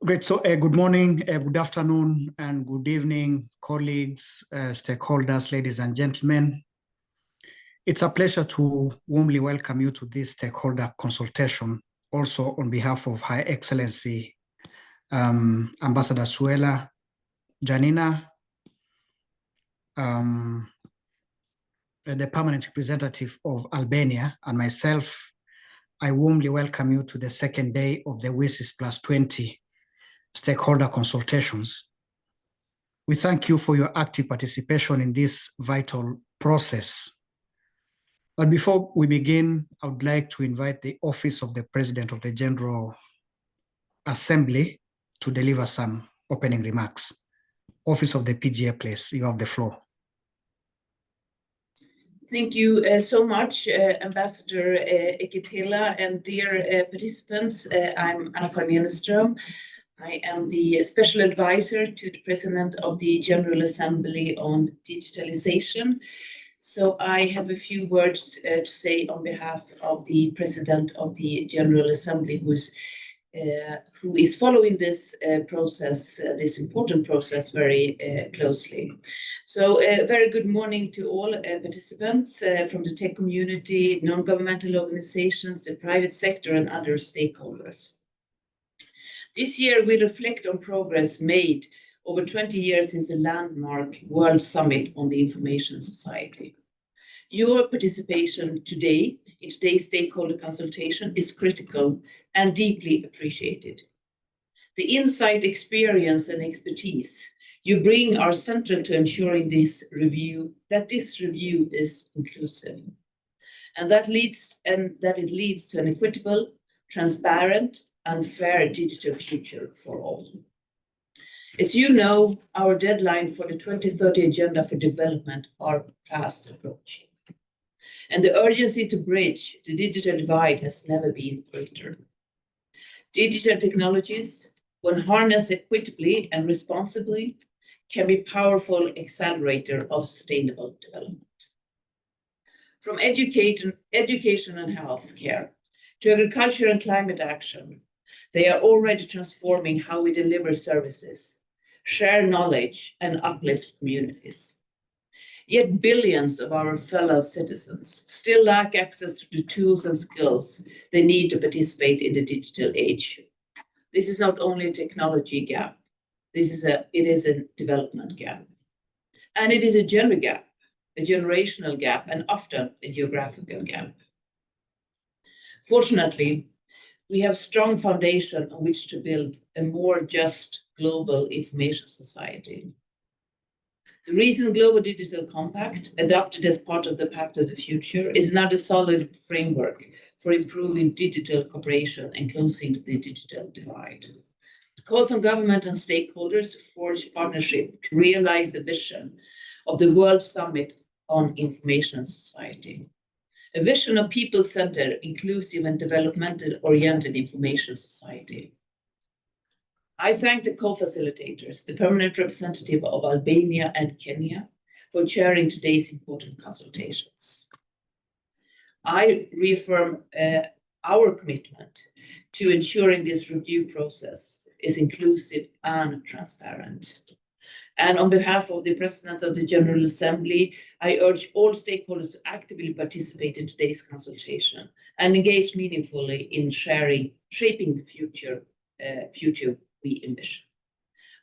Great. So good morning, good afternoon, and good evening, colleagues, stakeholders, ladies and gentlemen. It's a pleasure to warmly welcome you to this stakeholder consultation, also on behalf of Her Excellency Ambassador Suella Janina, the permanent representative of Albania, and myself. I warmly welcome you to the second day of the WSIS+20 stakeholder consultations. We thank you for your active participation in this vital process. But before we begin, I would like to invite the Office of the President of the General Assembly to deliver some opening remarks. Office of the PGA, please, you have the floor. Thank you so much, Ambassador Ekitela, and dear participants. I'm Anna-Karin Enström. I am the Special Advisor to the President of the General Assembly on digitalization. So I have a few words to say on behalf of the President of the General Assembly, who is following this process, this important process, very closely. So a very good morning to all participants from the tech community, non-governmental organizations, the private sector, and other stakeholders. This year, we reflect on progress made over 20 years since the landmark World Summit on the Information Society. Your participation today in today's stakeholder consultation is critical and deeply appreciated. The insight, experience, and expertise you bring are central to ensuring this review is inclusive, and that it leads to an equitable, transparent, and fair digital future for all. As you know, our deadline for the 2030 Agenda for Development are fast approaching, and the urgency to bridge the digital divide has never been greater. Digital technologies, when harnessed equitably and responsibly, can be a powerful accelerator of sustainable development. From education and healthcare to agriculture and climate action, they are already transforming how we deliver services, share knowledge, and uplift communities. Yet billions of our fellow citizens still lack access to the tools and skills they need to participate in the digital age. This is not only a technology gap, it is a development gap. And it is a gender gap, a generational gap, and often a geographical gap. Fortunately, we have strong foundation on which to build a more just global information society. The recent Global Digital Compact, adopted as part of the Pact of the Future, is now a solid framework for improving digital cooperation and closing the digital divide. It calls on government and stakeholders to forge partnership to realize the vision of the World Summit on Information Society. A vision of people-centered, inclusive, and developmental-oriented information society. I thank the co-facilitators, the permanent representative of Albania and Kenya, for chairing today's important consultations. I reaffirm our commitment to ensuring this review process is inclusive and transparent. And on behalf of the President of the General Assembly, I urge all stakeholders to actively participate in today's consultation and engage meaningfully in shaping the future we envision.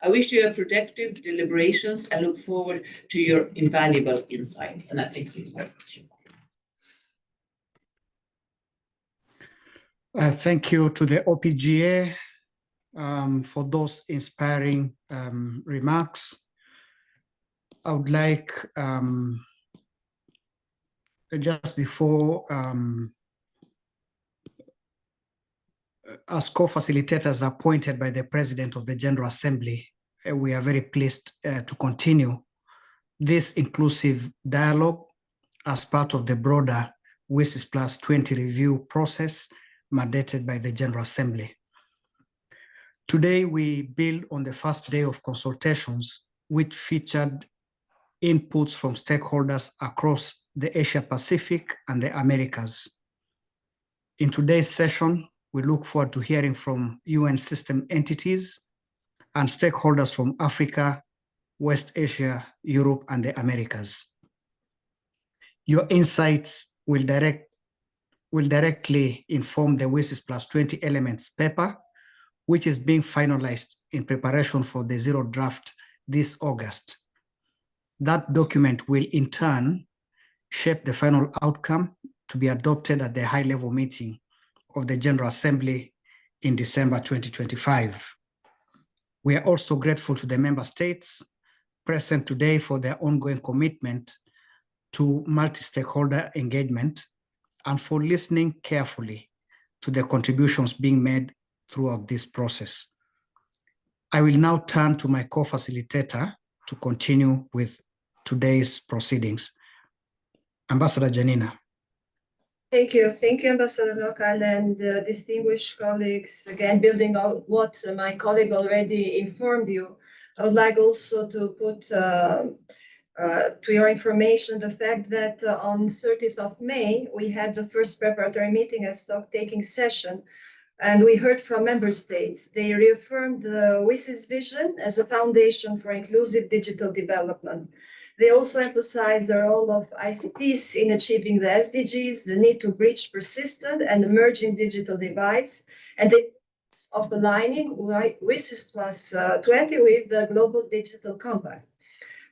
I wish you a productive deliberations and look forward to your invaluable insight. And I thank you very much. Thank you to the OPGA for those inspiring remarks. I would like, just before, as co-facilitators appointed by the President of the General Assembly, we are very pleased to continue this inclusive dialogue as part of the broader WSIS+20 review process mandated by the General Assembly. Today, we build on the first day of consultations, which featured inputs from stakeholders across the Asia-Pacific and the Americas. In today's session, we look forward to hearing from UN system entities and stakeholders from Africa, West Asia, Europe, and the Americas. Your insights will directly inform the WSIS+20 elements paper, which is being finalized in preparation for the zero draft this August. That document will in turn shape the final outcome to be adopted at the high-level meeting of the General Assembly in December 2025. We are also grateful to the member states present today for their ongoing commitment to multi-stakeholder engagement and for listening carefully to the contributions being made throughout this process. I will now turn to my co-facilitator to continue with today's proceedings. Ambassador Janina. Thank you, Ambassador Local and distinguished colleagues. Again, building on what my colleague already informed you, I would like also to put to your information the fact that on 30th of May, we had the first preparatory meeting and stock-taking session, and we heard from member states. They reaffirmed the WSIS vision as a foundation for inclusive digital development. They also emphasized the role of ICTs in achieving the SDGs, the need to bridge persistent and emerging digital divides, and the of aligning WSIS+20 with the Global Digital Compact.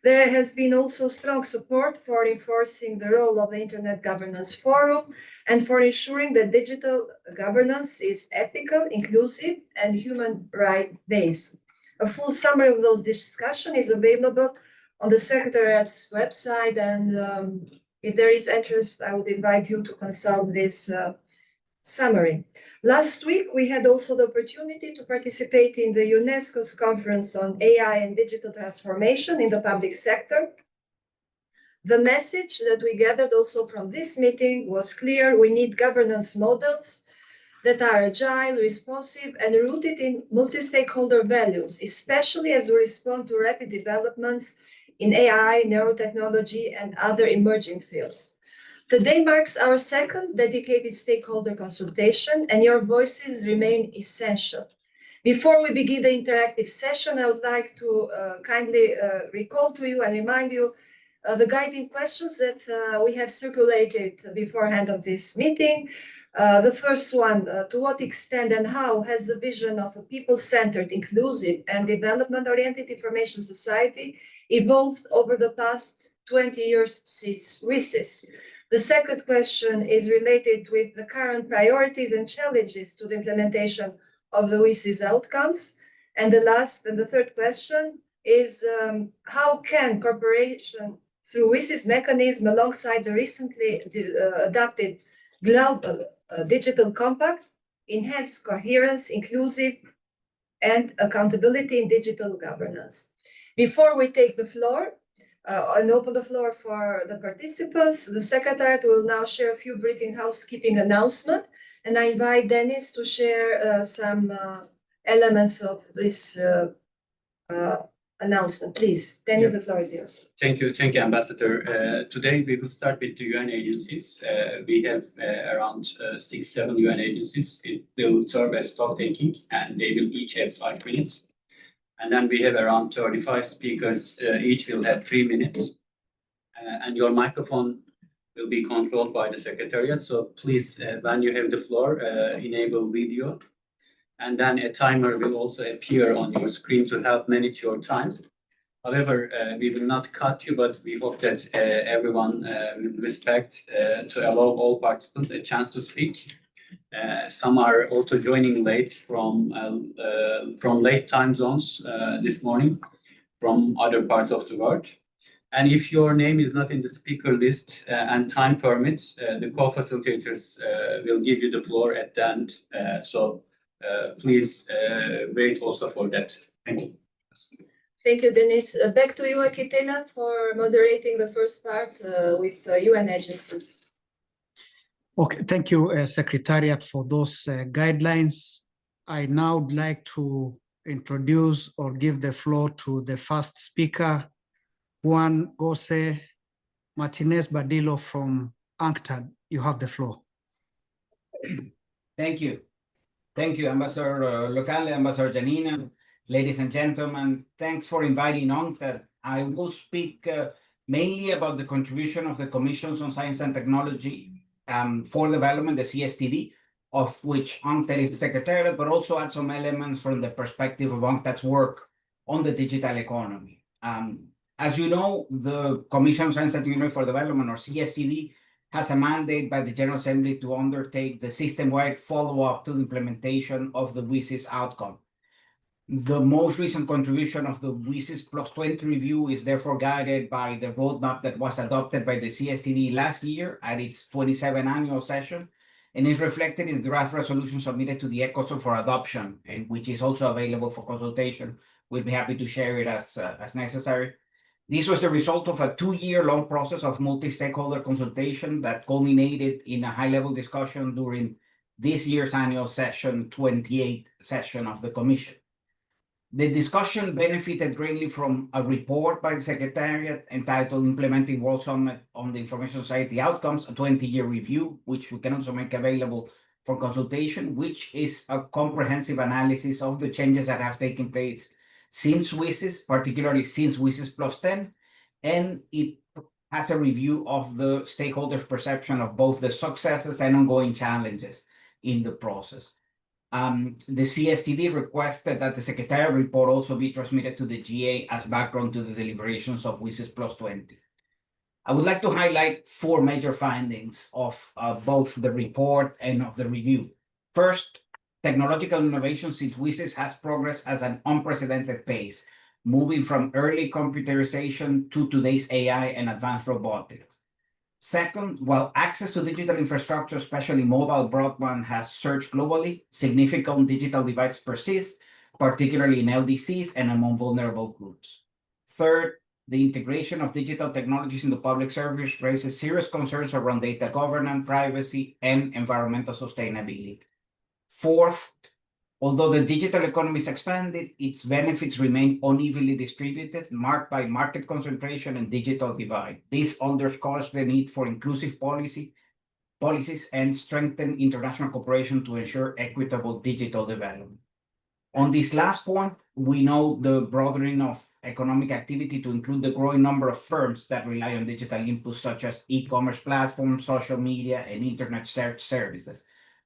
There has been also strong support for enforcing the role of the Internet Governance Forum and for ensuring that digital governance is ethical, inclusive, and human rights-based. A full summary of those discussions is available on the Secretariat's website, and if there is interest, I would invite you to consult this summary. Last week, we had also the opportunity to participate in the UNESCO's conference on AI and digital transformation in the public sector. The message that we gathered also from this meeting was clear. We need governance models that are agile, responsive, and rooted in multi-stakeholder values, especially as we respond to rapid developments in AI, neurotechnology, and other emerging fields. Today marks our second dedicated stakeholder consultation, and your voices remain essential. Before we begin the interactive session, I would like to kindly recall to you and remind you the guiding questions that we have circulated beforehand of this meeting. The first one, to what extent and how has the vision of a people-centered, inclusive, and development-oriented information society evolved over the past 20 years since WSIS? The second question is related with the current priorities and challenges to the implementation of the WSIS outcomes. And the third question is how can cooperation through WSIS mechanism alongside the recently adopted Global Digital Compact enhance coherence, inclusive, and accountability in digital governance? Before we take the floor and open the floor for the participants, the Secretariat will now share a few briefing housekeeping announcements, and I invite Dennis to share some elements of this announcement. Please, Dennis, the floor is yours. Thank you, Ambassador. Today we will start with the UN agencies. We have around 6-7 UN agencies. They will serve as stock taking, and they will each have 5 minutes. And then we have around 35 speakers. Each will have 3 minutes. And your microphone will be controlled by the Secretariat. So please, when you have the floor, enable video. And then a timer will also appear on your screen to help manage your time. However, we will not cut you, but we hope that everyone will respect to allow all participants a chance to speak. Some are also joining late from late time zones this morning from other parts of the world. And if your name is not in the speaker list and time permits, the co-facilitators will give you the floor at the end. So please wait also for that. Thank you. Thank you, Dennis. Back to you, Equitable, for moderating the first part with UN agencies. Okay, thank you, Secretariat, for those guidelines. I now would like to introduce or give the floor to the first speaker, Juan Jose Martinez Badillo from UNCTAD. You have the floor. Thank you. Thank you, Ambassador Local, Ambassador Janina, ladies and gentlemen. Thanks for inviting UNCTAD. I will speak mainly about the contribution of the Commissions on Science and Technology for Development, the CSTD, of which UNCTAD is the secretariat, but also add some elements from the perspective of UNCTAD's work on the digital economy. As you know, the Commission on Science and Technology for Development, or CSTD, has a mandate by the General Assembly to undertake the system-wide follow-up to the implementation of the WSIS outcome. The most recent contribution of the WSIS+20 review is therefore guided by the roadmap that was adopted by the CSTD last year at its 27th annual session, and is reflected in the draft resolution submitted to the ECOSOC for adoption, and which is also available for consultation. We'll be happy to share it as necessary. This was the result of a 2-year-long process of multi-stakeholder consultation that culminated in a high-level discussion during this year's annual session, 28th session of the Commission. The discussion benefited greatly from a report by the Secretariat entitled Implementing World Summit on the Information Society Outcomes, a 20-year review, which we can also make available for consultation, which is a comprehensive analysis of the changes that have taken place since WSIS, particularly since WSIS+10, and it has a review of the stakeholders' perception of both the successes and ongoing challenges in the process. The CSTD requested that the Secretariat report also be transmitted to the GA as background to the deliberations of WSIS+20. I would like to highlight 4 major findings of both the report and of the review. First, technological innovation since WSIS has progressed at an unprecedented pace, moving from early computerization to today's AI and advanced robotics. Second, while access to digital infrastructure, especially mobile broadband, has surged globally, significant digital divides persist, particularly in LDCs and among vulnerable groups. Third, the integration of digital technologies into public service raises serious concerns around data governance, privacy, and environmental sustainability. Fourth, although the digital economy is expanded, its benefits remain unevenly distributed, marked by market concentration and digital divide. This underscores the need for inclusive policies and strengthened international cooperation to ensure equitable digital development. On this last point, we know the broadening of economic activity to include the growing number of firms that rely on digital inputs such as e-commerce platforms, social media, and internet search services,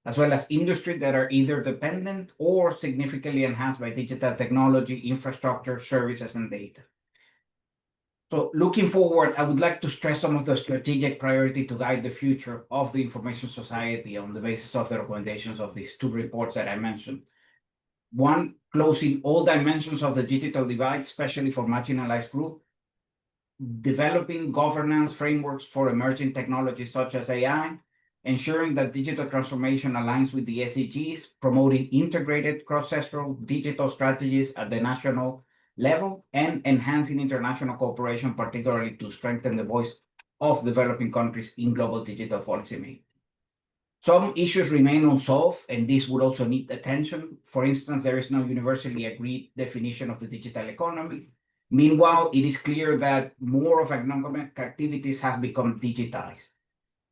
as well as industries that are either dependent or significantly enhanced by digital technology, infrastructure, services, and data. So looking forward, I would like to stress some of the strategic priority to guide the future of the information society on the basis of the recommendations of these 2 reports that I mentioned. 1, closing all dimensions of the digital divide, especially for marginalized groups, developing governance frameworks for emerging technologies such as AI, ensuring that digital transformation aligns with the SDGs, promoting integrated cross-sectoral digital strategies at the national level, and enhancing international cooperation, particularly to strengthen the voice of developing countries in global digital policymaking. Some issues remain unsolved, and this would also need attention. For instance, there is no universally agreed definition of the digital economy. Meanwhile, it is clear that more of economic activities have become digitized.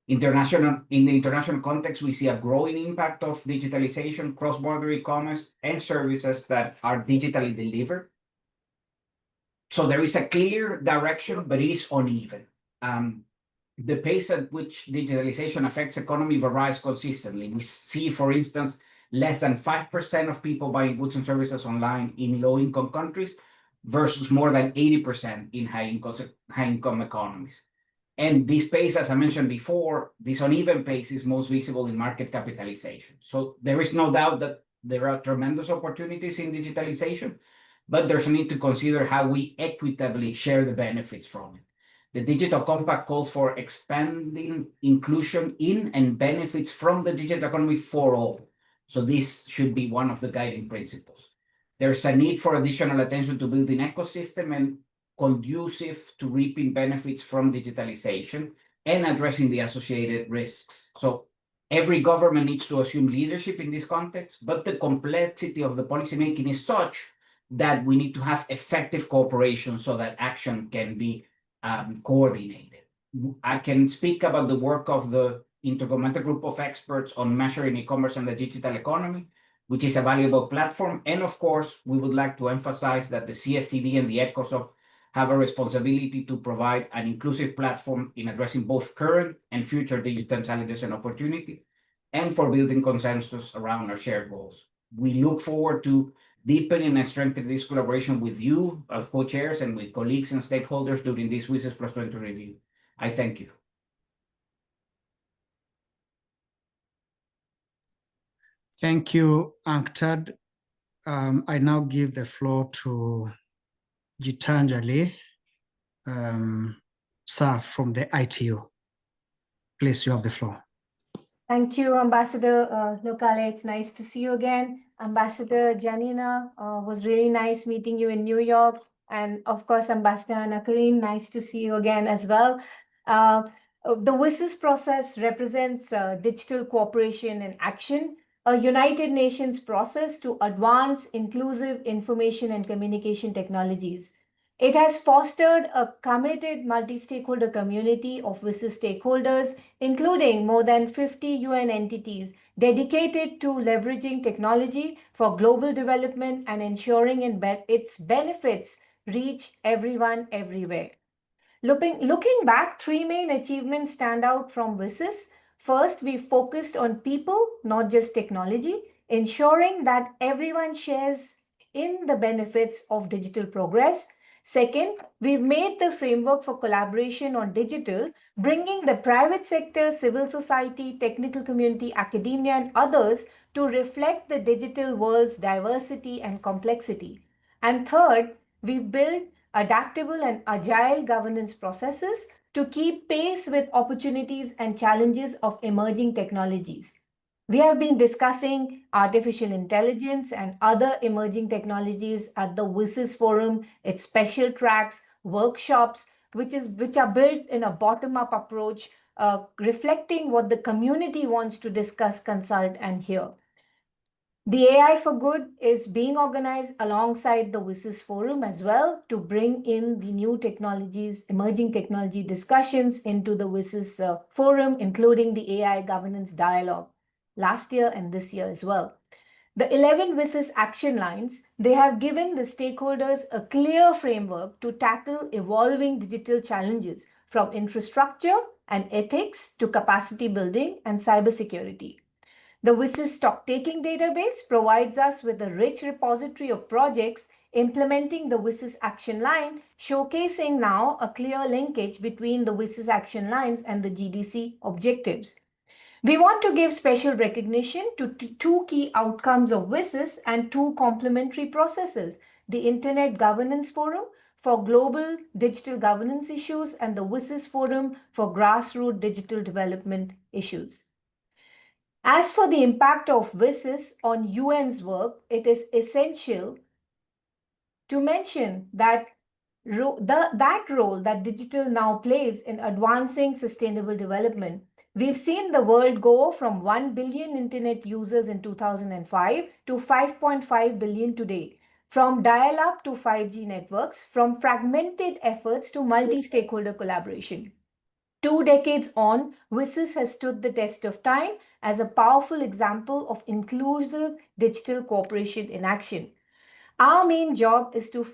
In the international context, we see a growing impact of digitalization, cross-border e-commerce, and services that are digitally delivered. So there is a clear direction, but it is uneven. The pace at which digitalization affects economy varies consistently. We see, for instance, less than 5% of people buying goods and services online in low-income countries versus more than 80% in high-income economies. And this pace, as I mentioned before, this uneven pace is most visible in market capitalization. So there is no doubt that there are tremendous opportunities in digitalization, but there's a need to consider how we equitably share the benefits from it. The Digital Compact calls for expanding inclusion in and benefits from the digital economy for all. So this should be one of the guiding principles. There's a need for additional attention to building ecosystem and conducive to reaping benefits from digitalization and addressing the associated risks. So every government needs to assume leadership in this context, but the complexity of the policymaking is such that we need to have effective cooperation so that action can be coordinated. I can speak about the work of the Intergovernmental Group of Experts on Measuring E-commerce and the Digital Economy, which is a valuable platform. And of course, we would like to emphasize that the CSTD and the ECOSOC have a responsibility to provide an inclusive platform in addressing both current and future digital challenges and opportunity, and for building consensus around our shared goals. We look forward to deepening and strengthening this collaboration with you as co-chairs and with colleagues and stakeholders during this WSIS+20 review. I thank you. Thank you, UNCTAD. I now give the floor to Gitanjali, sir, from the ITU. Please, you have the floor. Thank you, Ambassador Lokale. It's nice to see you again. Ambassador Janina, was really nice meeting you in New York. And of course, Ambassador Anna Karine, nice to see you again as well. The WSIS process represents digital cooperation in action, a United Nations process to advance inclusive information and communication technologies. It has fostered a committed multi-stakeholder community of WSIS stakeholders, including more than 50 UN entities dedicated to leveraging technology for global development and ensuring its benefits reach everyone everywhere. Looking back, three main achievements stand out from WSIS. First, we focused on people, not just technology, ensuring that everyone shares in the benefits of digital progress. Second, we've made the framework for collaboration on digital, bringing the private sector, civil society, technical community, academia, and others to reflect the digital world's diversity and complexity. And third, we've built adaptable and agile governance processes to keep pace with opportunities and challenges of emerging technologies. We have been discussing artificial intelligence and other emerging technologies at the WSIS Forum, its special tracks, workshops, which are built in a bottom-up approach, reflecting what the community wants to discuss, consult, and hear. The AI for Good is being organized alongside the WSIS Forum as well to bring in the new technologies, emerging technology discussions into the WSIS Forum, including the AI governance dialogue last year and this year as well. The 11 WSIS action lines, they have given the stakeholders a clear framework to tackle evolving digital challenges from infrastructure and ethics to capacity building and cybersecurity. The WSIS stock-taking database provides us with a rich repository of projects implementing the WSIS action line, showcasing now a clear linkage between the WSIS action lines and the GDC objectives. We want to give special recognition to two key outcomes of WSIS and two complementary processes: the Internet Governance Forum for global digital governance issues and the WSIS Forum for grassroots digital development issues. As for the impact of WSIS on UN's work, it is essential to mention that that role that digital now plays in advancing sustainable development. We've seen the world go from 1 billion internet users in 2005 to 5.5 billion today, from dial-up to 5G networks, from fragmented efforts to multi-stakeholder collaboration. 2 decades on, WSIS has stood the test of time as a powerful example of inclusive digital cooperation in action. Our main job is to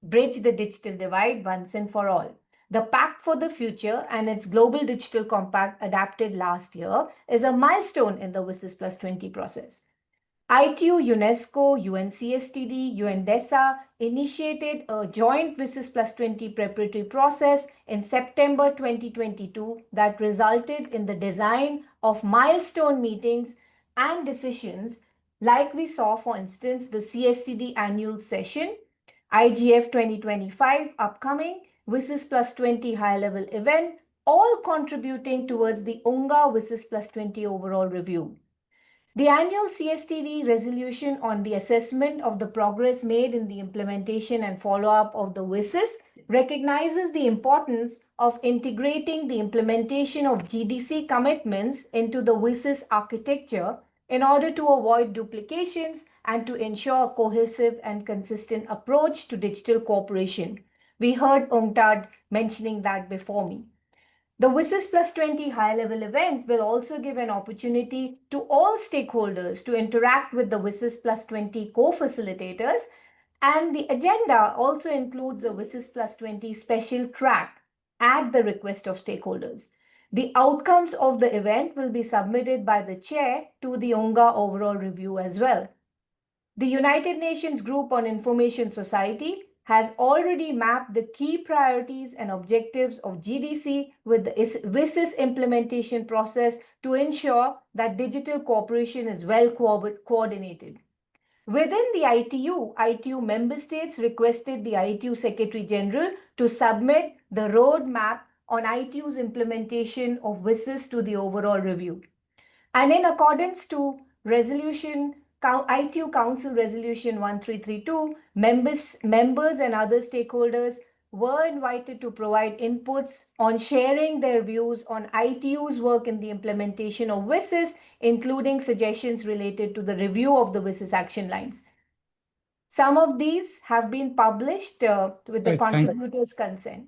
bridge the digital divide once and for all. The Pact for the Future and its Global Digital Compact, adapted last year, is a milestone in the WSIS+20 process. ITU, UNESCO, UNCSTD, UNDESA initiated a joint WSIS+20 preparatory process in September 2022 that resulted in the design of milestone meetings and decisions, like we saw, for instance, the CSTD annual session, IGF 2025 upcoming, WSIS+20 high-level event, all contributing towards the UNGA WSIS+20 overall review. The annual CSTD resolution on the assessment of the progress made in the implementation and follow-up of the WSIS recognizes the importance of integrating the implementation of GDC commitments into the WSIS architecture in order to avoid duplications and to ensure a cohesive and consistent approach to digital cooperation. We heard UNCTAD mentioning that before me. The WSIS+20 high-level event will also give an opportunity to all stakeholders to interact with the WSIS+20 co-facilitators, and the agenda also includes a WSIS+20 special track at the request of stakeholders. The outcomes of the event will be submitted by the chair to the UNGA overall review as well. The United Nations Group on Information Society has already mapped the key priorities and objectives of GDC with the WSIS implementation process to ensure that digital cooperation is well coordinated. Within the ITU member states requested the ITU Secretary General to submit the roadmap on ITU's implementation of WSIS to the overall review. And in accordance to ITU Council Resolution 1332, members and other stakeholders were invited to provide inputs on sharing their views on ITU's work in the implementation of WSIS, including suggestions related to the review of the WSIS action lines. Some of these have been published with the contributors' consent.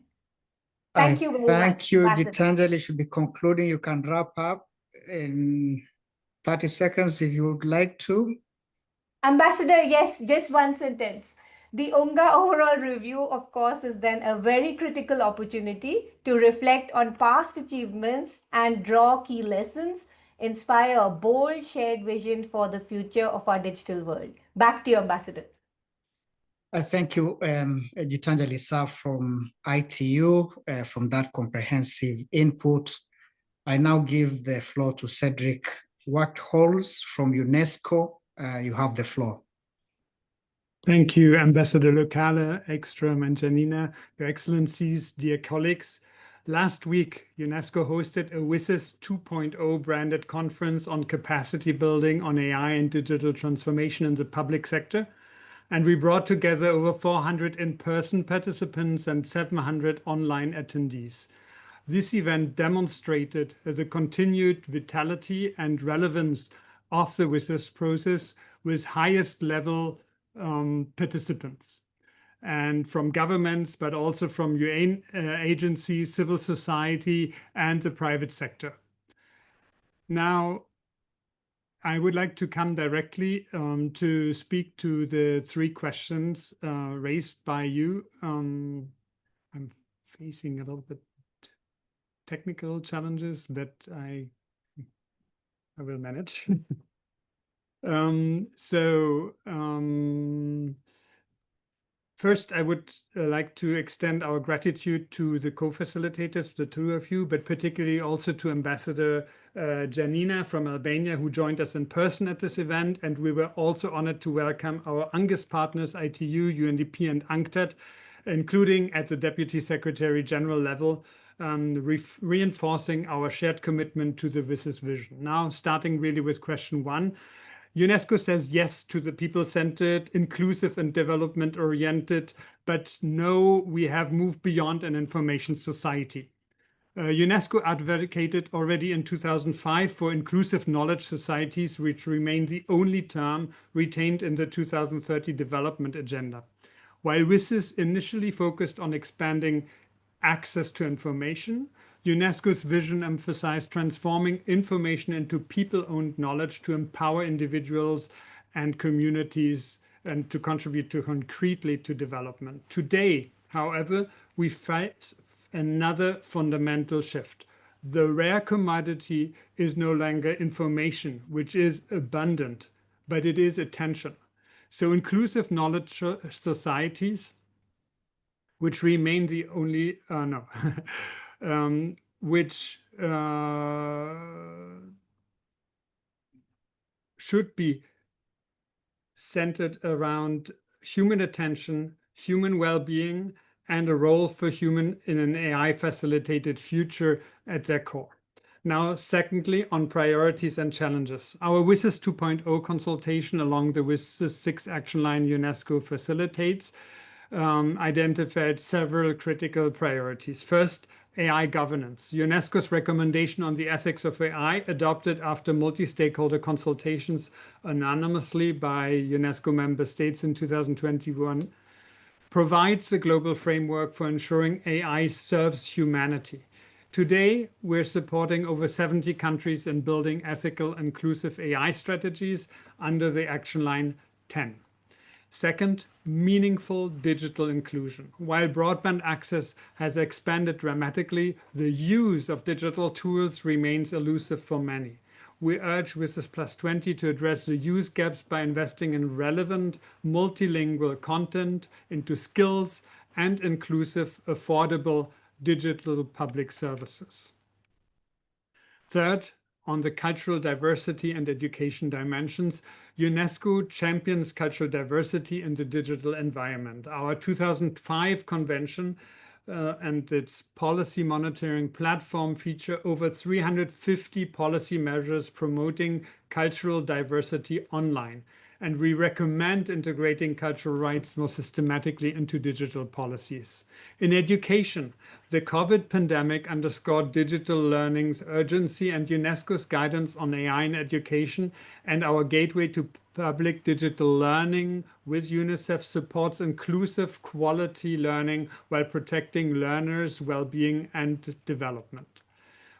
Thank you very much. Thank you, Gitanjali. Should be concluding. You can wrap up in 30 seconds if you would like to. Ambassador, yes, just one sentence. The UNGA overall review, of course, is then a very critical opportunity to reflect on past achievements and draw key lessons, inspire a bold shared vision for the future of our digital world. Back to you, Ambassador. Thank you, Gitanjali Sir from ITU, from that comprehensive input. I now give the floor to Cedric Wachtholz from UNESCO. You have the floor. Thank you, Ambassador Lokale, Ekström, and Janina, Your Excellencies, dear colleagues. Last week, UNESCO hosted a WSIS 2.0 branded conference on capacity building on AI and digital transformation in the public sector. And we brought together over 400 in-person participants and 700 online attendees. This event demonstrated the continued vitality and relevance of the WSIS process with highest level participants, and from governments, but also from UN agencies, civil society, and the private sector. Now, I would like to come directly to speak to the three questions raised by you. I'm facing a little bit technical challenges that I will manage. First, I would like to extend our gratitude to the co-facilitators, the two of you, but particularly also to Ambassador Janina from Albania, who joined us in person at this event. And we were also honored to welcome our UNGAS partners, ITU, UNDP, and UNCTAD, including at the Deputy Secretary General level, reinforcing our shared commitment to the WSIS vision. Now, starting really with question one. UNESCO says yes to the people-centered, inclusive and development-oriented, but no, we have moved beyond an information society. UNESCO advocated already in 2005 for inclusive knowledge societies, which remain the only term retained in the 2030 development agenda. While WSIS initially focused on expanding access to information, UNESCO's vision emphasized transforming information into people-owned knowledge to empower individuals and communities and to contribute concretely to development. Today, however, we face another fundamental shift. The rare commodity is no longer information, which is abundant, but it is attention. So inclusive knowledge societies, which remain the only, which should be centered around human attention, human well-being, and a role for human in an AI-facilitated future at their core. Now, secondly, on priorities and challenges. Our WSIS 2.0 consultation along the WSIS 6 action line UNESCO facilitates identified several critical priorities. First, AI governance. UNESCO's recommendation on the ethics of AI, adopted after multi-stakeholder consultations anonymously by UNESCO member states in 2021, provides a global framework for ensuring AI serves humanity. Today, we're supporting over 70 countries in building ethical, inclusive AI strategies under the action line 10. Second, meaningful digital inclusion. While broadband access has expanded dramatically, the use of digital tools remains elusive for many. We urge WSIS+20 to address the use gaps by investing in relevant multilingual content into skills and inclusive, affordable digital public services. Third, on the cultural diversity and education dimensions, UNESCO champions cultural diversity in the digital environment. Our 2005 convention and its policy monitoring platform feature over 350 policy measures promoting cultural diversity online. And we recommend integrating cultural rights more systematically into digital policies. In education, the COVID pandemic underscored digital learning's urgency, and UNESCO's guidance on AI in education and our gateway to public digital learning with UNICEF supports inclusive quality learning while protecting learners' well-being and development.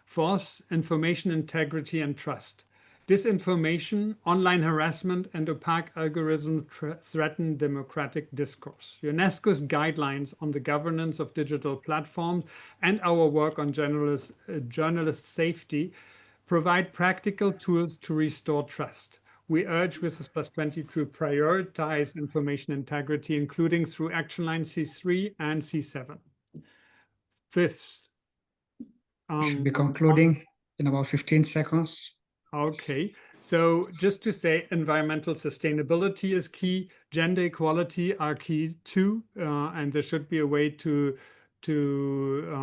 Fourth, information integrity and trust. Disinformation, online harassment, and opaque algorithms threaten democratic discourse. UNESCO's guidelines on the governance of digital platforms and our work on journalist safety provide practical tools to restore trust. We urge WSIS+20 to prioritize information integrity, including through action line C3 and C7. Fifth. Should be concluding in about 15 seconds. Okay, so just to say, environmental sustainability is key, gender equality are key too, and there should be a way to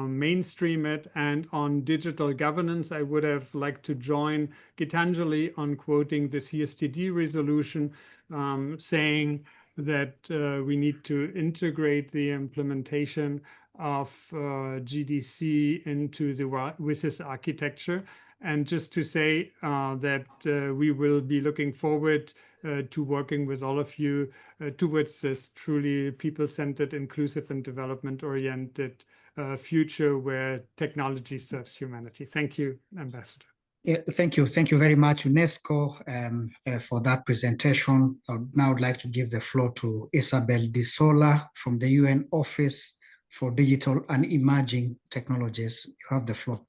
mainstream it. And on digital governance, I would have liked to join Gitanjali on quoting the CSTD resolution, saying that we need to integrate the implementation of GDC into the WSIS architecture. And just to say that we will be looking forward to working with all of you towards this truly people-centered, inclusive, and development-oriented future where technology serves humanity. Thank you, Ambassador. Yeah, thank you. Thank you very much, UNESCO, for that presentation. I would now like to give the floor to Isabel Di Sola from the UN Office for Digital and Emerging Technologies. You have the floor.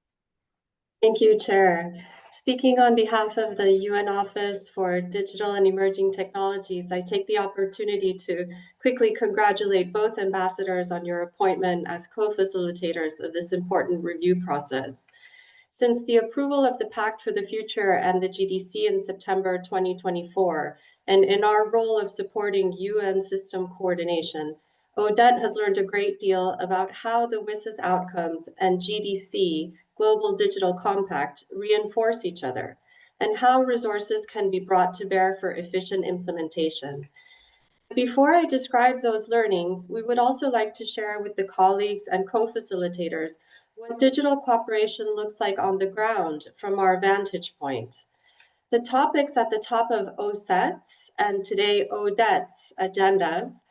Thank you, Chair. Speaking on behalf of the UN Office for Digital and Emerging Technologies, I take the opportunity to quickly congratulate both ambassadors on your appointment as co-facilitators of this important review process. Since the approval of the Pact for the Future and the GDC in September 2024, and in our role of supporting UN system coordination, Odette has learned a great deal about how the WSIS outcomes and GDC Global Digital Compact reinforce each other, and how resources can be brought to bear for efficient implementation. Before I describe those learnings, we would also like to share with the colleagues and co-facilitators what digital cooperation looks like on the ground from our vantage point. The topics at the top of OSET's and today Odette's agendas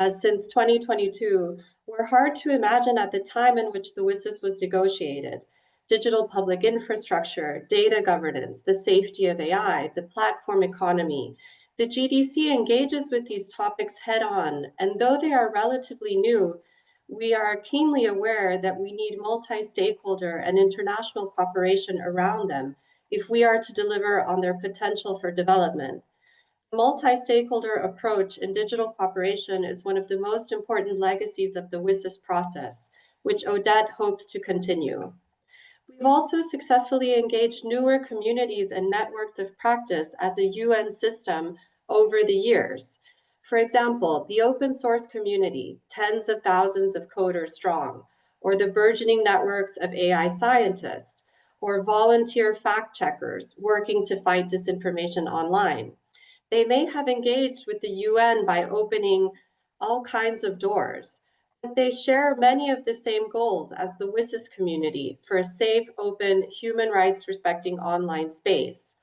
since 2022 were hard to imagine at the time in which the WSIS was negotiated. Digital public infrastructure, data governance, the safety of AI, the platform economy. The GDC engages with these topics head on, and though they are relatively new, we are keenly aware that we need multi-stakeholder and international cooperation around them if we are to deliver on their potential for development. The multi-stakeholder approach in digital cooperation is one of the most important legacies of the WSIS process, which Odette hopes to continue. We've also successfully engaged newer communities and networks of practice as a UN system over the years. For example, the open source community, tens of thousands of coders strong, or the burgeoning networks of AI scientists, or volunteer fact checkers working to fight disinformation online. They may have engaged with the UN by opening all kinds of doors, but they share many of the same goals as the WSIS community for a safe, open, human rights respecting online space.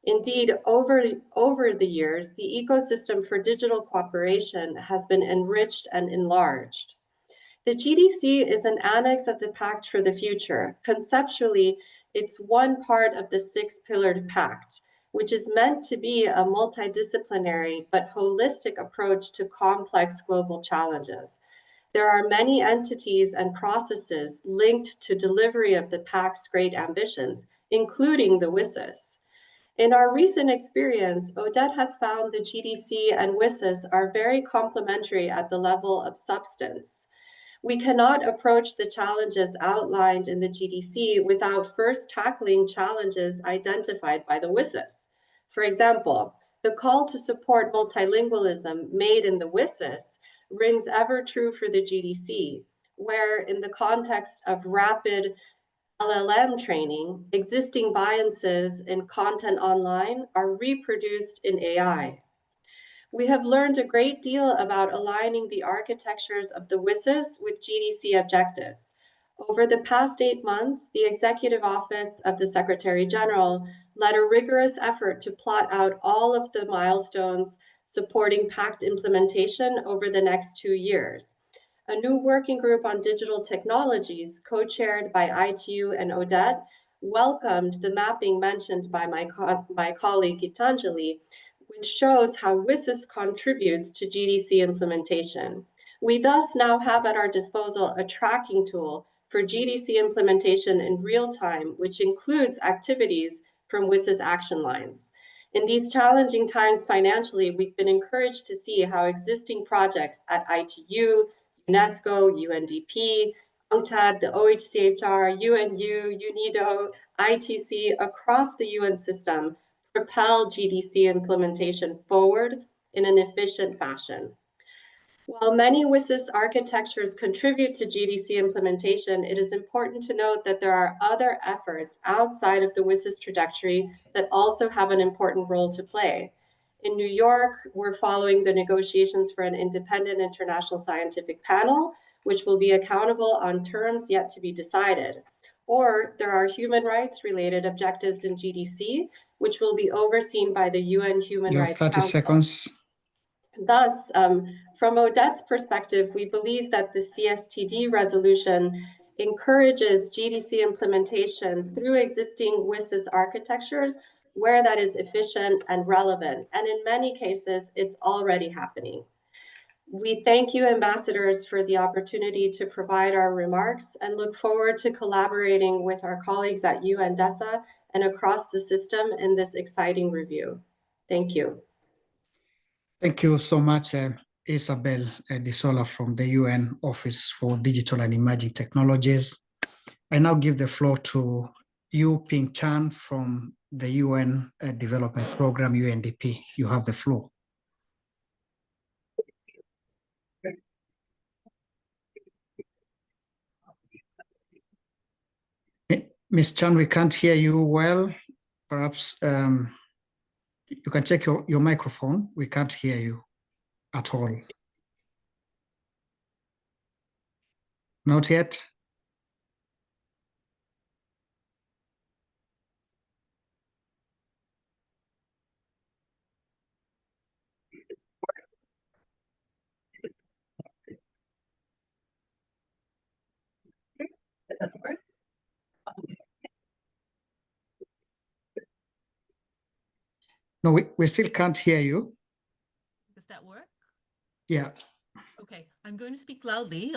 Indeed, over the years, the ecosystem for digital cooperation has been enriched and enlarged. The GDC is an annex of the Pact for the Future. Conceptually, it's one part of the six-pillared pact, which is meant to be a multidisciplinary but holistic approach to complex global challenges. There are many entities and processes linked to delivery of the Pact's great ambitions, including the WSIS. In our recent experience, Odette has found the GDC and WSIS are very complementary at the level of substance. We cannot approach the challenges outlined in the GDC without first tackling challenges identified by the WSIS. For example, the call to support multilingualism made in the WSIS rings ever true for the GDC, where in the context of rapid LLM training, existing biases in content online are reproduced in AI. We have learned a great deal about aligning the architectures of the WSIS with GDC objectives. Over the past 8 months, the Executive Office of the Secretary General led a rigorous effort to plot out all of the milestones supporting PACT implementation over the next 2 years. A new working group on digital technologies, co-chaired by ITU and Odette, welcomed the mapping mentioned by my colleague Gitanjali, which shows how WSIS contributes to GDC implementation. We thus now have at our disposal a tracking tool for GDC implementation in real time, which includes activities from WSIS action lines. In these challenging times financially, we've been encouraged to see how existing projects at ITU, UNESCO, UNDP, UNCTAD, the OHCHR, UNU, UNIDO, ITC, across the UN system propel GDC implementation forward in an efficient fashion. While many WSIS architectures contribute to GDC implementation, it is important to note that there are other efforts outside of the WSIS trajectory that also have an important role to play. In New York, we're following the negotiations for an independent international scientific panel, which will be accountable on terms yet to be decided. Or there are human rights related objectives in GDC, which will be overseen by the UN Human Rights 30 Council. seconds. Thus, from Odette's perspective, we believe that the CSTD resolution encourages GDC implementation through existing WSIS architectures where that is efficient and relevant. And in many cases, it's already happening. We thank you, ambassadors, for the opportunity to provide our remarks and look forward to collaborating with our colleagues at UNDESA and across the system in this exciting review. Thank you. Thank you so much, Isabel De Sola from the UN Office for Digital and Emerging Technologies. I now give the floor to Yu Ping Chan from the UN Development Program, UNDP. You have the floor. Ms. Chan, we can't hear you well. Perhaps you can check your microphone. We can't hear you at all. Not yet. No, we still can't hear you. Does that work? Yeah. Okay, I'm going to speak loudly,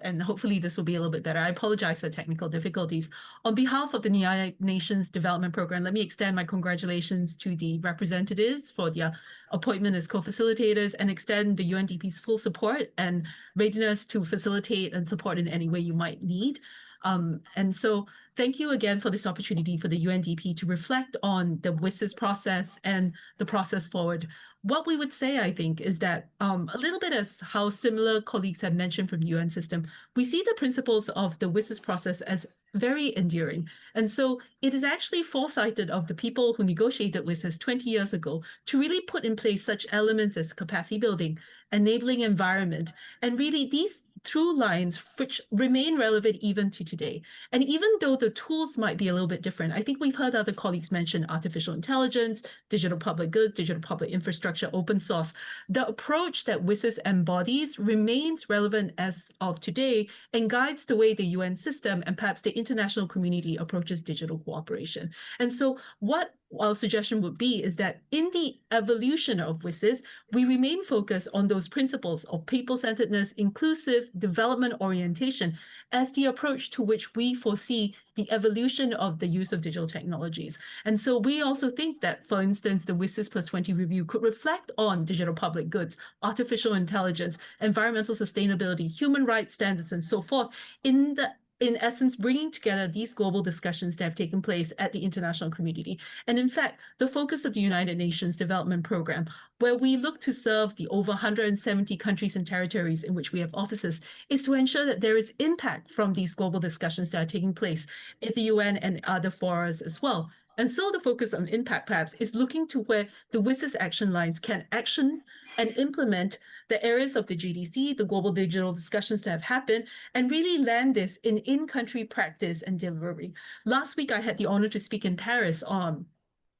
and hopefully this will be a little bit better. I apologize for technical difficulties. On behalf of the United Nations Development Program, let me extend my congratulations to the representatives for their appointment as co-facilitators and extend the UNDP's full support and readiness to facilitate and support in any way you might need. And so thank you again for this opportunity for the UNDP to reflect on the WSIS process and the process forward. What we would say, I think, is that a little bit as how similar colleagues had mentioned from the UN system, we see the principles of the WSIS process as very enduring. And so it is actually foresighted of the people who negotiated WSIS 20 years ago to really put in place such elements as capacity building, enabling environment, and really these through lines which remain relevant even to today. And even though the tools might be a little bit different, I think we've heard other colleagues mention artificial intelligence, digital public goods, digital public infrastructure, open source. The approach that WSIS embodies remains relevant as of today and guides the way the UN system and perhaps the international community approaches digital cooperation. And so what our suggestion would be is that in the evolution of WSIS, we remain focused on those principles of people-centeredness, inclusive development orientation as the approach to which we foresee the evolution of the use of digital technologies. And so we also think that, for instance, the WSIS+20 review could reflect on digital public goods, artificial intelligence, environmental sustainability, human rights standards, and so forth, in essence, bringing together these global discussions that have taken place at the international community. And in fact, the focus of the United Nations Development Programme, where we look to serve the over 170 countries and territories in which we have offices, is to ensure that there is impact from these global discussions that are taking place at the UN and other forums as well. And so the focus on impact perhaps is looking to where the WSIS action lines can action and implement the areas of the GDC, the global digital discussions that have happened, and really land this in country practice and delivery. Last week, I had the honor to speak in Paris on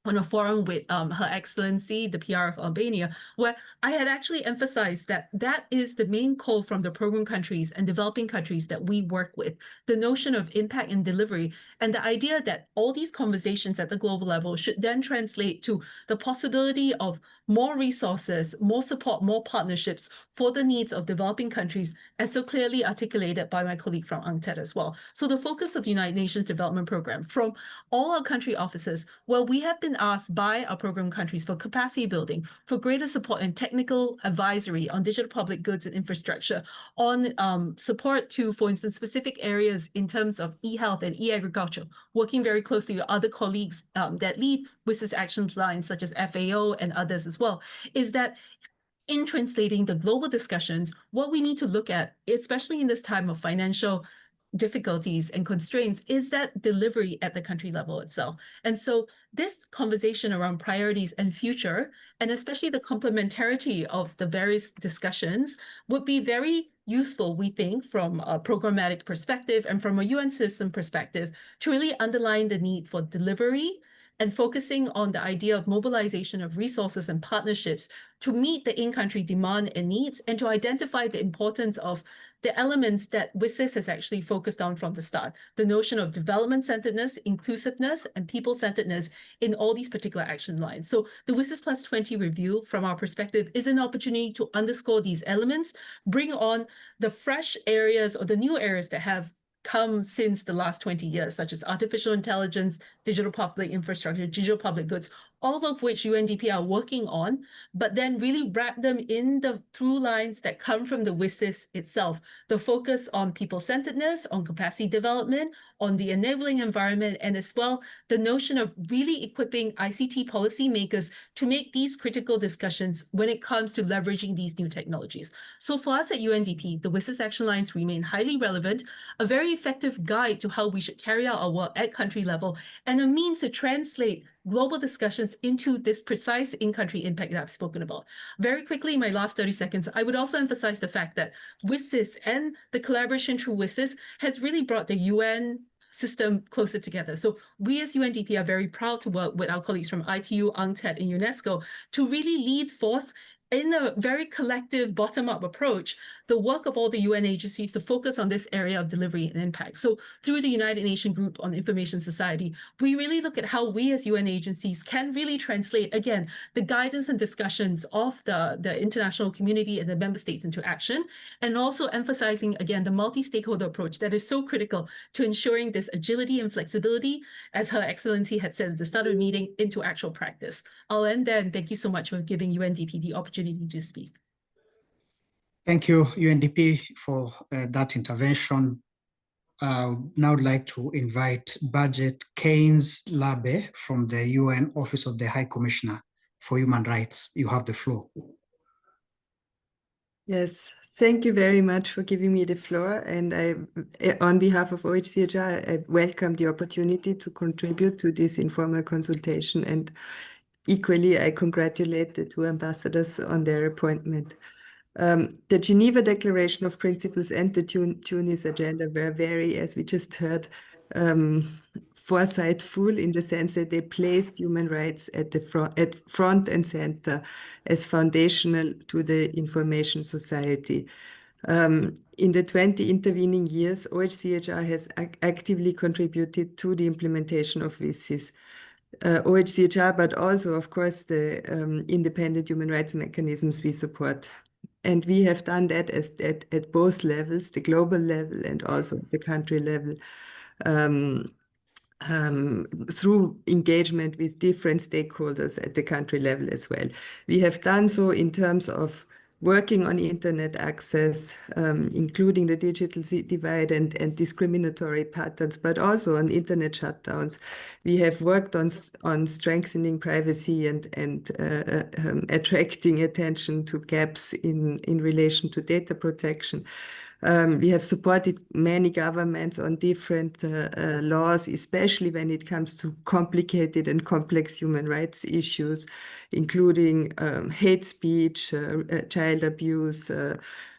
a forum with Her Excellency, the PR of Albania, where I had actually emphasized that that is the main call from the program countries and developing countries that we work with, the notion of impact and delivery, and the idea that all these conversations at the global level should then translate to the possibility of more resources, more support, more partnerships for the needs of developing countries, as so clearly articulated by my colleague from UNCTAD as well. So the focus of the United Nations Development Programme from all our country offices, where we have been asked by our program countries for capacity building, for greater support and technical advisory on digital public goods and infrastructure, on support to, for instance, specific areas in terms of e-health and e-agriculture, working very closely with other colleagues that lead WSIS action lines such as FAO and others as well, is that in translating the global discussions, what we need to look at, especially in this time of financial difficulties and constraints, is that delivery at the country level itself. And so this conversation around priorities and future, and especially the complementarity of the various discussions, would be very useful, we think, from a programmatic perspective and from a UN system perspective, to really underline the need for delivery and focusing on the idea of mobilization of resources and partnerships to meet the in-country demand and needs, and to identify the importance of the elements that WSIS has actually focused on from the start, the notion of development-centeredness, inclusiveness, and people-centeredness in all these particular action lines. So the WSIS+20 review, from our perspective, is an opportunity to underscore these elements, bring on the fresh areas or the new areas that have come since the last 20 years, such as artificial intelligence, digital public infrastructure, digital public goods, all of which UNDP are working on, but then really wrap them in the through lines that come from the WSIS itself. The focus on people-centeredness, on capacity development, on the enabling environment, and as well, the notion of really equipping ICT policymakers to make these critical discussions when it comes to leveraging these new technologies. So for us at UNDP, the WSIS action lines remain highly relevant, a very effective guide to how we should carry out our work at country level, and a means to translate global discussions into this precise in-country impact that I've spoken about. Very quickly, in my last 30 seconds, I would also emphasize the fact that WSIS and the collaboration through WSIS has really brought the UN system closer together. So we as UNDP are very proud to work with our colleagues from ITU, UNCTAD, and UNESCO to really lead forth in a very collective bottom-up approach, the work of all the UN agencies to focus on this area of delivery and impact. So through the United Nations Group on Information Society, we really look at how we as UN agencies can really translate, again, the guidance and discussions of the international community and the member states into action, and also emphasizing, again, the multi-stakeholder approach that is so critical to ensuring this agility and flexibility, as Her Excellency had said at the start of the meeting, into actual practice. I'll end there, and thank you so much for giving UNDP the opportunity to speak. Thank you, UNDP, for that intervention. Now I'd like to invite Budget Keynes Labe from the UN Office of the High Commissioner for Human Rights. You have the floor. Yes, thank you very much for giving me the floor. And I, on behalf of OHCHR, I welcome the opportunity to contribute to this informal consultation. And equally, I congratulate the two ambassadors on their appointment. The Geneva Declaration of Principles and the Tunis Agenda were very, as we just heard, foresightful in the sense that they placed human rights at the front and center as foundational to the information society. In the 20 intervening years, OHCHR has actively contributed to the implementation of WSIS. OHCHR, but also, of course, the independent human rights mechanisms we support. And we have done that at both levels, the global level and also the country level, through engagement with different stakeholders at the country level as well. We have done so in terms of working on internet access, including the digital divide and discriminatory patterns, but also on internet shutdowns. We have worked on strengthening privacy and attracting attention to gaps in relation to data protection. We have supported many governments on different laws, especially when it comes to complicated and complex human rights issues, including hate speech, child abuse,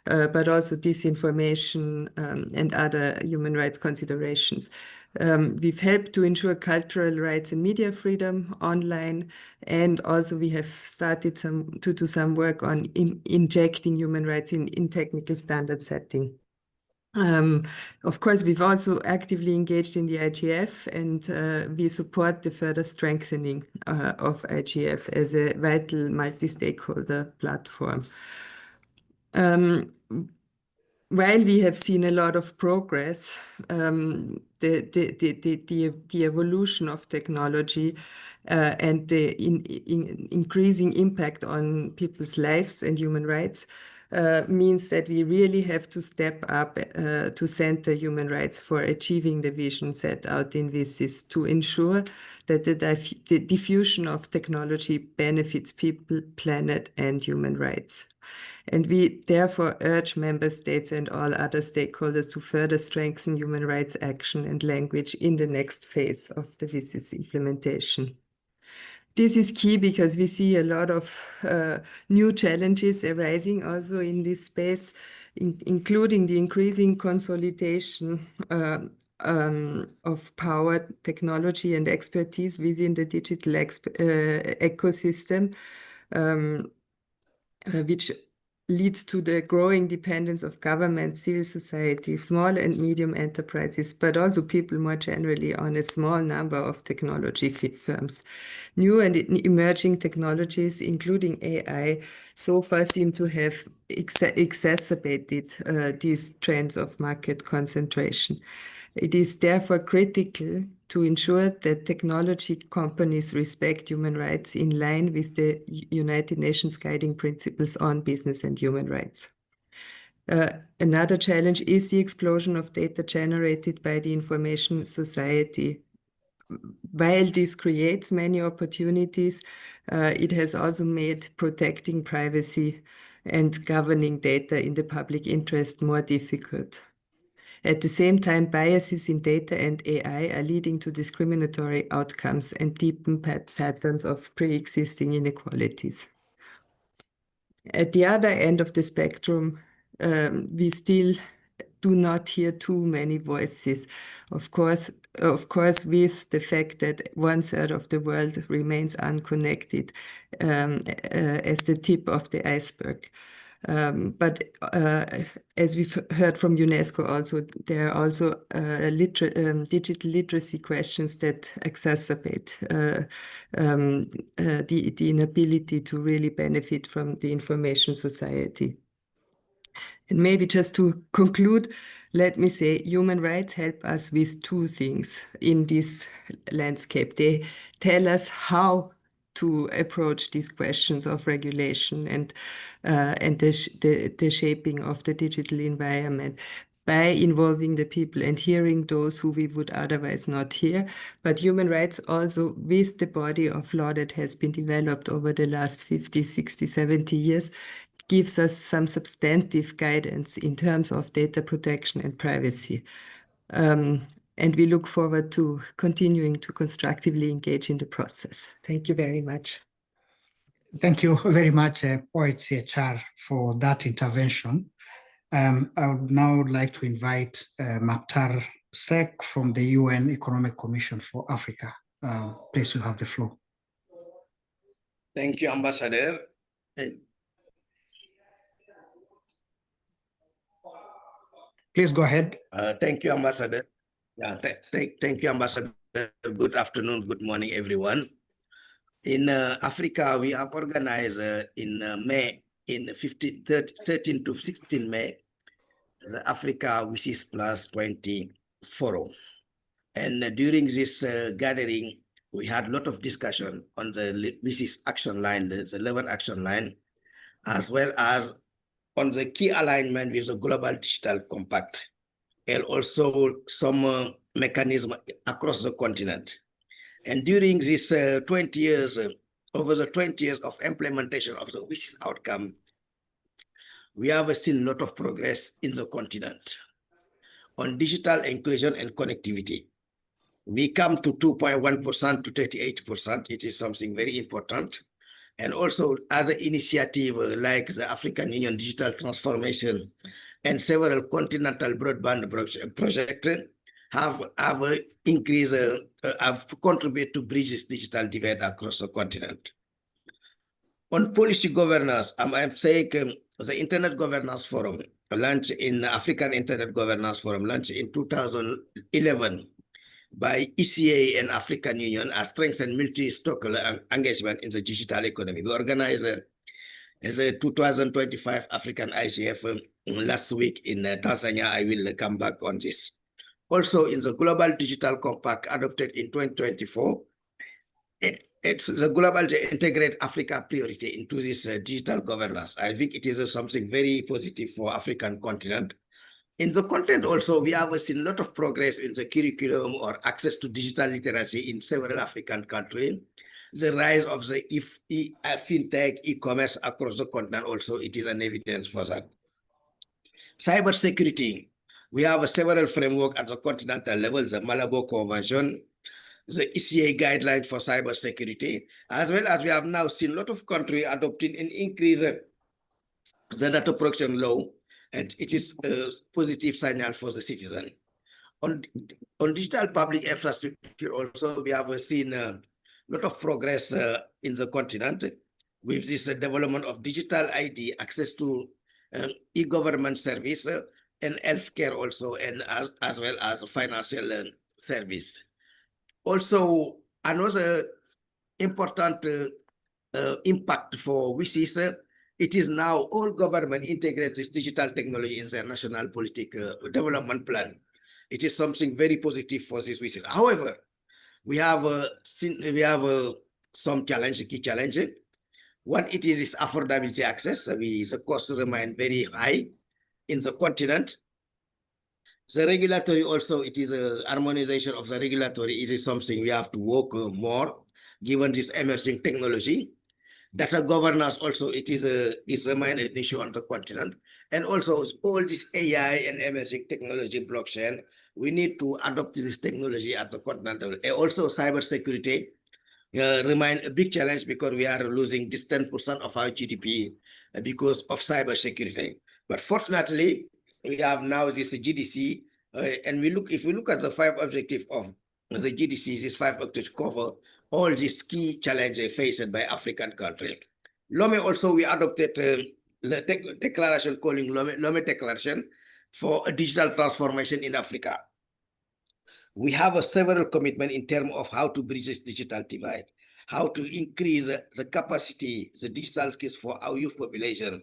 but also disinformation and other human rights considerations. We've helped to ensure cultural rights and media freedom online, and also we have started to do some work on injecting human rights in technical standard setting. Of course, we've also actively engaged in the IGF, and we support the further strengthening of IGF as a vital multi-stakeholder platform. While we have seen a lot of progress, the evolution of technology and the increasing impact on people's lives and human rights means that we really have to step up to center human rights for achieving the vision set out in WSIS to ensure that the diffusion of technology benefits people, planet, and human rights. And we therefore urge member states and all other stakeholders to further strengthen human rights action and language in the next phase of the WSIS implementation. This is key because we see a lot of new challenges arising also in this space, including the increasing consolidation of power, technology, and expertise within the digital ecosystem, which leads to the growing dependence of government, civil society, small and medium enterprises, but also people more generally on a small number of technology firms. New and emerging technologies, including AI, so far seem to have exacerbated these trends of market concentration. It is therefore critical to ensure that technology companies respect human rights in line with the United Nations guiding principles on business and human rights. Another challenge is the explosion of data generated by the information society. While this creates many opportunities, it has also made protecting privacy and governing data in the public interest more difficult. At the same time, biases in data and AI are leading to discriminatory outcomes and deepen patterns of pre-existing inequalities. At the other end of the spectrum, we still do not hear too many voices. Of course, with the fact that 1/3 of the world remains unconnected as the tip of the iceberg. But as we've heard from UNESCO also, there are also digital literacy questions that exacerbate the inability to really benefit from the information society. And maybe just to conclude, let me say human rights help us with two things in this landscape. They tell us how to approach these questions of regulation and the shaping of the digital environment by involving the people and hearing those who we would otherwise not hear. But human rights also, with the body of law that has been developed over the last 50, 60, 70 years, gives us some substantive guidance in terms of data protection and privacy. And we look forward to continuing to constructively engage in the process. Thank you very much. Thank you very much, OHCHR, for that intervention. I would now like to invite Maktar Sek from the UN Economic Commission for Africa. Please, you have the floor. Thank you, Ambassador. Please go ahead. Thank you, Ambassador. Yeah, thank you, Ambassador. Good afternoon, good morning, everyone. In Africa, we have organized in May, in 13 to 16 May, the Africa WSIS+20 forum. And during this gathering, we had a lot of discussion on the WSIS action line, the 11 action line, as well as on the key alignment with the Global Digital Compact, and also some mechanism across the continent. And during this 20 years, over the 20 years of implementation of the WSIS outcome, we have seen a lot of progress in the continent. On digital inclusion and connectivity, we come to 2.1% to 38%. It is something very important. And also other initiatives like the African Union Digital Transformation and several continental broadband projects have increased, have contributed to bridge this digital divide across the continent. On policy governance, I'm saying the Internet Governance Forum launched in African Internet Governance Forum launched in 2011 by ECA and African Union as strengthened multi-stakeholder engagement in the digital economy. We organized as a 2025 African IGF last week in Tanzania. I will come back on this. Also, in the Global Digital Compact adopted in 2024, it's the global integrate Africa priority into this digital governance. I think it is something very positive for African continent. In the content also, we have seen a lot of progress in the curriculum or access to digital literacy in several African countries. The rise of the fintech, e-commerce across the continent also, it is an evidence for that. Cybersecurity, we have several frameworks at the continental level, the Malabo Convention, the ECA guidelines for cybersecurity, as well as we have now seen a lot of countries adopting an increase the data protection law, and it is a positive signal for the citizen. On digital public infrastructure also, we have seen a lot of progress in the continent with this development of digital ID, access to e-government service and healthcare also, and as well as financial service. Also, another important impact for WSIS, it is now all government integrates this digital technology in their national political development plan. It is something very positive for this WSIS. However, we have some key challenges. One, it is this affordability access. The costs remain very high in the continent. The regulatory also, it is a harmonization of the regulatory is something we have to work more, given this emerging technology. Data governance also, it is remain an issue on the continent. And also all this AI and emerging technology, blockchain, we need to adopt this technology at the continental level. And also cybersecurity remain a big challenge because we are losing this 10% of our GDP because of cybersecurity. But fortunately, we have now this GDC, and if we look at the 5 objectives of the GDC, these 5 objectives cover all these key challenges faced by African countries. Lome also, we adopted the declaration calling Lome Declaration for a digital transformation in Africa. We have several commitments in terms of how to bridge this digital divide, how to increase the capacity, the digital skills for our youth population,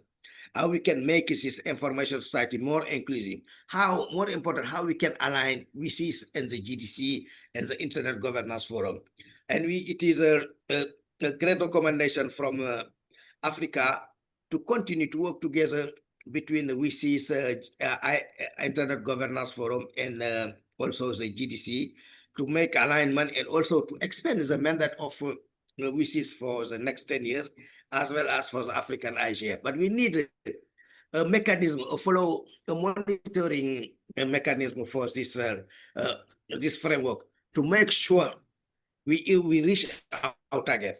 how we can make this information society more inclusive, how, more important, how we can align WSIS and the GDC and the Internet Governance Forum. And it is a great recommendation from Africa to continue to work together between the WSIS, Internet Governance Forum, and also the GDC to make alignment and also to expand the mandate of WSIS for the next 10 years, as well as for the African IGF. But we need a mechanism, a monitoring mechanism for this this framework to make sure we reach our target.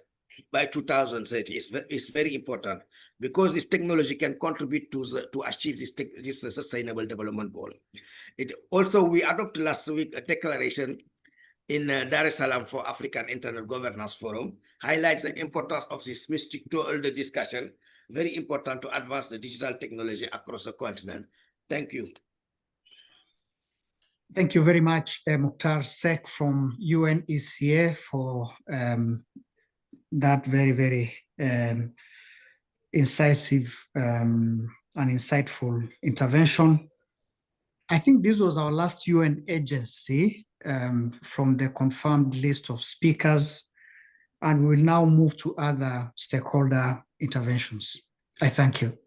by 2030 is very important because this technology can contribute to achieve this sustainable development goal. It also, we adopted last week a declaration in Dar es Salaam for African Internet Governance Forum, highlights the importance of this multi-stakeholder discussion, very important to advance the digital technology across the continent. Thank you. Thank you very much, Mukhtar Sek from UNECA for that very, very incisive and insightful intervention. I think this was our last UN agency from the confirmed list of speakers, and we'll now move to other stakeholder interventions. I thank you.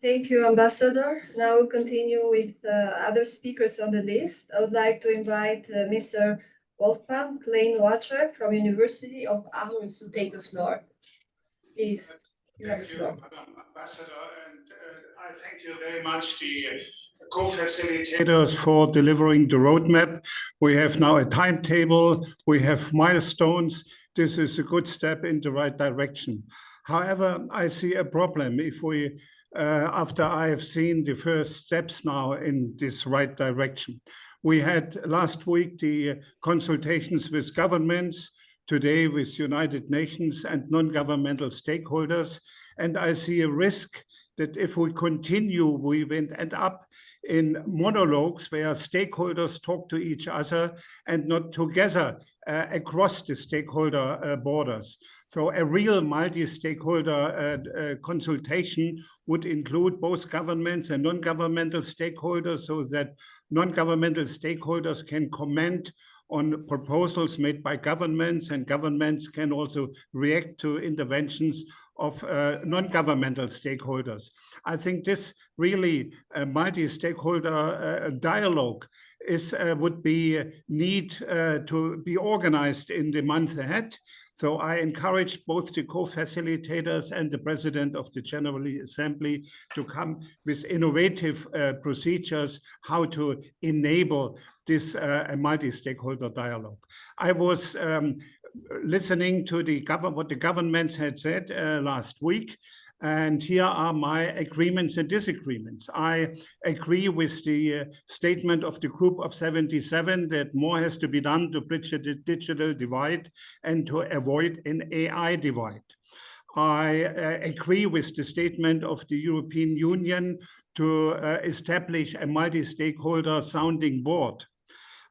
Thank you, Ambassador. Now we'll continue with other speakers on the list. I would like to invite Mr. Wolfgang Klein-Wacher from University of Aarhus to take the floor. Please, you have the floor. Madam Ambassador, and I thank you very much, the co-facilitators, for delivering the roadmap. We have now a timetable, we have milestones. This is a good step in the right direction. However, I see a problem if we, after I have seen the first steps now in this right direction. We had last week the consultations with governments, today with United Nations and non-governmental stakeholders. And I see a risk that if we continue, we will end up in monologues where stakeholders talk to each other and not together across the stakeholder borders. So a real multi-stakeholder consultation would include both governments and non-governmental stakeholders, so that non-governmental stakeholders can comment on proposals made by governments, and governments can also react to interventions of non-governmental stakeholders. I think this really multi-stakeholder dialogue would be need to be organized in the months ahead. So I encourage both the co-facilitators and the President of the General Assembly to come with innovative procedures how to enable this multi-stakeholder dialogue. I was listening to what the governments had said last week, and here are my agreements and disagreements. I agree with the statement of the Group of 77 that more has to be done to bridge the digital divide and to avoid an AI divide. I agree with the statement of the European Union to establish a multi-stakeholder sounding board.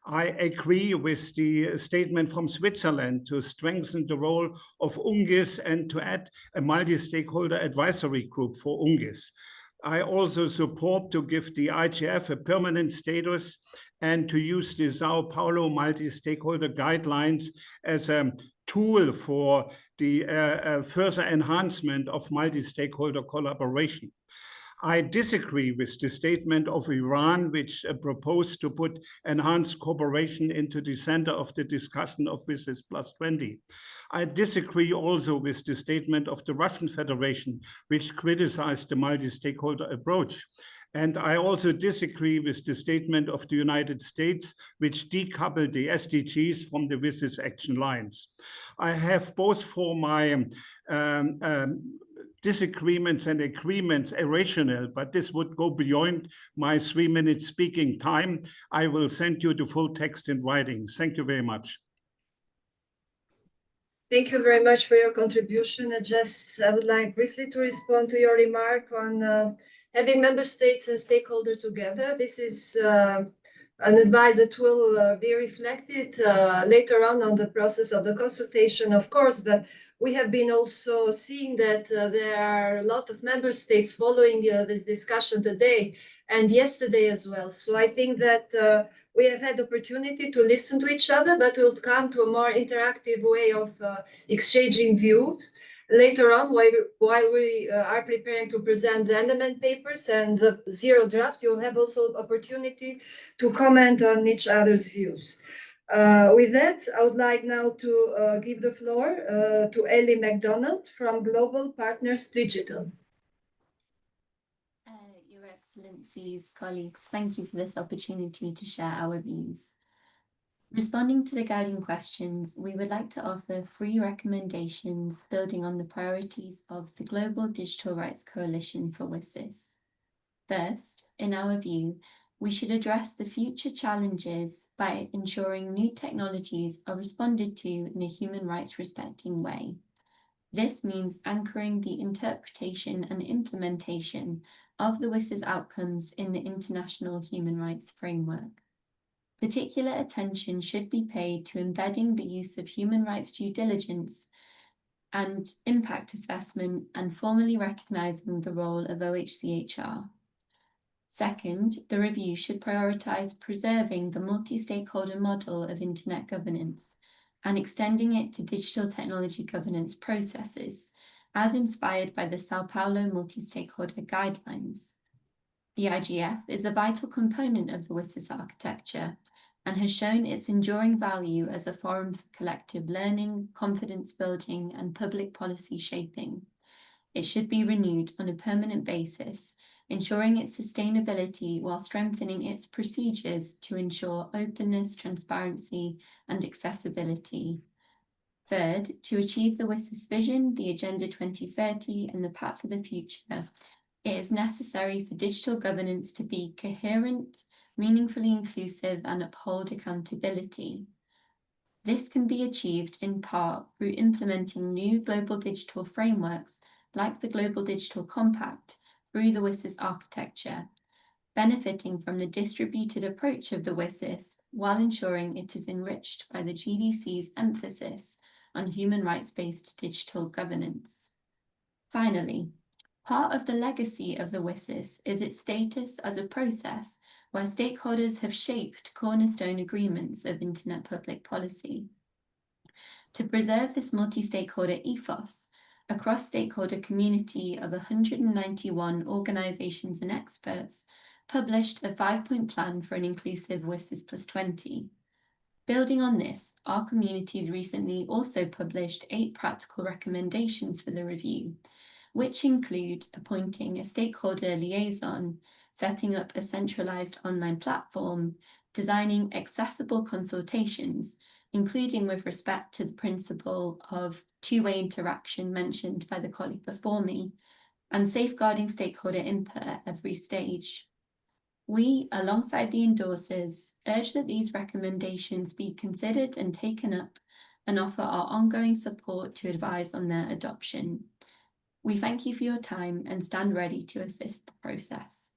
I agree with the statement from Switzerland to strengthen the role of UNGIS and to add a multi-stakeholder advisory group for UNGIS. I also support to give the IGF a permanent status and to use the Sao Paulo multi-stakeholder guidelines as a tool for the further enhancement of multi-stakeholder collaboration. I disagree with the statement of Iran, which proposed to put enhanced cooperation into the center of the discussion of WSIS+20. I disagree also with the statement of the Russian Federation, which criticized the multi-stakeholder approach. And I also disagree with the statement of the United States, which decoupled the SDGs from the WSIS action lines. I have both for my disagreements and agreements irrational, but this would go beyond my 3-minute speaking time. I will send you the full text in writing. Thank you very much. Thank you very much for your contribution. I would like briefly to respond to your remark on having member states and stakeholders together. This is an advice that will be reflected later on the process of the consultation, of course, but we have been also seeing that there are a lot of member states following this discussion today and yesterday as well. So I think that we have had the opportunity to listen to each other, but we'll come to a more interactive way of exchanging views later on while we are preparing to present the element papers and the zero draft. You'll have also opportunity to comment on each other's views. With that, I would like now to give the floor to Ellie MacDonald from Global Partners Digital. Your Excellencies, colleagues, thank you for this opportunity to share our views. Responding to the guiding questions, we would like to offer 3 recommendations building on the priorities of the Global Digital Rights Coalition for WSIS. First, in our view, we should address the future challenges by ensuring new technologies are responded to in a human rights respecting way. This means anchoring the interpretation and implementation of the WSIS outcomes in the international human rights framework. Particular attention should be paid to embedding the use of human rights due diligence and impact assessment and formally recognizing the role of OHCHR. Second, the review should prioritize preserving the multi-stakeholder model of internet governance and extending it to digital technology governance processes, as inspired by the Sao Paulo multi-stakeholder guidelines. The IGF is a vital component of the WSIS architecture and has shown its enduring value as a forum for collective learning, confidence building, and public policy shaping. It should be renewed on a permanent basis, ensuring its sustainability while strengthening its procedures to ensure openness, transparency, and accessibility. Third, to achieve the WSIS vision, the Agenda 2030, and the Pact for the Future, it is necessary for digital governance to be coherent, meaningfully inclusive, and uphold accountability. This can be achieved in part through implementing new global digital frameworks like the Global Digital Compact through the WSIS architecture, benefiting from the distributed approach of the WSIS while ensuring it is enriched by the GDC's emphasis on human rights-based digital governance. Finally, part of the legacy of the WSIS is its status as a process where stakeholders have shaped cornerstone agreements of internet public policy. To preserve this multi-stakeholder ethos, a cross-stakeholder community of 191 organizations and experts published a 5-point plan for an inclusive WSIS+20. Building on this, our communities recently also published 8 practical recommendations for the review, which include appointing a stakeholder liaison, setting up a centralized online platform, designing accessible consultations, including with respect to the principle of two-way interaction mentioned by the colleague before me, and safeguarding stakeholder input at every stage. We, alongside the endorsers, urge that these recommendations be considered and taken up and offer our ongoing support to advise on their adoption. We thank you for your time and stand ready to assist the process.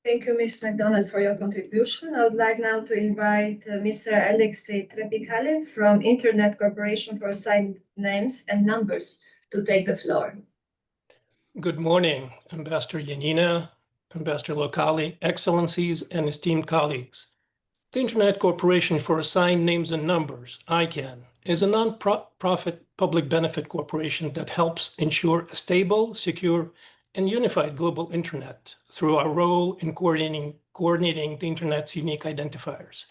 Thank you, Ms. McDonald, for your contribution. I would like now to invite Mr. Alexei Trepikhalin from Internet Corporation for Assigned Names and Numbers to take the floor. Good morning, Ambassador Janina, Ambassador Locali, Excellencies, and esteemed colleagues. The Internet Corporation for Assigned Names and Numbers, ICANN, is a non-profit public benefit corporation that helps ensure a stable, secure, and unified global internet through our role in coordinating the internet's unique identifiers.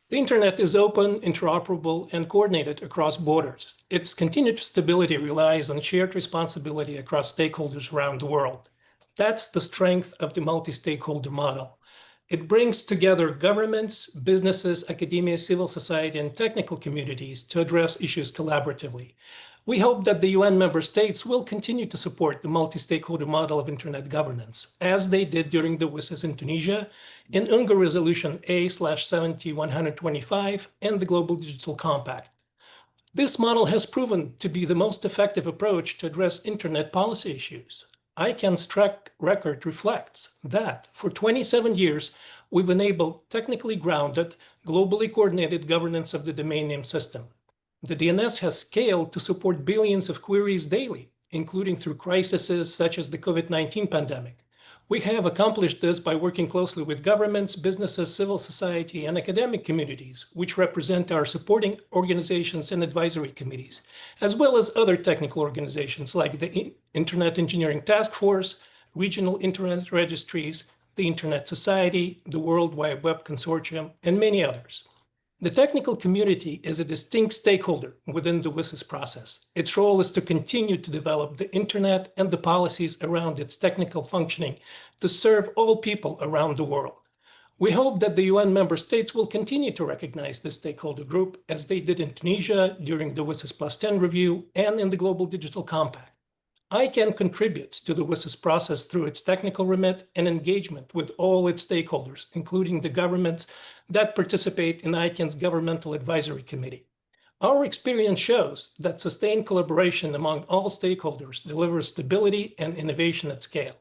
The internet is open, interoperable, and coordinated across borders. Its continued stability relies on shared responsibility across stakeholders around the world. That's the strength of the multi-stakeholder model. It brings together governments, businesses, academia, civil society, and technical communities to address issues collaboratively. We hope that the UN member states will continue to support the multi-stakeholder model of internet governance, as they did during the WSIS in Tunisia, in UNGA Resolution A/70-125, and the Global Digital Compact. This model has proven to be the most effective approach to address internet policy issues. ICANN's track record reflects that for 27 years, we've enabled technically grounded, globally coordinated governance of the domain name system. The DNS has scaled to support billions of queries daily, including through crises such as the COVID-19 pandemic. We have accomplished this by working closely with governments, businesses, civil society, and academic communities, which represent our supporting organizations and advisory committees, as well as other technical organizations like the Internet Engineering Task Force, regional internet registries, the Internet Society, the World Wide Web Consortium, and many others. The technical community is a distinct stakeholder within the WSIS process. Its role is to continue to develop the internet and the policies around its technical functioning to serve all people around the world. We hope that the UN member states will continue to recognize this stakeholder group as they did in Tunisia during the WSIS+10 review and in the Global Digital Compact. ICANN contributes to the WSIS process through its technical remit and engagement with all its stakeholders, including the governments that participate in ICANN's Governmental Advisory Committee. Our experience shows that sustained collaboration among all stakeholders delivers stability and innovation at scale.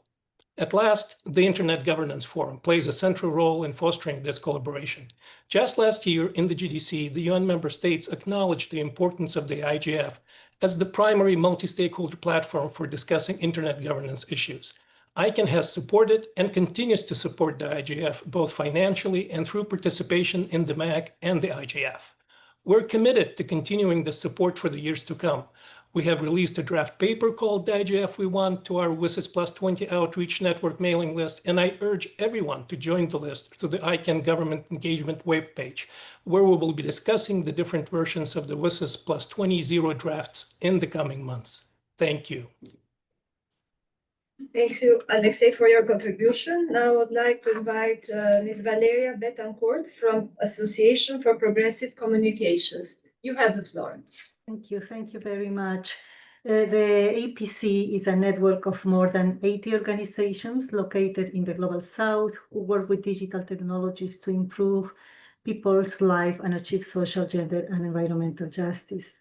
At last, the Internet Governance Forum plays a central role in fostering this collaboration. Just last year in the GDC, the UN member states acknowledged the importance of the IGF as the primary multi-stakeholder platform for discussing Internet governance issues. ICANN has supported and continues to support the IGF both financially and through participation in the MAC and the IGF. We're committed to continuing the support for the years to come. We have released a draft paper called the IGF We Want to our WSIS+20 Outreach Network mailing list, and I urge everyone to join the list through the ICANN Government Engagement webpage, where we will be discussing the different versions of the WSIS+20 zero drafts in the coming months. Thank you. Thank you, Alexei, for your contribution. Now I would like to invite Ms. Valeria Betancourt from Association for Progressive Communications. You have the floor. Thank you very much. The APC is a network of more than 80 organizations located in the Global South who work with digital technologies to improve people's life and achieve social, gender, and environmental justice.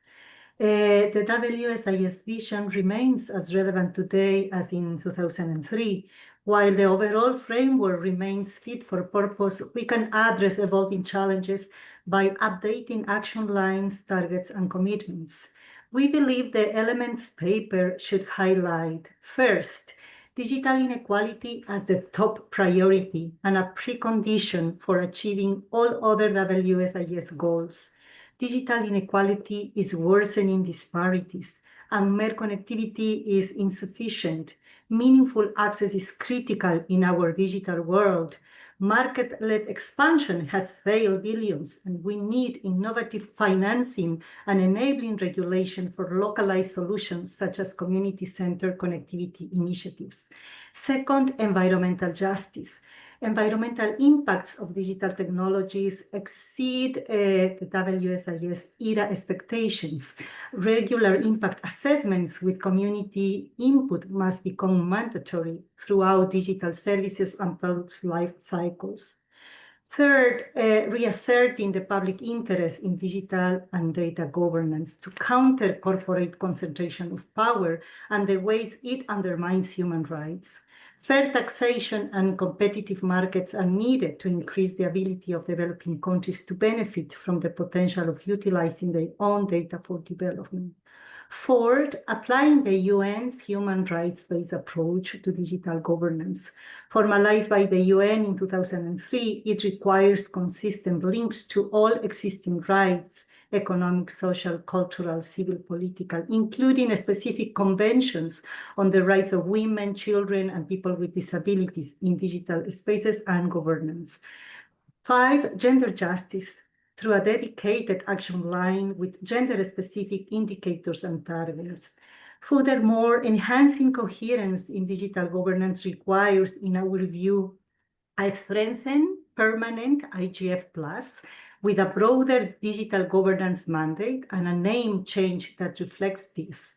The WSIS vision remains as relevant today as in 2003. While the overall framework remains fit for purpose, we can address evolving challenges by updating action lines, targets, and commitments. We believe the elements paper should highlight, first, digital inequality as the top priority and a precondition for achieving all other WSIS goals. Digital inequality is worsening disparities, and mere connectivity is insufficient. Meaningful access is critical in our digital world. Market-led expansion has failed billions, and we need innovative financing and enabling regulation for localized solutions such as community-centered connectivity initiatives. Second, environmental justice. Environmental impacts of digital technologies exceed the WSIS era expectations. Regular impact assessments with community input must become mandatory throughout digital services and products life cycles. Third, reasserting the public interest in digital and data governance to counter corporate concentration of power and the ways it undermines human rights. Fair taxation and competitive markets are needed to increase the ability of developing countries to benefit from the potential of utilizing their own data for development. Fourth, applying the UN's human rights-based approach to digital governance. Formalized by the UN in 2003, it requires consistent links to all existing rights, economic, social, cultural, civil, political, including specific conventions on the rights of women, children, and people with disabilities in digital spaces and governance. 5, gender justice, through a dedicated action line with gender-specific indicators and targets. Furthermore, enhancing coherence in digital governance requires, in our view, a strengthened permanent IGF Plus with a broader digital governance mandate and a name change that reflects this.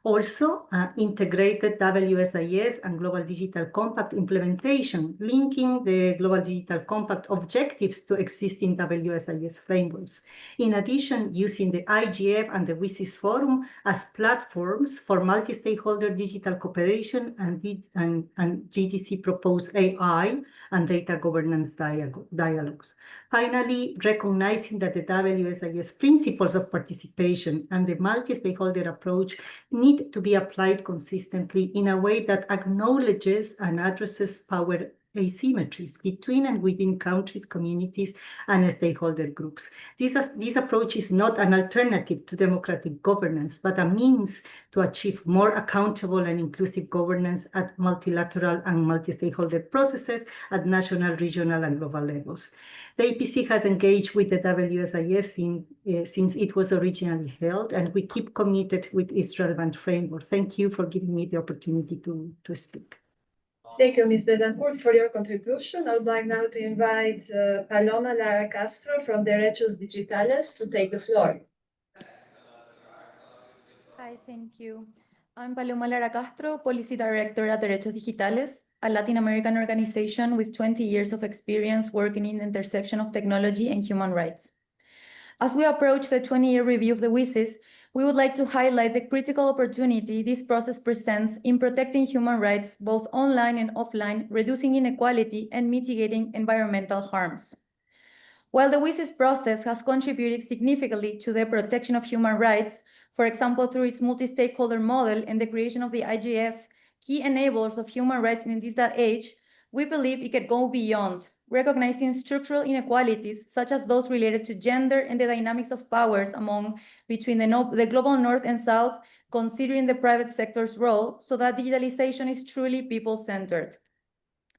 Also, integrated WSIS and Global Digital Compact implementation, linking the Global Digital Compact objectives to existing WSIS frameworks. In addition, using the IGF and the WSIS Forum as platforms for multi-stakeholder digital cooperation and GDC proposed AI and data governance dialogues. Finally, recognizing that the WSIS principles of participation and the multi-stakeholder approach need to be applied consistently in a way that acknowledges and addresses power asymmetries between and within countries, communities, and stakeholder groups. This approach is not an alternative to democratic governance, but a means to achieve more accountable and inclusive governance at multilateral and multi-stakeholder processes at national, regional, and global levels. The APC has engaged with the WSIS since it was originally held, and we keep committed with its relevant framework. Thank you for giving me the opportunity to speak. Thank you, Ms. Betancourt, for your contribution. I would like now to invite Paloma Lara Castro from Derechos Digitales to take the floor. Hi, thank you. I'm Paloma Lara Castro, Policy Director at Derechos Digitales, a Latin American organization with 20 years of experience working in the intersection of technology and human rights. As we approach the 20-year review of the WSIS, we would like to highlight the critical opportunity this process presents in protecting human rights, both online and offline, reducing inequality, and mitigating environmental harms. While the WSIS process has contributed significantly to the protection of human rights, for example, through its multi-stakeholder model and the creation of the IGF, key enablers of human rights in the digital age, we believe it can go beyond, recognizing structural inequalities such as those related to gender and the dynamics of powers between the global north and south, considering the private sector's role so that digitalization is truly people-centered.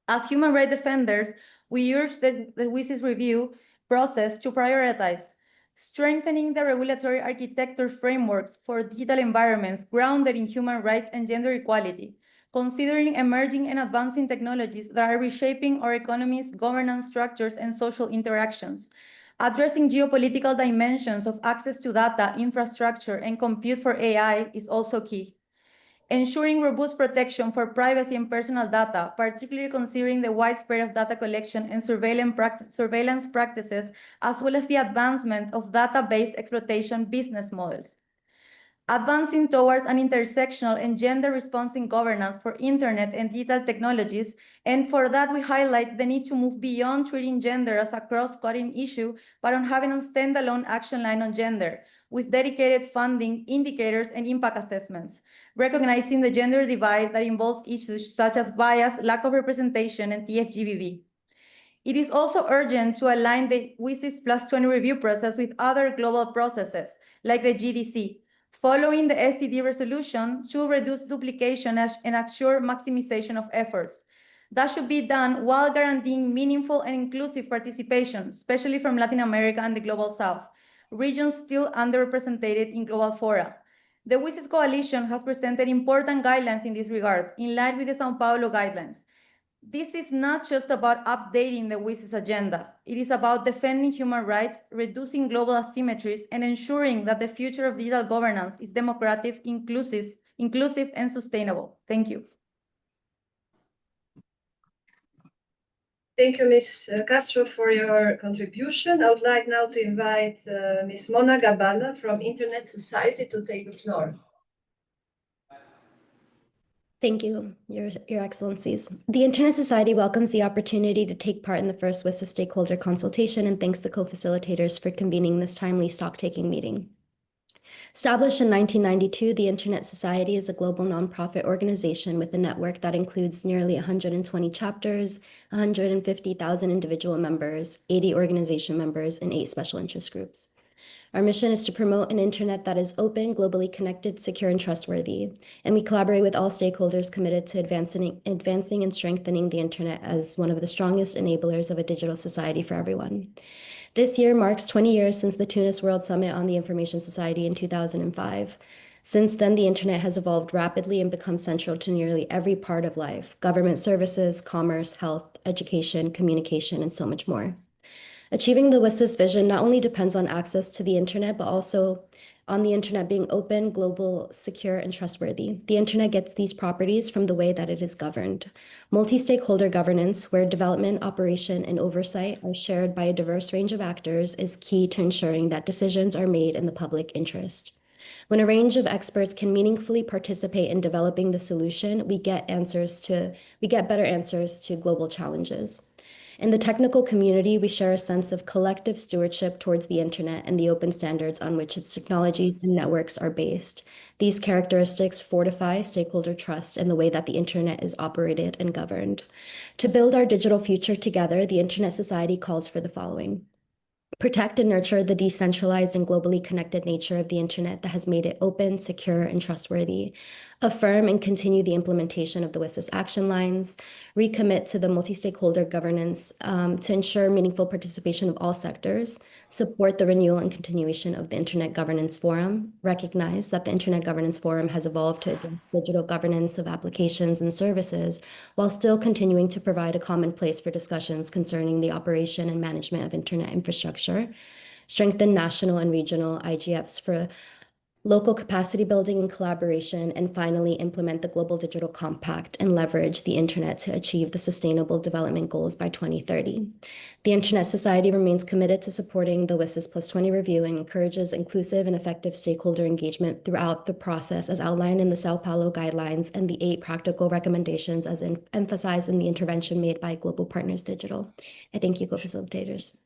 As human rights defenders, we urge the WSIS review process to prioritize strengthening the regulatory architecture frameworks for digital environments grounded in human rights and gender equality, considering emerging and advancing technologies that are reshaping our economies, governance structures, and social interactions. Addressing geopolitical dimensions of access to data, infrastructure, and compute for AI is also key. Ensuring robust protection for privacy and personal data, particularly considering the widespread of data collection and surveillance practices, as well as the advancement of data-based exploitation business models. Advancing towards an intersectional and gender-responsive governance for internet and digital technologies, and for that we highlight the need to move beyond treating gender as a cross-cutting issue, but on having a standalone action line on gender, with dedicated funding, indicators, and impact assessments, recognizing the gender divide that involves issues such as bias, lack of representation, and TFGBV. It is also urgent to align the WSIS+20 review process with other global processes, like the GDC, following the SDG resolution to reduce duplication and assure maximization of efforts. That should be done while guaranteeing meaningful and inclusive participation, especially from Latin America and the Global South, regions still underrepresented in global fora. The WSIS Coalition has presented important guidelines in this regard, in line with the Sao Paulo guidelines. This is not just about updating the WSIS agenda. It is about defending human rights, reducing global asymmetries, and ensuring that the future of digital governance is democratic, inclusive, and sustainable. Thank you. Thank you, Ms. Castro, for your contribution. I would like now to invite Ms. Mona Gabala from Internet Society to take the floor. Thank you, Your Excellencies. The Internet Society welcomes the opportunity to take part in the first WSIS stakeholder consultation and thanks the co-facilitators for convening this timely stock-taking meeting. Established in 1992, the Internet Society is a global nonprofit organization with a network that includes nearly 120 chapters, 150,000 individual members, 80 organization members, and 8 special interest groups. Our mission is to promote an internet that is open, globally connected, secure, and trustworthy. And we collaborate with all stakeholders committed to advancing and strengthening the internet as one of the strongest enablers of a digital society for everyone. This year marks 20 years since the Tunis World Summit on the Information Society in 2005. Since then, the internet has evolved rapidly and become central to nearly every part of life: government services, commerce, health, education, communication, and so much more. Achieving the WSIS vision not only depends on access to the internet, but also on the internet being open, global, secure, and trustworthy. The internet gets these properties from the way that it is governed. Multi-stakeholder governance, where development, operation, and oversight are shared by a diverse range of actors, is key to ensuring that decisions are made in the public interest. When a range of experts can meaningfully participate in developing the solution, we get better answers to global challenges. In the technical community, we share a sense of collective stewardship towards the internet and the open standards on which its technologies and networks are based. These characteristics fortify stakeholder trust in the way that the internet is operated and governed. To build our digital future together, the Internet Society calls for the following: protect and nurture the decentralized and globally connected nature of the internet that has made it open, secure, and trustworthy. affirm and continue the implementation of the WSIS action lines, recommit to the multi-stakeholder governance to ensure meaningful participation of all sectors, support the renewal and continuation of the Internet Governance Forum, recognize that the Internet Governance Forum has evolved to address digital governance of applications and services while still continuing to provide a common place for discussions concerning the operation and management of Internet infrastructure, strengthen national and regional IGFs for local capacity building and collaboration, and finally implement the Global Digital Compact and leverage the Internet to achieve the Sustainable Development Goals by 2030. The Internet Society remains committed to supporting the WSIS+20 review and encourages inclusive and effective stakeholder engagement throughout the process as outlined in the Sao Paulo guidelines and the 8 practical recommendations as emphasized in the intervention made by Global Partners Digital. I thank you, co-facilitators.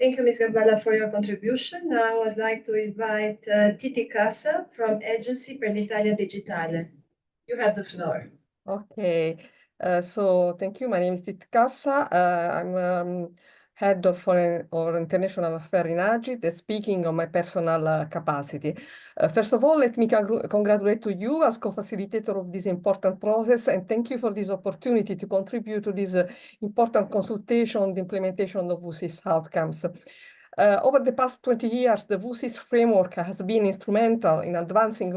Thank you, Ms. Garballa, for your contribution. Now I'd like to invite Titi Casa from Agency per l'Italia Digitale. You have the floor. Okay, so thank you. My name is Titi Casa. I'm head of foreign or international affairs in AGIT, speaking on my personal capacity. First of all, let me congratulate to you as co-facilitator of this important process, and thank you for this opportunity to contribute to this important consultation on the implementation of WSIS outcomes. Over the past 20 years, the WSIS framework has been instrumental in advancing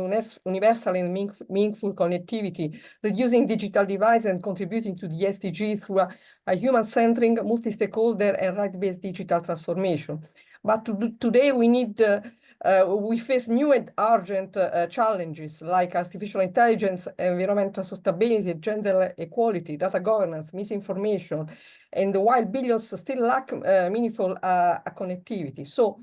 universal and meaningful connectivity, reducing digital divides and contributing to the SDG through a human-centric, multi-stakeholder and right-based digital transformation. But today we face new and urgent challenges like artificial intelligence, environmental sustainability, gender equality, data governance, misinformation, and while billions still lack meaningful connectivity. So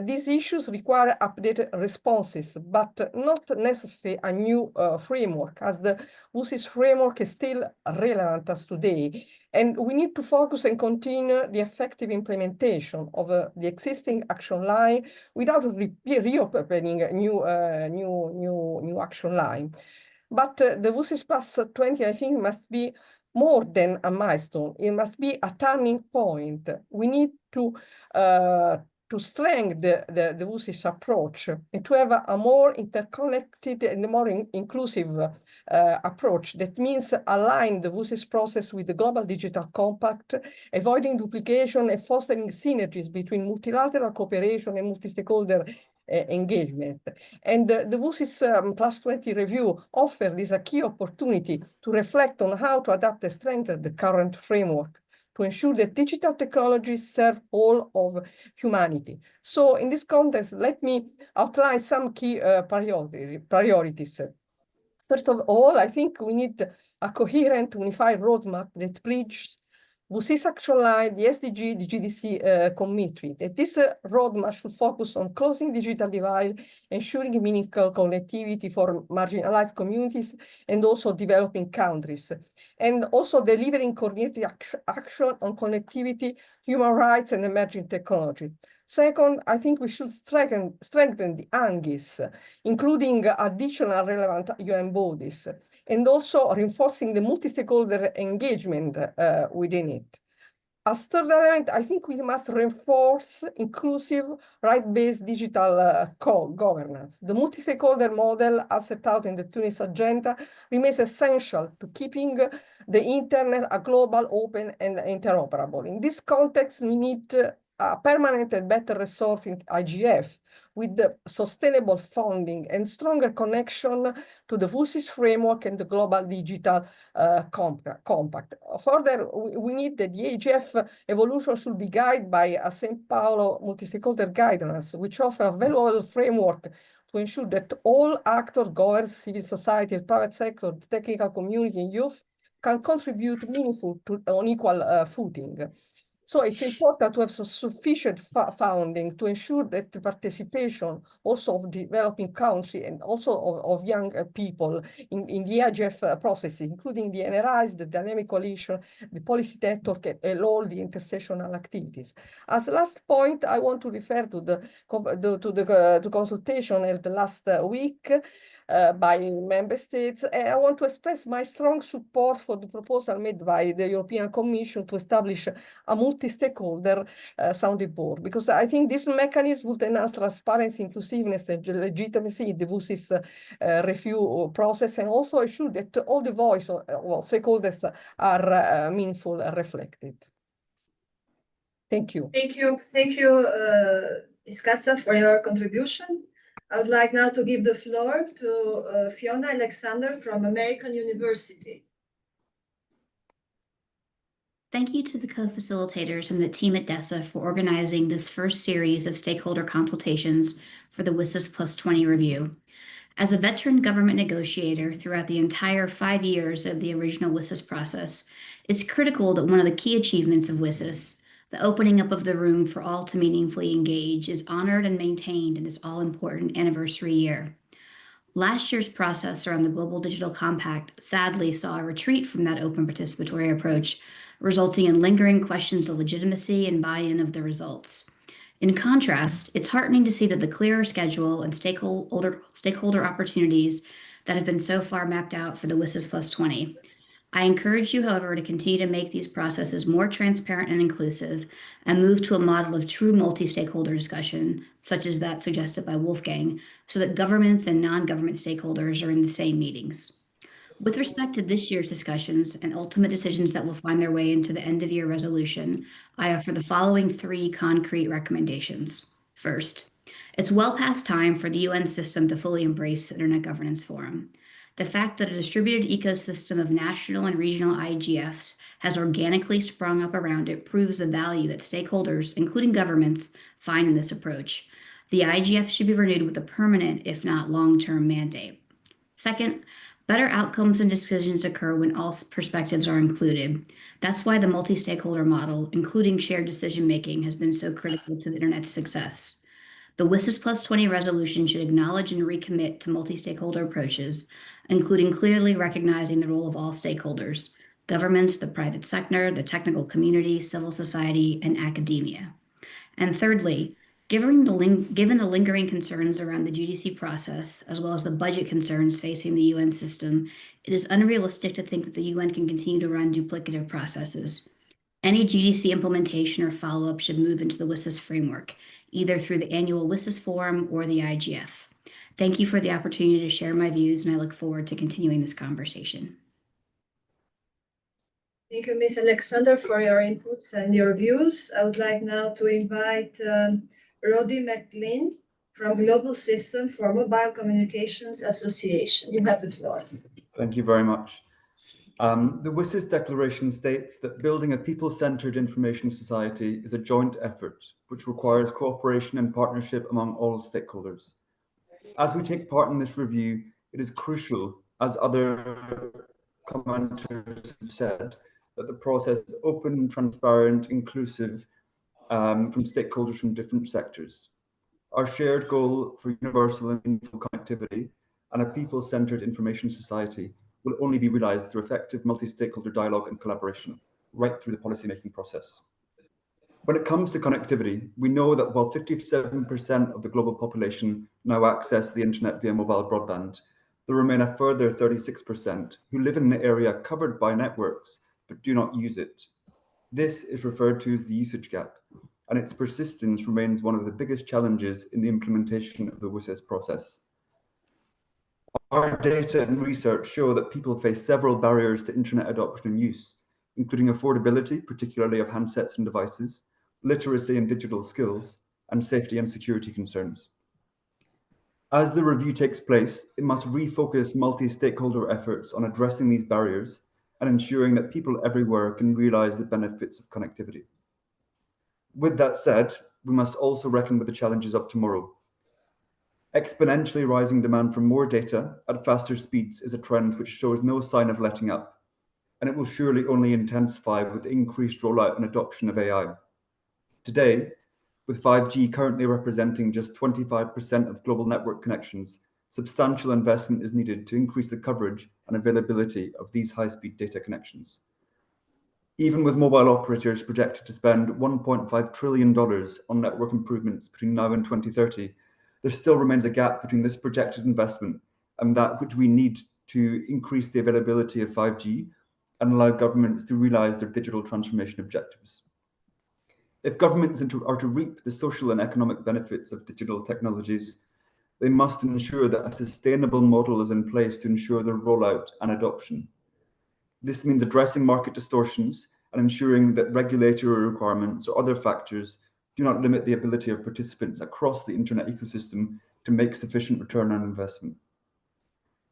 these issues require updated responses, but not necessarily a new framework, as the WSIS framework is still relevant as today. And we need to focus and continue the effective implementation of the existing action line without reopening new action line. But the WSIS+20, I think, must be more than a milestone. It must be a turning point. We need to strengthen the WSIS approach and to have a more interconnected and more inclusive approach. That means align the WSIS process with the Global Digital Compact, avoiding duplication and fostering synergies between multilateral cooperation and multi-stakeholder engagement. And the WSIS+20 review offers this a key opportunity to reflect on how to adapt and strengthen the current framework to ensure that digital technologies serve all of humanity. So in this context, let me outline some key priorities. First of all, I think we need a coherent, unified roadmap that bridges WSIS action line, the SDG, the GDC commitment. This roadmap should focus on closing digital divide, ensuring meaningful connectivity for marginalized communities and also developing countries, and also delivering coordinated action on connectivity, human rights, and emerging technology. Second, I think we should strengthen the ANGIs, including additional relevant UN bodies, and also reinforcing the multi-stakeholder engagement within it. As third element, I think we must reinforce inclusive, right-based digital governance. The multi-stakeholder model, as set out in the Tunis agenda, remains essential to keeping the internet a global, open, and interoperable. In this context, we need a permanent and better resource in IGF with the sustainable funding and stronger connection to the WSIS framework and the Global Digital Compact. Further, we need that the IGF evolution should be guided by a Sao Paulo multi-stakeholder guidelines, which offer a valuable framework to ensure that all actors, governments, civil society, private sector, the technical community, and youth can contribute meaningfully on equal footing. So it's important to have sufficient funding to ensure that the participation also of developing countries and also of young people in the IGF process, including the NRIs, the dynamic coalition, the policy network, and all the intersectional activities. As last point, I want to refer to the consultation held last week. by member states. I want to express my strong support for the proposal made by the European Commission to establish a multi-stakeholder sounding board, because I think this mechanism would enhance transparency, inclusiveness, and legitimacy in the WSIS review process, and also ensure that all the voice of stakeholders are meaningful and reflected. Thank you. Thank you, Ms. Cassa, for your contribution. I would like now to give the floor to Fiona Alexander from American University. Thank you to the co-facilitators and the team at DESA for organizing this first series of stakeholder consultations for the WSIS+20 review. As a veteran government negotiator throughout the entire 5 years of the original WSIS process, it's critical that one of the key achievements of WSIS, the opening up of the room for all to meaningfully engage, is honored and maintained in this all-important anniversary year. Last year's process around the Global Digital Compact sadly saw a retreat from that open participatory approach, resulting in lingering questions of legitimacy and buy-in of the results. In contrast, it's heartening to see that the clearer schedule and stakeholder opportunities that have been so far mapped out for the WSIS+20. I encourage you, however, to continue to make these processes more transparent and inclusive and move to a model of true multi-stakeholder discussion, such as that suggested by Wolfgang, so that governments and non-government stakeholders are in the same meetings. With respect to this year's discussions and ultimate decisions that will find their way into the end-of-year resolution, I offer the following 3 concrete recommendations. First, it's well past time for the UN system to fully embrace the Internet Governance Forum. The fact that a distributed ecosystem of national and regional IGFs has organically sprung up around it proves the value that stakeholders, including governments, find in this approach. The IGF should be renewed with a permanent, if not long-term, mandate. Second, better outcomes and decisions occur when all perspectives are included. That's why the multi-stakeholder model, including shared decision-making, has been so critical to the Internet's success. The WSIS+20 resolution should acknowledge and recommit to multi-stakeholder approaches, including clearly recognizing the role of all stakeholders: governments, the private sector, the technical community, civil society, and academia. And thirdly, given the lingering concerns around the GDC process, as well as the budget concerns facing the UN system, it is unrealistic to think that the UN can continue to run duplicative processes. Any GDC implementation or follow-up should move into the WSIS framework, either through the annual WSIS Forum or the IGF. Thank you for the opportunity to share my views, and I look forward to continuing this conversation. Thank you, Ms. Alexander, for your inputs and your views. I would like now to invite Roddy McLean from Global System for Mobile Communications Association. You have the floor. Thank you very much. The WSIS Declaration states that building a people-centered information society is a joint effort, which requires cooperation and partnership among all stakeholders. As we take part in this review, it is crucial, as other commenters have said, that the process is open, transparent, inclusive from stakeholders from different sectors. Our shared goal for universal and meaningful connectivity and a people-centered information society will only be realized through effective multi-stakeholder dialogue and collaboration right through the policymaking process. When it comes to connectivity, we know that while 57% of the global population now access the internet via mobile broadband, there remain a further 36% who live in an area covered by networks but do not use it. This is referred to as the usage gap, and its persistence remains one of the biggest challenges in the implementation of the WSIS process. Our data and research show that people face several barriers to internet adoption and use, including affordability, particularly of handsets and devices, literacy and digital skills, and safety and security concerns. As the review takes place, it must refocus multi-stakeholder efforts on addressing these barriers and ensuring that people everywhere can realize the benefits of connectivity. With that said, we must also reckon with the challenges of tomorrow. Exponentially rising demand for more data at faster speeds is a trend which shows no sign of letting up, and it will surely only intensify with the increased rollout and adoption of AI. Today, with 5G currently representing just 25% of global network connections, substantial investment is needed to increase the coverage and availability of these high-speed data connections. Even with mobile operators projected to spend $1.5 trillion on network improvements between now and 2030, there still remains a gap between this projected investment and that which we need to increase the availability of 5G and allow governments to realise their digital transformation objectives. If governments are to reap the social and economic benefits of digital technologies, they must ensure that a sustainable model is in place to ensure their rollout and adoption. This means addressing market distortions and ensuring that regulatory requirements or other factors do not limit the ability of participants across the internet ecosystem to make sufficient return on investment.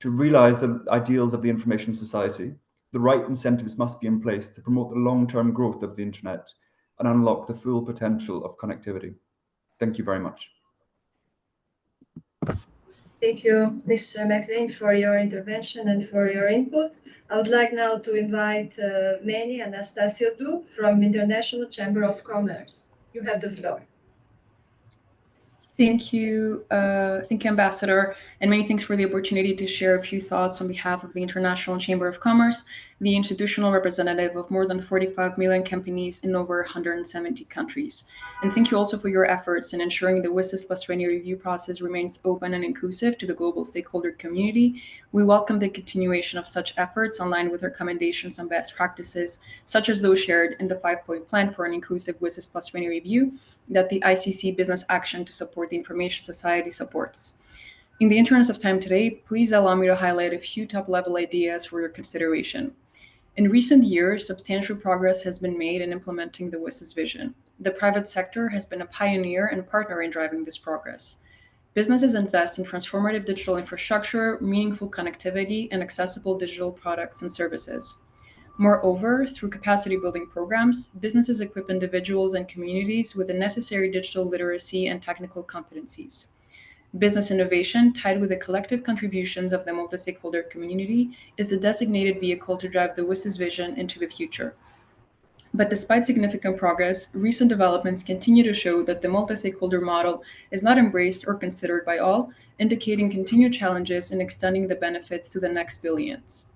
To realise the ideals of the information society, the right incentives must be in place to promote the long-term growth of the internet and unlock the full potential of connectivity. Thank you very much. Thank you, Mr. McLean, for your intervention and for your input. I would like now to invite Manny Anastasiou from International Chamber of Commerce. You have the floor. Thank you, Ambassador, and many thanks for the opportunity to share a few thoughts on behalf of the International Chamber of Commerce, the institutional representative of more than 45 million companies in over 170 countries. And thank you also for your efforts in ensuring the WSIS+20 review process remains open and inclusive to the global stakeholder community. We welcome the continuation of such efforts aligned with recommendations on best practices, such as those shared in the 5-point plan for an inclusive WSIS+20 review that the ICC Business Action to Support the Information Society supports. In the interest of time today, please allow me to highlight a few top-level ideas for your consideration. In recent years, substantial progress has been made in implementing the WSIS vision. The private sector has been a pioneer and partner in driving this progress. Businesses invest in transformative digital infrastructure, meaningful connectivity, and accessible digital products and services. Moreover, through capacity building programs, businesses equip individuals and communities with the necessary digital literacy and technical competencies. Business innovation, tied with the collective contributions of the multi-stakeholder community, is the designated vehicle to drive the WSIS vision into the future. But despite significant progress, recent developments continue to show that the multi-stakeholder model is not embraced or considered by all, indicating continued challenges in extending the benefits to the next billions.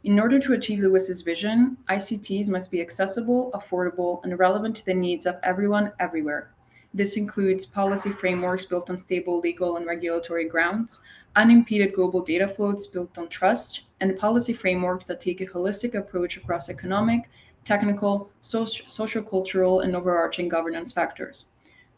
In order to achieve the WSIS vision, ICTs must be accessible, affordable, and relevant to the needs of everyone, everywhere. This includes policy frameworks built on stable legal and regulatory grounds, unimpeded global data flows built on trust, and policy frameworks that take a holistic approach across economic, technical, socio-cultural, and overarching governance factors.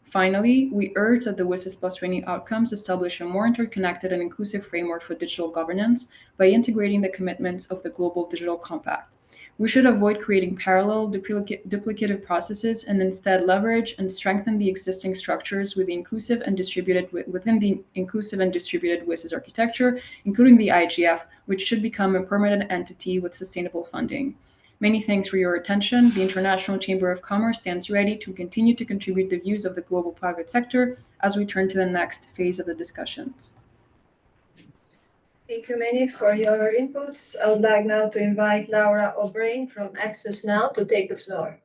Finally, we urge that the WSIS+20 outcomes establish a more interconnected and inclusive framework for digital governance by integrating the commitments of the Global Digital Compact. We should avoid creating parallel, duplicative processes and instead leverage and strengthen the existing structures within the inclusive and distributed WSIS architecture, including the IGF, which should become a permanent entity with sustainable funding. Many thanks for your attention. The International Chamber of Commerce stands ready to continue to contribute the views of the global private sector as we turn to the next phase of the discussions. Thank you, Manny, for your inputs. I would like now to invite Laura O'Brien from Access Now to take the floor.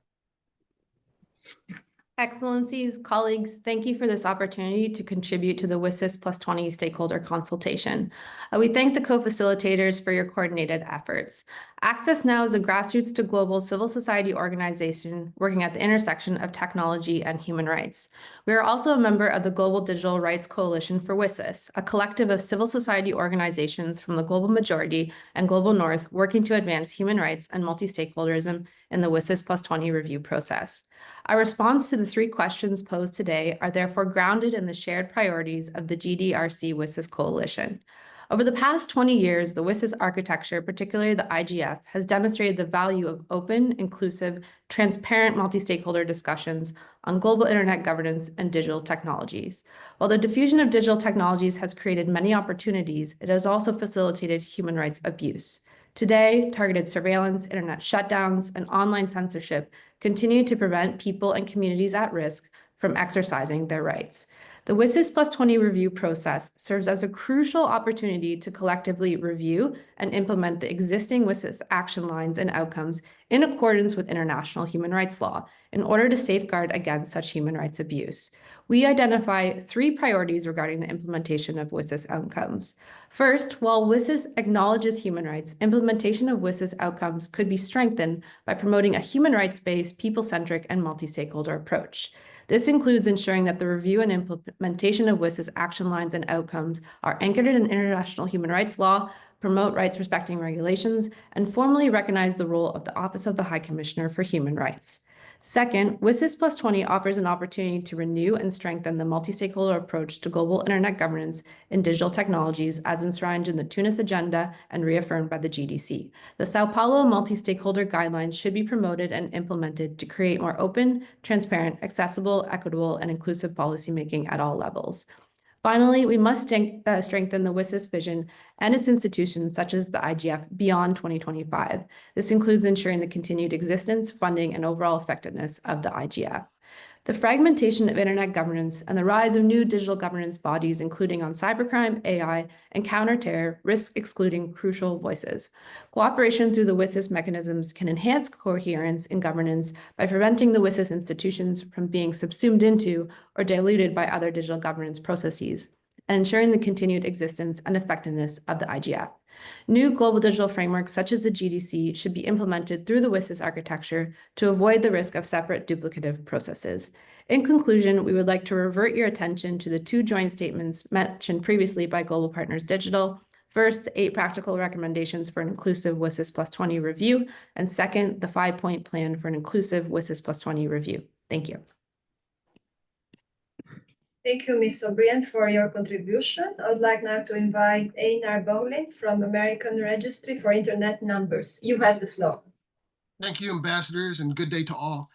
Excellencies, colleagues, thank you for this opportunity to contribute to the WSIS+20 stakeholder consultation. We thank the co-facilitators for your coordinated efforts. Access Now is a grassroots to global civil society organization working at the intersection of technology and human rights. We are also a member of the Global Digital Rights Coalition for WSIS, a collective of civil society organizations from the global majority and global north working to advance human rights and multi-stakeholderism in the WSIS+20 review process. Our response to the 3 questions posed today are therefore grounded in the shared priorities of the GDRC WSIS Coalition. Over the past 20 years, the WSIS architecture, particularly the IGF, has demonstrated the value of open, inclusive, transparent multi-stakeholder discussions on global internet governance and digital technologies. While the diffusion of digital technologies has created many opportunities, it has also facilitated human rights abuse. Today, targeted surveillance, internet shutdowns, and online censorship continue to prevent people and communities at risk from exercising their rights. The WSIS+20 review process serves as a crucial opportunity to collectively review and implement the existing WSIS action lines and outcomes in accordance with international human rights law in order to safeguard against such human rights abuse. We identify 3 priorities regarding the implementation of WSIS outcomes. First, while WSIS acknowledges human rights, implementation of WSIS outcomes could be strengthened by promoting a human rights-based, people-centric, and multi-stakeholder approach. This includes ensuring that the review and implementation of WSIS action lines and outcomes are anchored in international human rights law, promote rights respecting regulations, and formally recognize the role of the Office of the High Commissioner for Human Rights. Second, WSIS+20 offers an opportunity to renew and strengthen the multi-stakeholder approach to global internet governance in digital technologies as enshrined in the Tunis Agenda and reaffirmed by the GDC. The Sao Paulo multi-stakeholder guidelines should be promoted and implemented to create more open, transparent, accessible, equitable, and inclusive policymaking at all levels. Finally, we must strengthen the WSIS vision and its institutions such as the IGF beyond 2025. This includes ensuring the continued existence, funding, and overall effectiveness of the IGF. The fragmentation of internet governance and the rise of new digital governance bodies, including on cybercrime, AI, and counterterror, risk excluding crucial voices. Cooperation through the WSIS mechanisms can enhance coherence in governance by preventing the WSIS institutions from being subsumed into or diluted by other digital governance processes, and ensuring the continued existence and effectiveness of the IGF. New global digital frameworks such as the GDC should be implemented through the WSIS architecture to avoid the risk of separate duplicative processes. In conclusion, we would like to revert your attention to the 2 joint statements mentioned previously by Global Partners Digital. First, the 8 practical recommendations for an inclusive WSIS+20 review, and second, the 5-point plan for an inclusive WSIS+20 review. Thank you. Thank you, Ms. O'Brien, for your contribution. I would like now to invite Einar Bowling from American Registry for Internet Numbers. You have the floor. Thank you, ambassadors, and good day to all.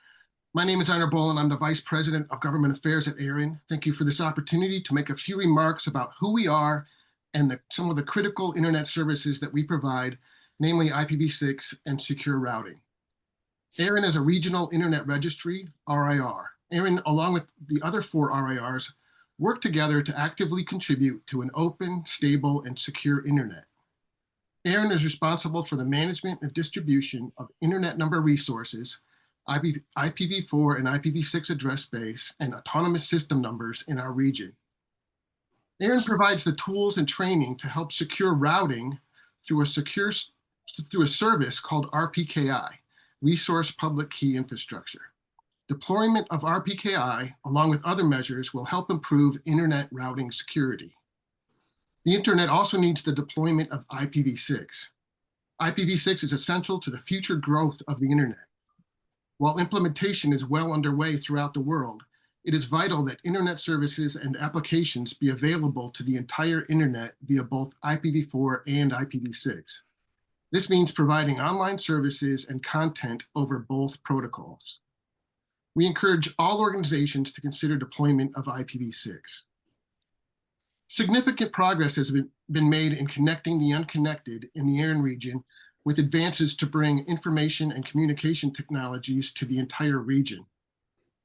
My name is Einar Bowling. I'm the Vice President of Government Affairs at ARIN. Thank you for this opportunity to make a few remarks about who we are and some of the critical internet services that we provide, namely IPv6 and secure routing. ARIN is a regional internet registry, RIR. ARIN, along with the other 4 RIRs, work together to actively contribute to an open, stable, and secure internet. ARIN is responsible for the management and distribution of internet number resources, IPv4 and IPv6 address space, and autonomous system numbers in our region. ARIN provides the tools and training to help secure routing through a service called RPKI, Resource Public Key Infrastructure. Deployment of RPKI, along with other measures, will help improve internet routing security. The internet also needs the deployment of IPv6. IPv6 is essential to the future growth of the internet. While implementation is well underway throughout the world, it is vital that internet services and applications be available to the entire internet via both IPv4 and IPv6. This means providing online services and content over both protocols. We encourage all organizations to consider deployment of IPv6. Significant progress has been made in connecting the unconnected in the ARIN region with advances to bring information and communication technologies to the entire region.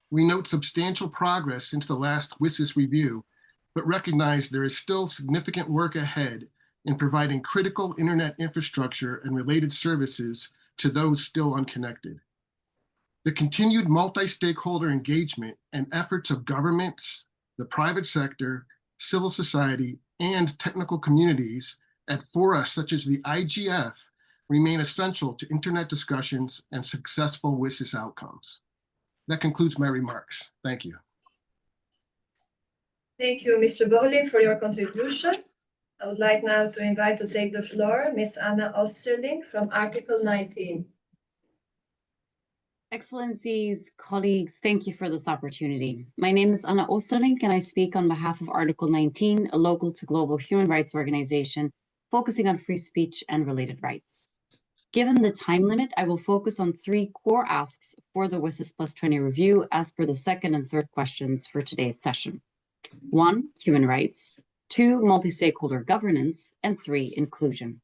We note substantial progress since the last WSIS review, but recognize there is still significant work ahead in providing critical internet infrastructure and related services to those still unconnected. The continued multi-stakeholder engagement and efforts of governments, the private sector, civil society, and technical communities at fora such as the IGF remain essential to internet discussions and successful WSIS outcomes. That concludes my remarks. Thank you. Thank you, Mr. Bowling, for your contribution. I would like now to invite to take the floor Ms. Anna Osterling from Article 19. Excellencies, colleagues, thank you for this opportunity. My name is Anna Osterling, and I speak on behalf of Article 19, a local to global human rights organization focusing on free speech and related rights. Given the time limit, I will focus on 3 core asks for the WSIS+20 review as per the second and third questions for today's session. 1, human rights, 2, multi-stakeholder governance, and 3, inclusion.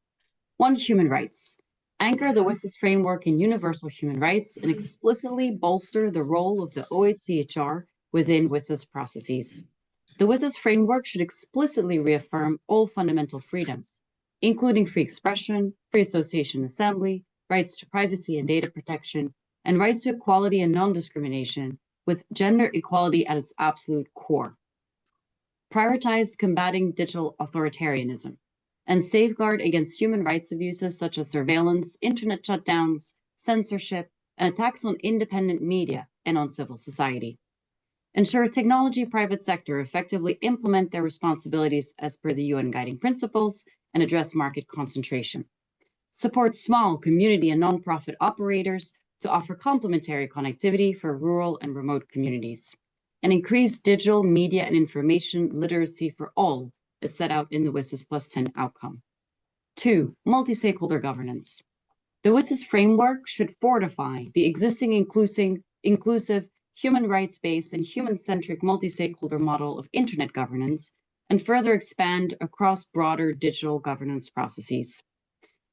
1, human rights. Anchor the WSIS framework in universal human rights and explicitly bolster the role of the OHCHR within WSIS processes. The WSIS framework should explicitly reaffirm all fundamental freedoms, including free expression, free association and assembly, rights to privacy and data protection, and rights to equality and non-discrimination, with gender equality at its absolute core. Prioritize combating digital authoritarianism, and safeguard against human rights abuses such as surveillance, internet shutdowns, censorship, and attacks on independent media and on civil society. ensure technology private sector effectively implement their responsibilities as per the UN guiding principles and address market concentration, support small community and nonprofit operators to offer complementary connectivity for rural and remote communities, and increase digital media and information literacy for all as set out in the WSIS+10 outcome. 2, multi-stakeholder governance. The WSIS framework should fortify the existing inclusive, human rights-based and human-centric multi-stakeholder model of internet governance and further expand across broader digital governance processes.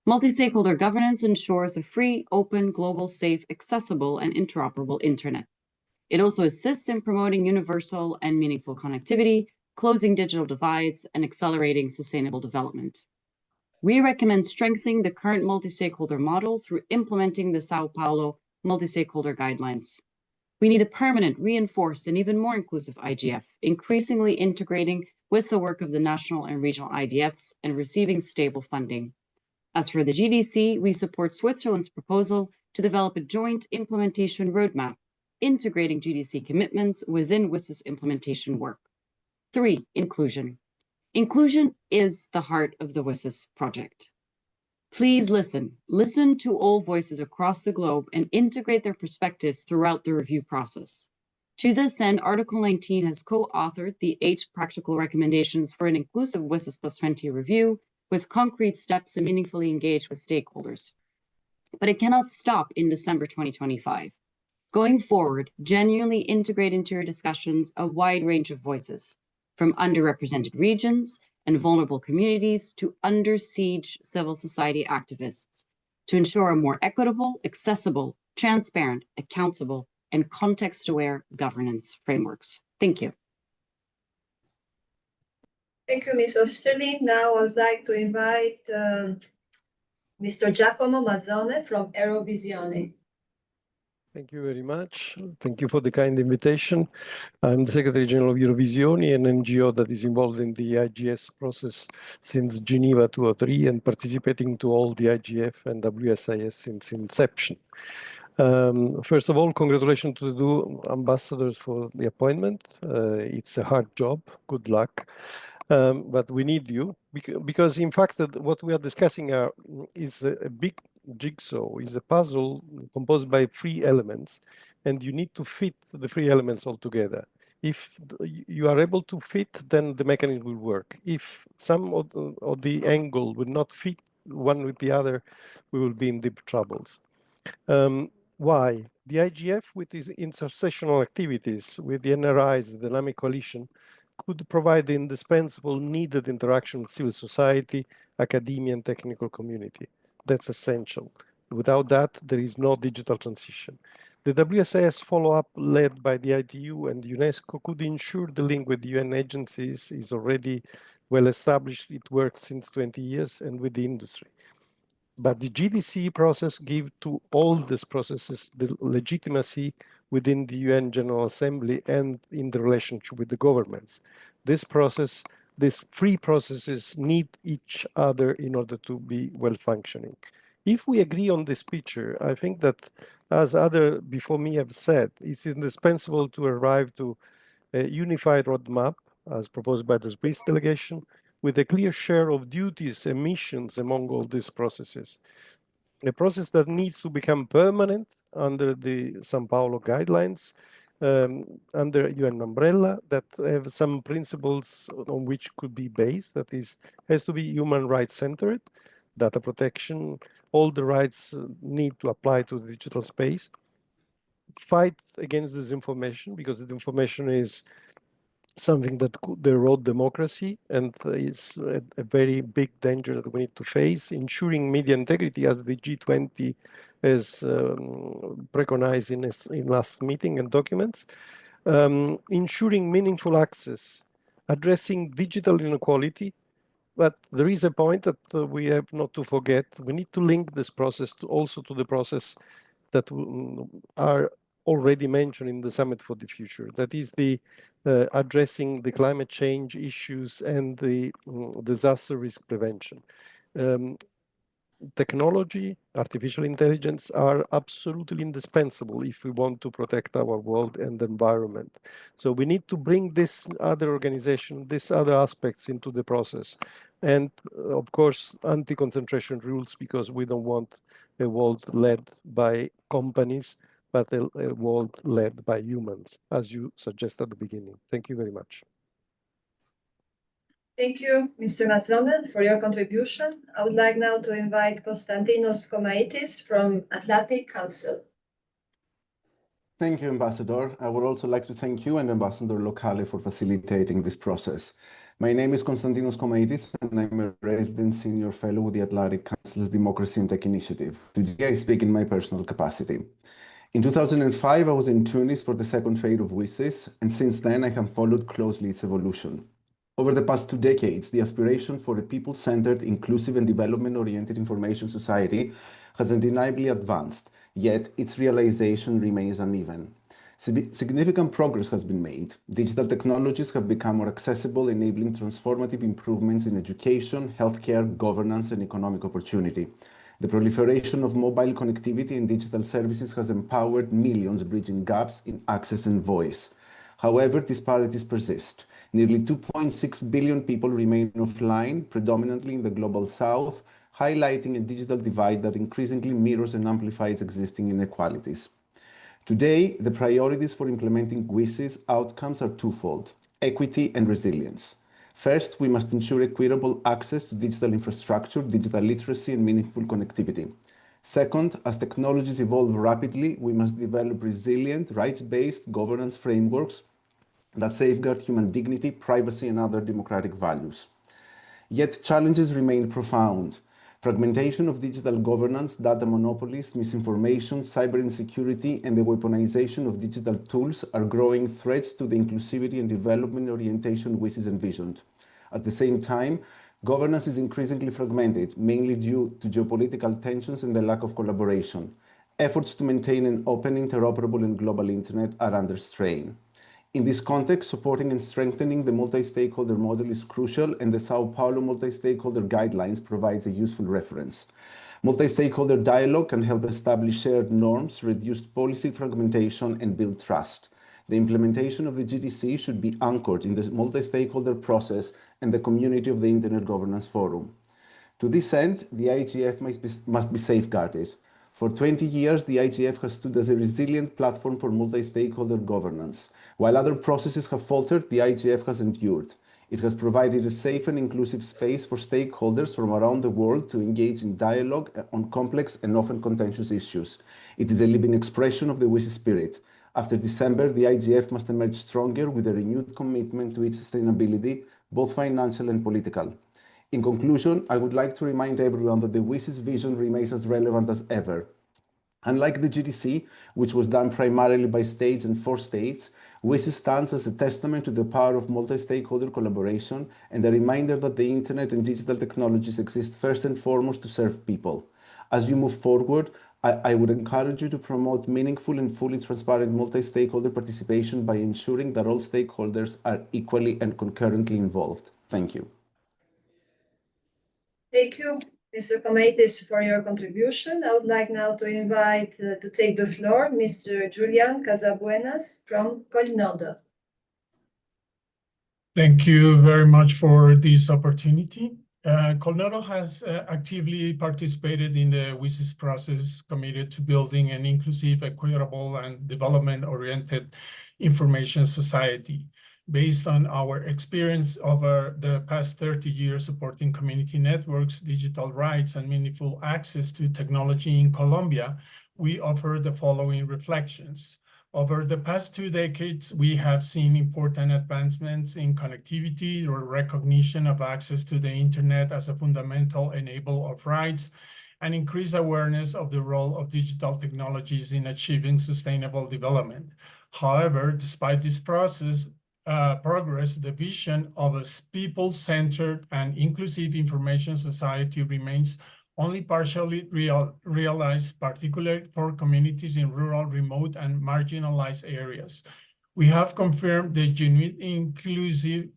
Multi-stakeholder governance ensures a free, open, global, safe, accessible, and interoperable internet. It also assists in promoting universal and meaningful connectivity, closing digital divides, and accelerating sustainable development. We recommend strengthening the current multi-stakeholder model through implementing the Sao Paulo multi-stakeholder guidelines. We need a permanent, reinforced, and even more inclusive IGF, increasingly integrating with the work of the national and regional IDFs and receiving stable funding. As for the GDC, we support Switzerland's proposal to develop a joint implementation roadmap, integrating GDC commitments within WSIS implementation work. 3, inclusion. Inclusion is the heart of the WSIS project. Please listen to all voices across the globe and integrate their perspectives throughout the review process. To this end, Article 19 has co-authored the 8 practical recommendations for an inclusive WSIS+20 review with concrete steps to meaningfully engage with stakeholders. But it cannot stop in December 2025. Going forward, genuinely integrate into your discussions a wide range of voices, from underrepresented regions and vulnerable communities to under siege civil society activists, to ensure a more equitable, accessible, transparent, accountable, and context-aware governance frameworks. Thank you. Thank you, Ms. Osterling. Now I would like to invite Mr. Giacomo Mazzone from Eurovisione. Thank you very much. Thank you for the kind invitation. I'm the Secretary General of Eurovisione, an NGO that is involved in the IGS process since Geneva 2003 and participating to all the IGF and WSIS since inception. First of all, congratulations to the 2 ambassadors for the appointment. It's a hard job. Good luck. But we need you because in fact, what we are discussing is a big jigsaw, is a puzzle composed by 3 elements, and you need to fit the 3 elements all together. If you are able to fit, then the mechanism will work. If some of the angle will not fit one with the other, we will be in deep troubles. Why? The IGF, with its intersectional activities, with the NRIs, the Dynamic Coalition, could provide the indispensable needed interaction with civil society, academia, and technical community. That's essential. Without that, there is no digital transition. The WSIS follow-up led by the ITU and UNESCO could ensure the link with UN agencies is already well established. It works since 20 years and with the industry. But the GDC process gives to all these processes the legitimacy within the UN General Assembly and in the relationship with the governments. This process, these 3 processes need each other in order to be well functioning. If we agree on this picture, I think that, as others before me have said, it's indispensable to arrive to a unified roadmap, as proposed by the Swiss delegation, with a clear share of duties and missions among all these processes. A process that needs to become permanent under the Sao Paulo guidelines, under UN umbrella, that have some principles on which could be based, that is, has to be human rights centered, data protection, all the rights need to apply to the digital space. Fight against disinformation, because disinformation is something that could erode democracy, and it's a very big danger that we need to face. Ensuring media integrity, as the G20 has preconized in last meeting and documents. Ensuring meaningful access, addressing digital inequality. But there is a point that we have not to forget. We need to link this process also to the process that are already mentioned in the Summit for the Future. That is the addressing the climate change issues and the disaster risk prevention. technology, artificial intelligence are absolutely indispensable if we want to protect our world and environment. So we need to bring this other organization, these other aspects into the process. And of course, anti-concentration rules, because we don't want a world led by companies, but a world led by humans, as you suggested at the beginning. Thank you very much. Thank you, Mr. Mazzonen, for your contribution. I would like now to invite Konstantinos Komaitis from Atlantic Council. Thank you, Ambassador. I would also like to thank you and Ambassador Locale for facilitating this process. My name is Konstantinos Komaitis, and I'm a resident senior fellow with the Atlantic Council's Democracy and Tech Initiative. Today, I speak in my personal capacity. In 2005, I was in Tunis for the second phase of WSIS, and since then, I have followed closely its evolution. Over the past 2 decades, the aspiration for a people-centered, inclusive, and development-oriented information society has undeniably advanced, yet its realization remains uneven. Significant progress has been made. Digital technologies have become more accessible, enabling transformative improvements in education, healthcare, governance, and economic opportunity. The proliferation of mobile connectivity and digital services has empowered millions, bridging gaps in access and voice. However, disparities persist. Nearly 2.6 billion people remain offline, predominantly in the global south, highlighting a digital divide that increasingly mirrors and amplifies existing inequalities. Today, the priorities for implementing WSIS outcomes are twofold: equity and resilience. First, we must ensure equitable access to digital infrastructure, digital literacy, and meaningful connectivity. Second, as technologies evolve rapidly, we must develop resilient, rights-based governance frameworks that safeguard human dignity, privacy, and other democratic values. Yet challenges remain profound. Fragmentation of digital governance, data monopolies, misinformation, cyber insecurity, and the weaponization of digital tools are growing threats to the inclusivity and development orientation WSIS envisioned. At the same time, governance is increasingly fragmented, mainly due to geopolitical tensions and the lack of collaboration. Efforts to maintain an open, interoperable, and global internet are under strain. In this context, supporting and strengthening the multi-stakeholder model is crucial, and the Sao Paulo multi-stakeholder guidelines provides a useful reference. Multi-stakeholder dialogue can help establish shared norms, reduce policy fragmentation, and build trust. The implementation of the GDC should be anchored in the multi-stakeholder process and the community of the Internet Governance Forum. To this end, the IGF must be safeguarded. For 20 years, the IGF has stood as a resilient platform for multi-stakeholder governance. While other processes have faltered, the IGF has endured. It has provided a safe and inclusive space for stakeholders from around the world to engage in dialogue on complex and often contentious issues. It is a living expression of the WSIS spirit. After December, the IGF must emerge stronger with a renewed commitment to its sustainability, both financial and political. In conclusion, I would like to remind everyone that the WSIS vision remains as relevant as ever. Unlike the GDC, which was done primarily by states and for states, WSIS stands as a testament to the power of multi-stakeholder collaboration and a reminder that the internet and digital technologies exist first and foremost to serve people. As you move forward, I would encourage you to promote meaningful and fully transparent multi-stakeholder participation by ensuring that all stakeholders are equally and concurrently involved. Thank you. Thank you, Mr. Komaitis, for your contribution. I would like now to invite to take the floor Mr. Julian Casabuenas from Colnodo. Thank you very much for this opportunity. Colnodo has actively participated in the WSIS process, committed to building an inclusive, equitable, and development-oriented information society. Based on our experience over the past 30 years supporting community networks, digital rights, and meaningful access to technology in Colombia, we offer the following reflections. Over the past 2 decades, we have seen important advancements in connectivity or recognition of access to the internet as a fundamental enabler of rights, and increased awareness of the role of digital technologies in achieving sustainable development. However, despite this progress, the vision of a people-centered and inclusive information society remains only partially realized, particularly for communities in rural, remote, and marginalized areas. We have confirmed that genuine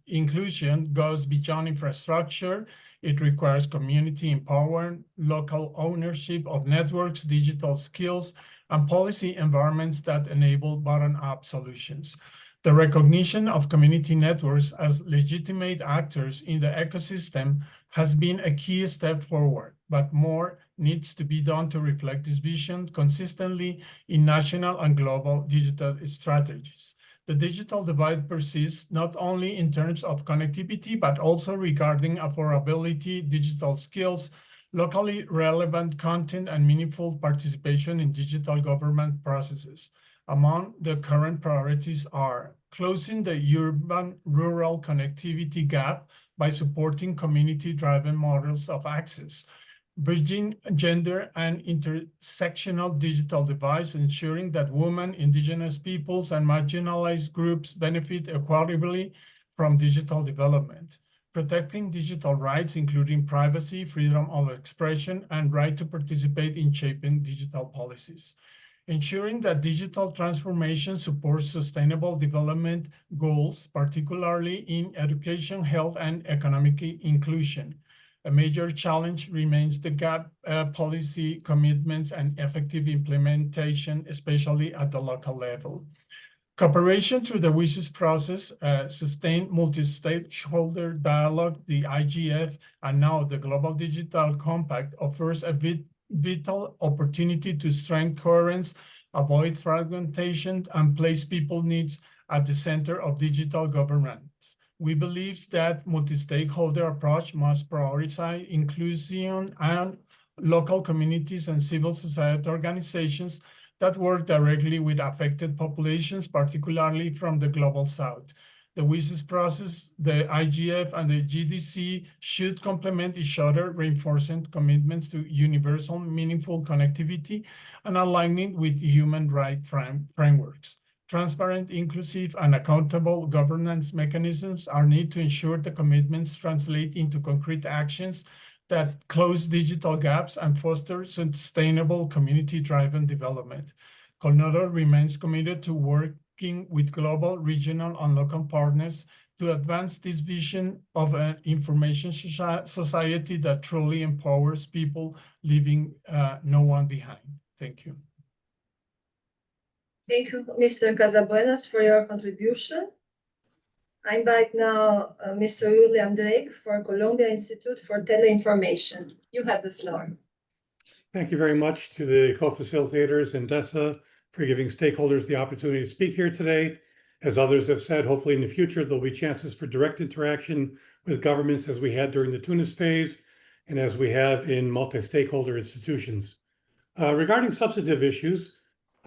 inclusion goes beyond infrastructure. It requires community empowerment, local ownership of networks, digital skills, and policy environments that enable bottom-up solutions. The recognition of community networks as legitimate actors in the ecosystem has been a key step forward, but more needs to be done to reflect this vision consistently in national and global digital strategies. The digital divide persists not only in terms of connectivity, but also regarding affordability, digital skills, locally relevant content, and meaningful participation in digital government processes. Among the current priorities are closing the urban-rural connectivity gap by supporting community-driven models of access, bridging gender and intersectional digital divides, ensuring that women, indigenous peoples, and marginalized groups benefit equitably from digital development, protecting digital rights, including privacy, freedom of expression, and right to participate in shaping digital policies, ensuring that digital transformation supports sustainable development goals, particularly in education, health, and economic inclusion. A major challenge remains the gap policy commitments and effective implementation, especially at the local level. Cooperation through the WSIS process, sustained multi-stakeholder dialogue, the IGF, and now the Global Digital Compact offers a vital opportunity to strengthen coherence, avoid fragmentation, and place people needs at the center of digital governance. We believe that multi-stakeholder approach must prioritize inclusion and local communities and civil society organizations that work directly with affected populations, particularly from the Global South. The WSIS process, the IGF, and the GDC should complement each other, reinforcing commitments to universal, meaningful connectivity and aligning with human rights frameworks. Transparent, inclusive, and accountable governance mechanisms are needed to ensure the commitments translate into concrete actions that close digital gaps and foster sustainable community-driven development. Colnado remains committed to working with global, regional, and local partners to advance this vision of an information society that truly empowers people, leaving no one behind. Thank you. Thank you, Mr. Casabuenas, for your contribution. I invite now Mr. William Drake for Columbia Institute for Teleinformation. You have the floor. Thank you very much to the co-facilitators and DESA for giving stakeholders the opportunity to speak here today. As others have said, hopefully in the future, there'll be chances for direct interaction with governments as we had during the Tunis phase and as we have in multi-stakeholder institutions. Regarding substantive issues,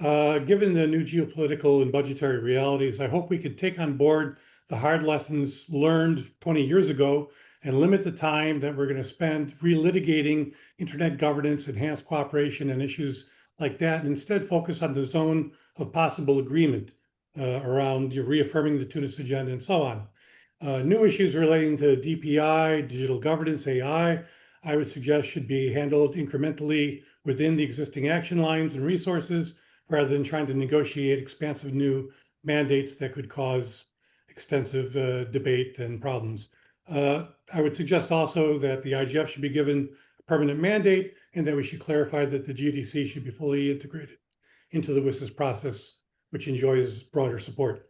given the new geopolitical and budgetary realities, I hope we can take on board the hard lessons learned 20 years ago and limit the time that we're going to spend relitigating internet governance, enhanced cooperation, and issues like that, and instead focus on the zone of possible agreement around reaffirming the Tunis agenda and so on. New issues relating to DPI, digital governance, AI, I would suggest should be handled incrementally within the existing action lines and resources, rather than trying to negotiate expansive new mandates that could cause extensive debate and problems. I would suggest also that the IGF should be given a permanent mandate and that we should clarify that the GDC should be fully integrated into the WSIS process, which enjoys broader support.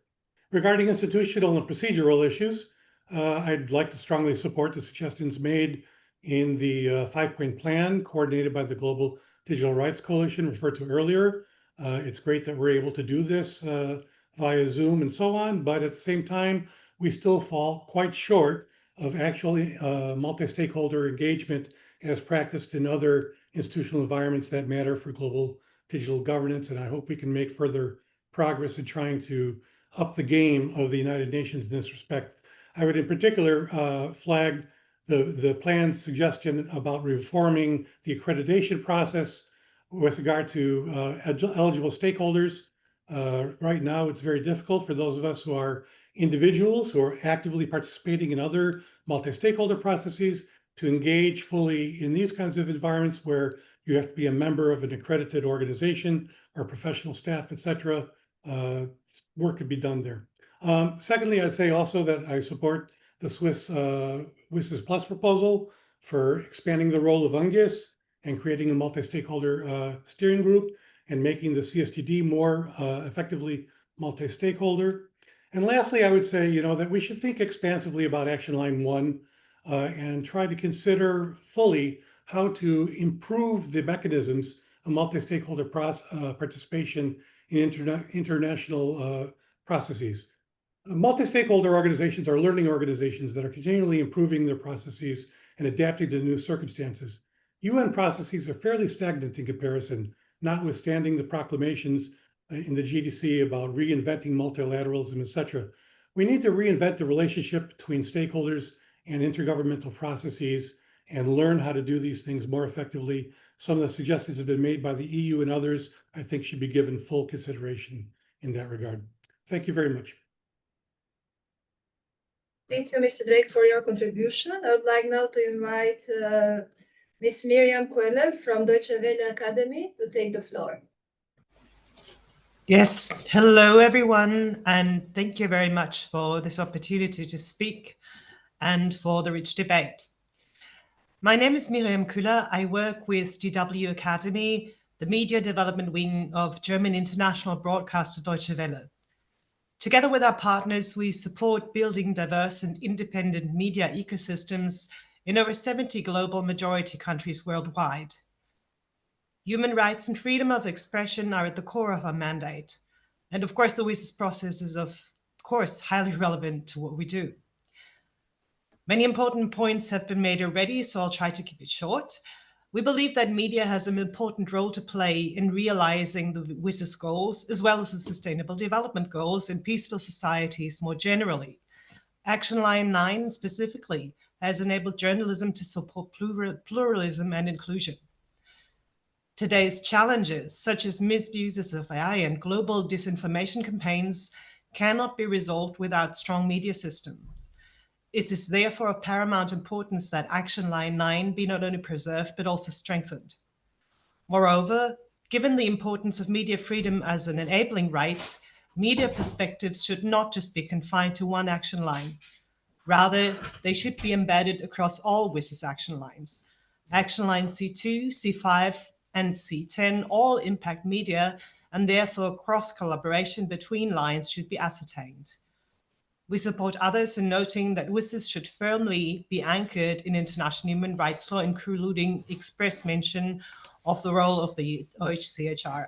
Regarding institutional and procedural issues, I'd like to strongly support the suggestions made in the five-point plan coordinated by the Global Digital Rights Coalition referred to earlier. It's great that we're able to do this via Zoom and so on, but at the same time, we still fall quite short of actually multi-stakeholder engagement as practiced in other institutional environments that matter for global digital governance. And I hope we can make further progress in trying to up the game of the United Nations in this respect. I would in particular flag the plan's suggestion about reforming the accreditation process with regard to eligible stakeholders. Right now, it's very difficult for those of us who are individuals who are actively participating in other multi-stakeholder processes to engage fully in these kinds of environments where you have to be a member of an accredited organization or professional staff, etc. Work could be done there. Secondly, I'd say also that I support the Swiss WSIS Plus proposal for expanding the role of UNGIS and creating a multi-stakeholder steering group and making the CSTD more effectively multi-stakeholder. And lastly, I would say, that we should think expansively about Action Line 1 and try to consider fully how to improve the mechanisms of multi-stakeholder participation in international processes. Multi-stakeholder organizations are learning organizations that are continually improving their processes and adapting to new circumstances. UN processes are fairly stagnant in comparison, notwithstanding the proclamations in the GDC about reinventing multilateralism, etc. We need to reinvent the relationship between stakeholders and intergovernmental processes and learn how to do these things more effectively. Some of the suggestions have been made by the EU and others, I think should be given full consideration in that regard. Thank you very much. Thank you, Mr. Drake, for your contribution. I would like now to invite Ms. Miriam Köhler from Deutsche Welle Academy to take the floor. Yes, hello everyone, and thank you very much for this opportunity to speak and for the rich debate. My name is Miriam Köhler. I work with DW Academy, the media development wing of German international broadcaster Deutsche Welle. Together with our partners, we support building diverse and independent media ecosystems in over 70 global majority countries worldwide. Human rights and freedom of expression are at the core of our mandate. And of course, the WSIS process is, of course, highly relevant to what we do. Many important points have been made already, so I'll try to keep it short. We believe that media has an important role to play in realizing the WSIS goals, as well as the Sustainable Development Goals in peaceful societies more generally. Action Line 9 specifically has enabled journalism to support pluralism and inclusion. Today's challenges, such as misuses of AI and global disinformation campaigns, cannot be resolved without strong media systems. It is therefore of paramount importance that Action Line 9 be not only preserved, but also strengthened. Moreover, given the importance of media freedom as an enabling right, media perspectives should not just be confined to one action line. Rather, they should be embedded across all WSIS action lines. Action Line C2, C5, and C10 all impact media, and therefore cross-collaboration between lines should be ascertained. We support others in noting that WSIS should firmly be anchored in international human rights law, including express mention of the role of the OHCHR.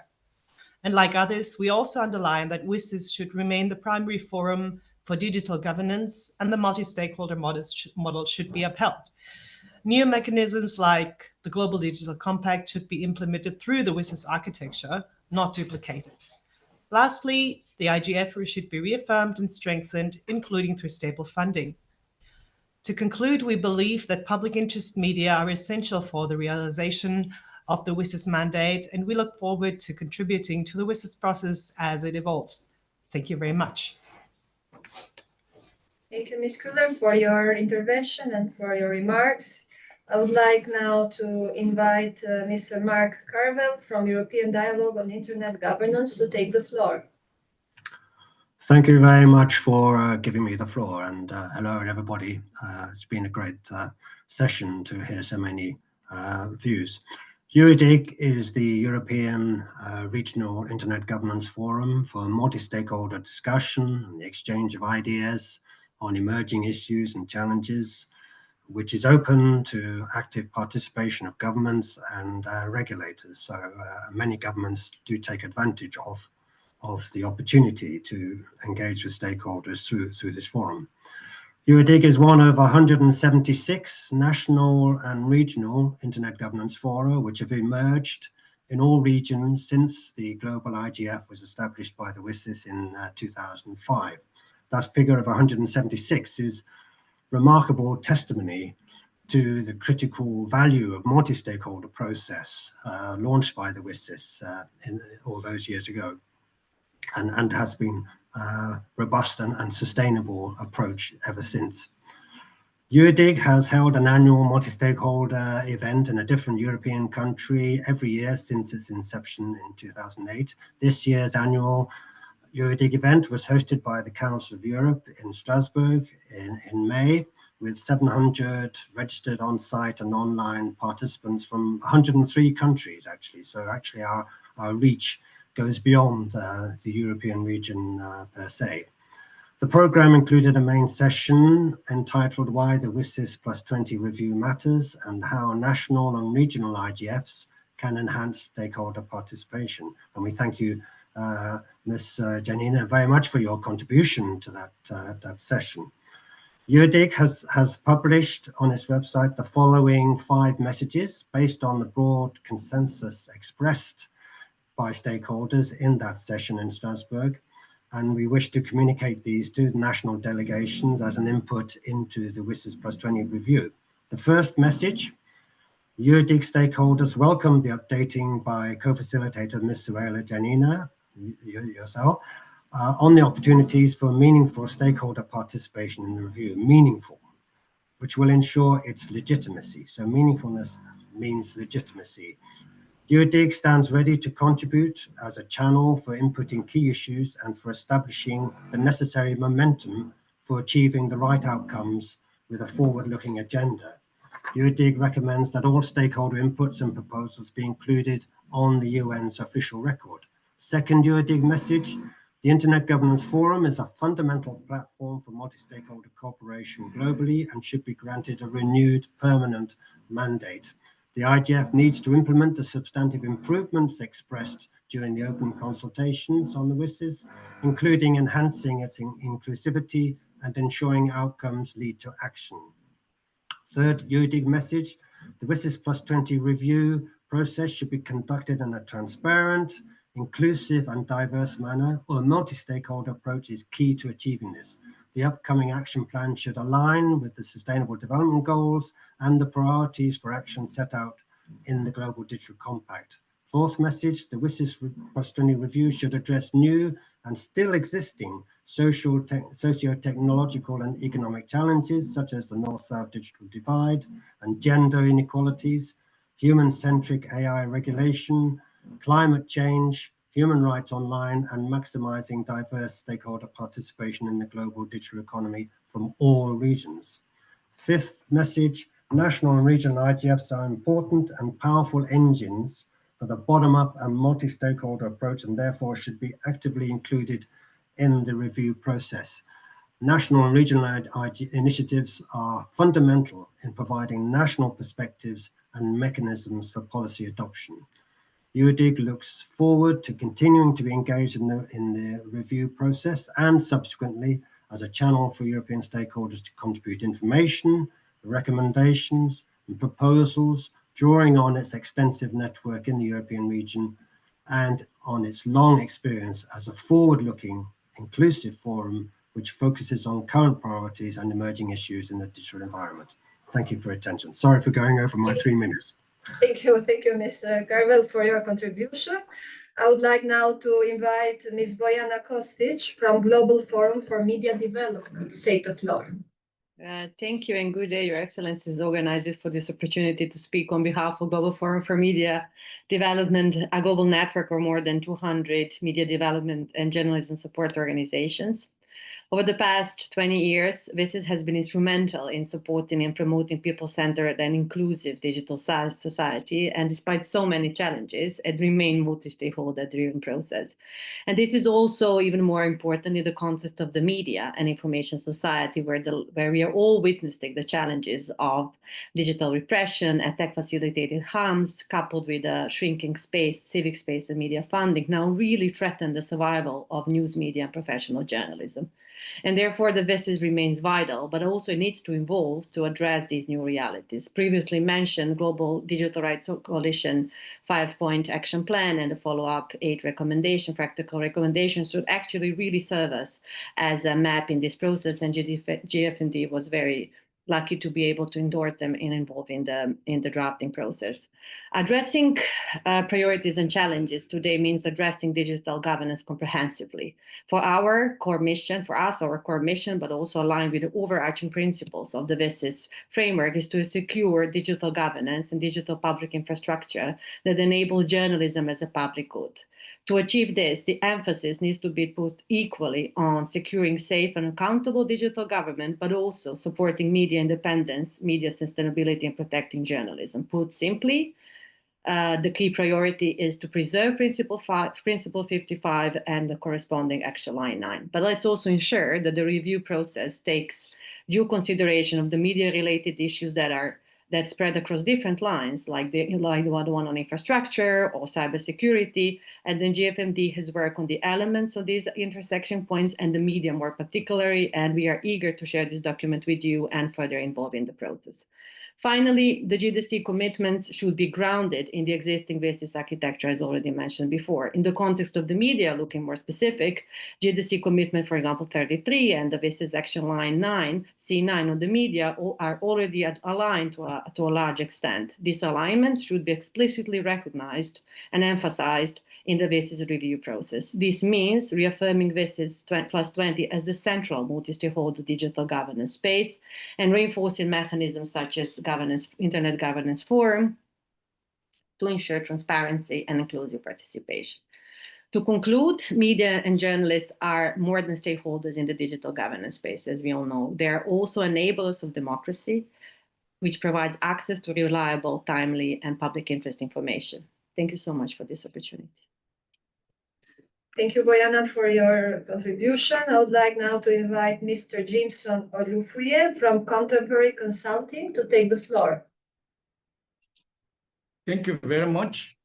And like others, we also underline that WSIS should remain the primary forum for digital governance, and the multi-stakeholder model should be upheld. New mechanisms like the Global Digital Compact should be implemented through the WSIS architecture, not duplicated. Lastly, the IGF should be reaffirmed and strengthened, including through stable funding. To conclude, we believe that public interest media are essential for the realization of the WSIS mandate, and we look forward to contributing to the WSIS process as it evolves. Thank you very much. Thank you, Ms. Köhler, for your intervention and for your remarks. I would like now to invite Mr. Mark Carvel from European Dialogue on Internet Governance to take the floor. Thank you very much for giving me the floor, and hello everybody. It's been a great session to hear so many views. EURIDIG is the European Regional Internet Governance Forum for multi-stakeholder discussion and the exchange of ideas on emerging issues and challenges, which is open to active participation of governments and regulators. So many governments do take advantage of the opportunity to engage with stakeholders through this forum. EURIDIG is one of 176 national and regional internet governance fora which have emerged in all regions since the global IGF was established by the WSIS in 2005. That figure of 176 is remarkable testimony to the critical value of multi-stakeholder process launched by the WSIS all those years ago, and has been robust and sustainable approach ever since. EURIDIG has held an annual multi-stakeholder event in a different European country every year since its inception in 2008. This year's annual EURIDIG event was hosted by the Council of Europe in Strasbourg in May, with 700 registered on-site and online participants from 103 countries, actually. So actually our reach goes beyond the European region per se. The program included a main session entitled Why the WSIS+20 Review Matters and How National and Regional IGFs Can Enhance Stakeholder Participation. And we thank you, Ms. Janina, very much for your contribution to that session. UDIG has published on its website the following 5 messages based on the broad consensus expressed by stakeholders in that session in Strasbourg. And we wish to communicate these to the national delegations as an input into the WSIS+20 review. The first message: UDIG stakeholders welcome the updating by co-facilitator Ms. Suela Janina, yourself, on the opportunities for meaningful stakeholder participation in the review. Meaningful, which will ensure its legitimacy. So meaningfulness means legitimacy. UDIG stands ready to contribute as a channel for inputting key issues and for establishing the necessary momentum for achieving the right outcomes with a forward-looking agenda. UDIG recommends that all stakeholder inputs and proposals be included on the UN's official record. Second UDIG message: the Internet Governance Forum is a fundamental platform for multi-stakeholder cooperation globally and should be granted a renewed permanent mandate. The IGF needs to implement the substantive improvements expressed during the open consultations on the WSIS, including enhancing its inclusivity and ensuring outcomes lead to action. Third UDIG message: the WSIS+20 review process should be conducted in a transparent, inclusive and diverse manner, or a multi-stakeholder approach is key to achieving this. The upcoming action plan should align with the Sustainable Development Goals and the priorities for action set out in the Global Digital Compact. Fourth message: the WSIS+20 review should address new and still existing socio-technological and economic challenges, such as the North-South digital divide and gender inequalities, human-centric AI regulation, climate change, human rights online, and maximizing diverse stakeholder participation in the global digital economy from all regions. Fifth message: national and regional IGFs are important and powerful engines for the bottom-up and multi-stakeholder approach, and therefore should be actively included in the review process. National and regional initiatives are fundamental in providing national perspectives and mechanisms for policy adoption. UDIG looks forward to continuing to be engaged in the review process and subsequently as a channel for European stakeholders to contribute information, recommendations, and proposals, drawing on its extensive network in the European region and on its long experience as a forward-looking, inclusive forum which focuses on current priorities and emerging issues in the digital environment. Thank you for your attention. Sorry for going over my 3 minutes. Thank you, Mr. Carvel, for your contribution. I would like now to invite Ms. Bojana Kostic from Global Forum for Media Development to take the floor. Thank you and good day, Your Excellencies, organizers, for this opportunity to speak on behalf of Global Forum for Media Development, a global network of more than 200 media development and journalism support organizations. Over the past 20 years, WSIS has been instrumental in supporting and promoting people-centered and inclusive digital society, and despite so many challenges, it remained multi-stakeholder-driven process. And this is also even more important in the context of the media and information society, where we are all witnessing the challenges of digital repression, attack-facilitated harms, coupled with a shrinking space, civic space, and media funding, now really threaten the survival of news media and professional journalism. And therefore, the WSIS remains vital, but also needs to evolve to address these new realities. Previously mentioned Global Digital Rights Coalition 5-point action plan and the follow-up 8 practical recommendations should actually really serve us as a map in this process, and GFND was very lucky to be able to endorse them and involve in the drafting process. Addressing priorities and challenges today means addressing digital governance comprehensively. For our core mission, but also aligned with the overarching principles of the WSIS framework, is to secure digital governance and digital public infrastructure that enable journalism as a public good. To achieve this, the emphasis needs to be put equally on securing safe and accountable digital government, but also supporting media independence, media sustainability, and protecting journalism. Put simply, the key priority is to preserve Principle 55 and the corresponding Action Line 9. But let's also ensure that the review process takes due consideration of the media-related issues that spread across different lines, like the one on infrastructure or cybersecurity. And then GFMD has worked on the elements of these intersection points and the media more particularly, and we are eager to share this document with you and further involve in the process. Finally, the GDC commitments should be grounded in the existing WSIS architecture, as already mentioned before. In the context of the media, looking more specific, GDC commitment, for example, 33 and the WSIS Action Line 9, C9 on the media are already aligned to a large extent. This alignment should be explicitly recognized and emphasized in the WSIS review process. This means reaffirming WSIS +20 as the central multi-stakeholder digital governance space and reinforcing mechanisms such as Internet Governance Forum to ensure transparency and inclusive participation. To conclude, media and journalists are more than stakeholders in the digital governance space, as we all know. They are also enablers of democracy, which provides access to reliable, timely, and public interest information. Thank you so much for this opportunity. Thank you, Bojana, for your contribution. I would like now to invite Mr. Jimson Olufuye from Contemporary Consulting to take the floor. Thank you very much.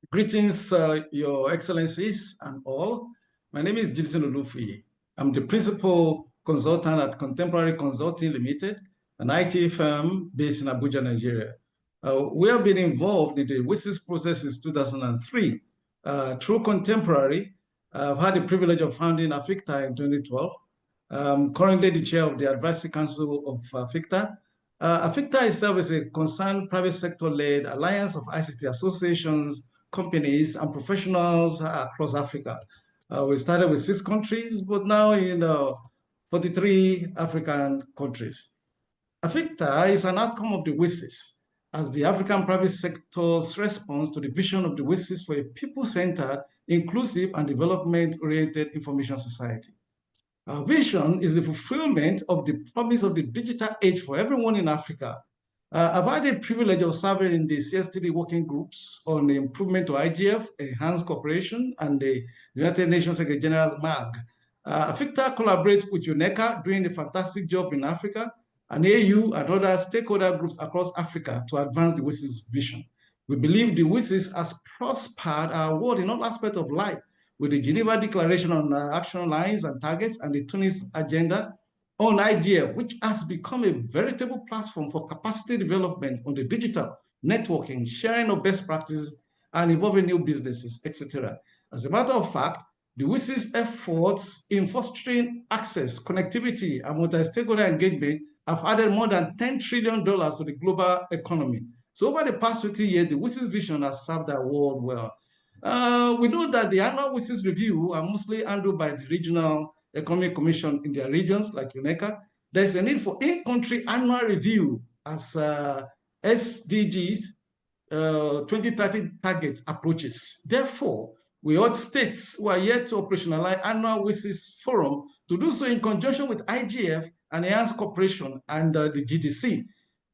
Greetings, Your Excellencies and all. My name is Jimson Olufuye. I'm the principal consultant at Contemporary Consulting Limited, an IT firm based in Abuja, Nigeria. We have been involved in the WSIS process since 2003. Through Contemporary, I've had the privilege of founding AFICTA in 2012. I'm currently the chair of the Advisory Council of AFICTA. AFICTA itself is a concerned private sector-led alliance of ICT associations, companies, and professionals across Africa. We started with 6 countries, but now in 43 African countries. AFICTA is an outcome of the WSIS, as the African private sector's response to the vision of the WSIS for a people-centered, inclusive, and development-oriented information society. Our vision is the fulfillment of the promise of the digital age for everyone in Africa. I've had the privilege of serving in the CSTD working groups on the improvement to IGF, enhanced cooperation, and the United Nations Secretary General's MAG. AFICTA collaborates with UNECA, doing a fantastic job in Africa, and AU and other stakeholder groups across Africa to advance the WSIS vision. We believe the WSIS has prospered our world in all aspects of life, with the Geneva Declaration on Action Lines and Targets and the Tunis Agenda on IGF, which has become a veritable platform for capacity development on the digital, networking, sharing of best practices, and involving new businesses, etc. As a matter of fact, the WSIS efforts in fostering access, connectivity, and multi-stakeholder engagement have added more than $10 trillion to the global economy. So over the past 20 years, the WSIS vision has served our world well. We know that the annual WSIS review are mostly handled by the Regional Economic Commission in their regions, like UNECA. There's a need for in-country annual review as SDGs 2030 target approaches. Therefore, we urge states who are yet to operationalize annual WSIS forum to do so in conjunction with IGF and enhanced cooperation and the GDC,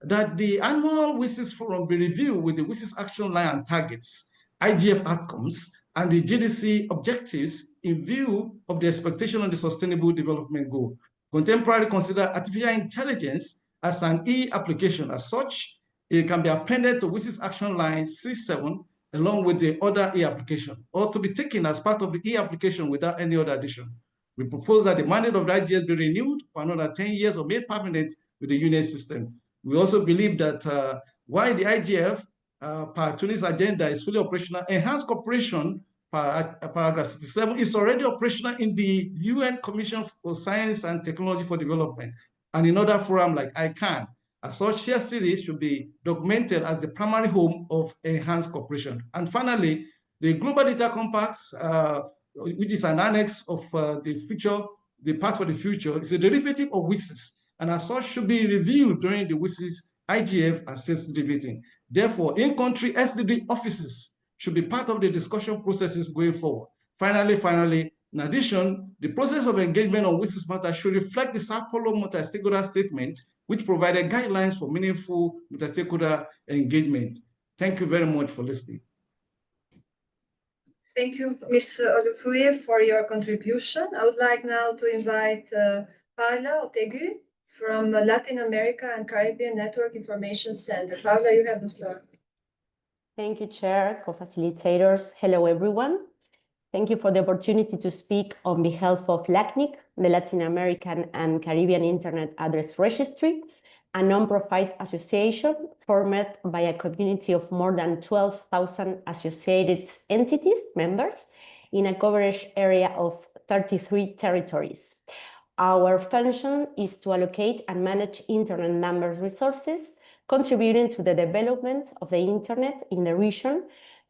that the annual WSIS forum be reviewed with the WSIS action line and targets, IGF outcomes, and the GDC objectives in view of the expectation of the Sustainable Development Goal. Contemporary consider artificial intelligence as an e-application. As such, it can be appended to WSIS action line C7 along with the other e-application, or to be taken as part of the e-application without any other addition. We propose that the mandate of the IGF be renewed for another 10 years or made permanent with the union system. We also believe that while the IGF per Tunis agenda is fully operational, enhanced cooperation paragraph 67 is already operational in the UN Commission for Science and Technology for Development and in other forums like ICANN. As such, share series should be documented as the primary home of enhanced cooperation. And finally, the Global Data Compact, which is an annex of the Path for the Future, is a derivative of WSIS, and as such should be reviewed during the WSIS IGF and CSTD meeting. Therefore, in-country SDD offices should be part of the discussion processes going forward. Finally, in addition, the process of engagement on WSIS matter should reflect the Sao Paulo multi-stakeholder statement, which provided guidelines for meaningful multi-stakeholder engagement. Thank you very much for listening. Thank you, Ms. Olufuye, for your contribution. I would like now to invite Paula Otegu from Latin America and Caribbean Network Information Center. Paula, you have the floor. Thank you, Chair, co-facilitators. Hello, everyone. Thank you for the opportunity to speak on behalf of LACNIC, the Latin American and Caribbean Internet Address Registry, a non-profit association formed by a community of more than 12,000 associated entities, members, in a coverage area of 33 territories. Our function is to allocate and manage Internet number resources, contributing to the development of the Internet in the region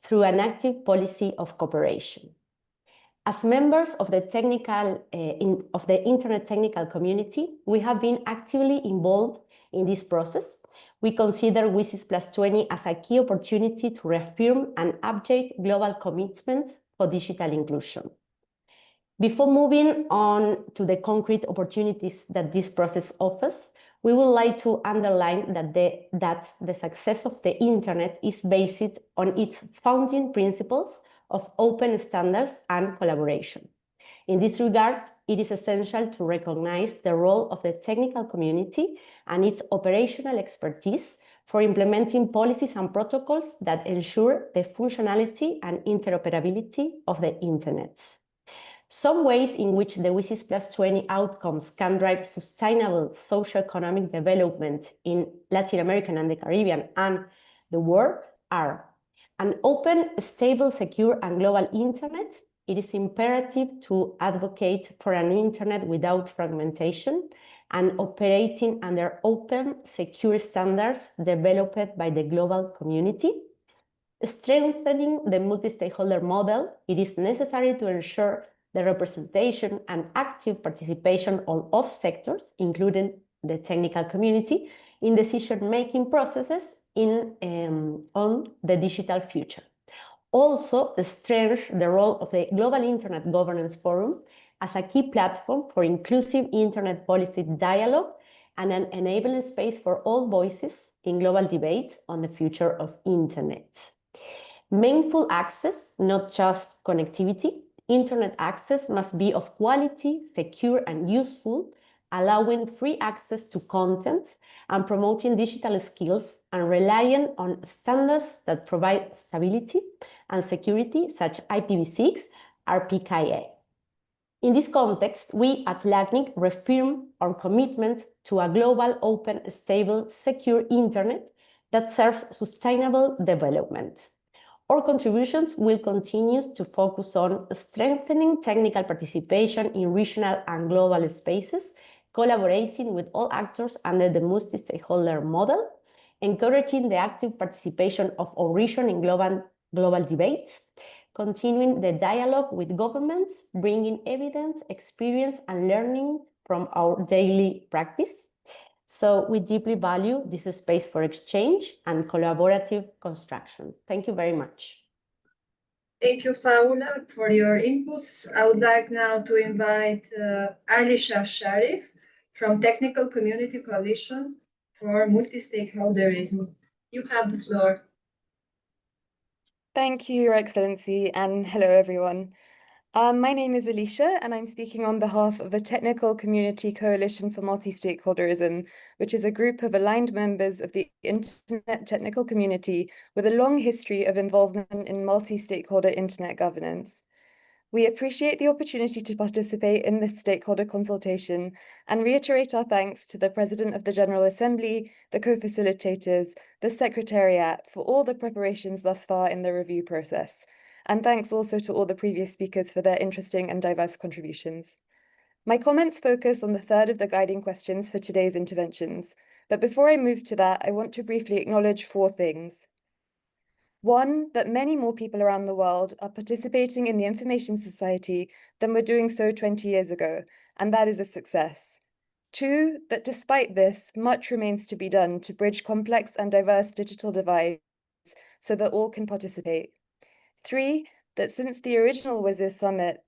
through an active policy of cooperation. As members of the Internet technical community, we have been actively involved in this process. We consider WSIS+20 as a key opportunity to reaffirm and update global commitments for digital inclusion. Before moving on to the concrete opportunities that this process offers, we would like to underline that the success of the Internet is based on its founding principles of open standards and collaboration. In this regard, it is essential to recognize the role of the technical community and its operational expertise for implementing policies and protocols that ensure the functionality and interoperability of the Internet. Some ways in which the WSIS+20 outcomes can drive sustainable socio-economic development in Latin America and the Caribbean and the world are an open, stable, secure, and global Internet. It is imperative to advocate for an Internet without fragmentation and operating under open, secure standards developed by the global community. Strengthening the multi-stakeholder model, it is necessary to ensure the representation and active participation of all sectors, including the technical community, in decision-making processes on the digital future. Also, strengthen the role of the Global Internet Governance Forum as a key platform for inclusive Internet policy dialogue and an enabling space for all voices in global debate on the future of Internet. Meaningful access, not just connectivity. Internet access must be of quality, secure, and useful, allowing free access to content and promoting digital skills and relying on standards that provide stability and security, such as IPv6 or PKI. In this context, we at LACNIC reaffirm our commitment to a global, open, stable, secure Internet that serves sustainable development. Our contributions will continue to focus on strengthening technical participation in regional and global spaces, collaborating with all actors under the multi-stakeholder model, encouraging the active participation of our region in global debates, continuing the dialogue with governments, bringing evidence, experience, and learning from our daily practice. So we deeply value this space for exchange and collaborative construction. Thank you very much. Thank you, Paula, for your inputs. I would like now to invite Alisha Sharif from Technical Community Coalition for Multi-Stakeholderism. You have the floor. Thank you, Your Excellency, and hello, everyone. My name is Alicia, and I'm speaking on behalf of a Technical Community Coalition for Multi-Stakeholderism, which is a group of aligned members of the Internet technical community with a long history of involvement in multi-stakeholder Internet governance. We appreciate the opportunity to participate in this stakeholder consultation and reiterate our thanks to the President of the General Assembly, the co-facilitators, the Secretariat for all the preparations thus far in the review process. And thanks also to all the previous speakers for their interesting and diverse contributions. My comments focus on the third of the guiding questions for today's interventions. But before I move to that, I want to briefly acknowledge 4 things. 1, that many more people around the world are participating in the information society than were doing so 20 years ago, and that is a success. 2, that despite this, much remains to be done to bridge complex and diverse digital divides so that all can participate. 3, that since the original WSIS summit,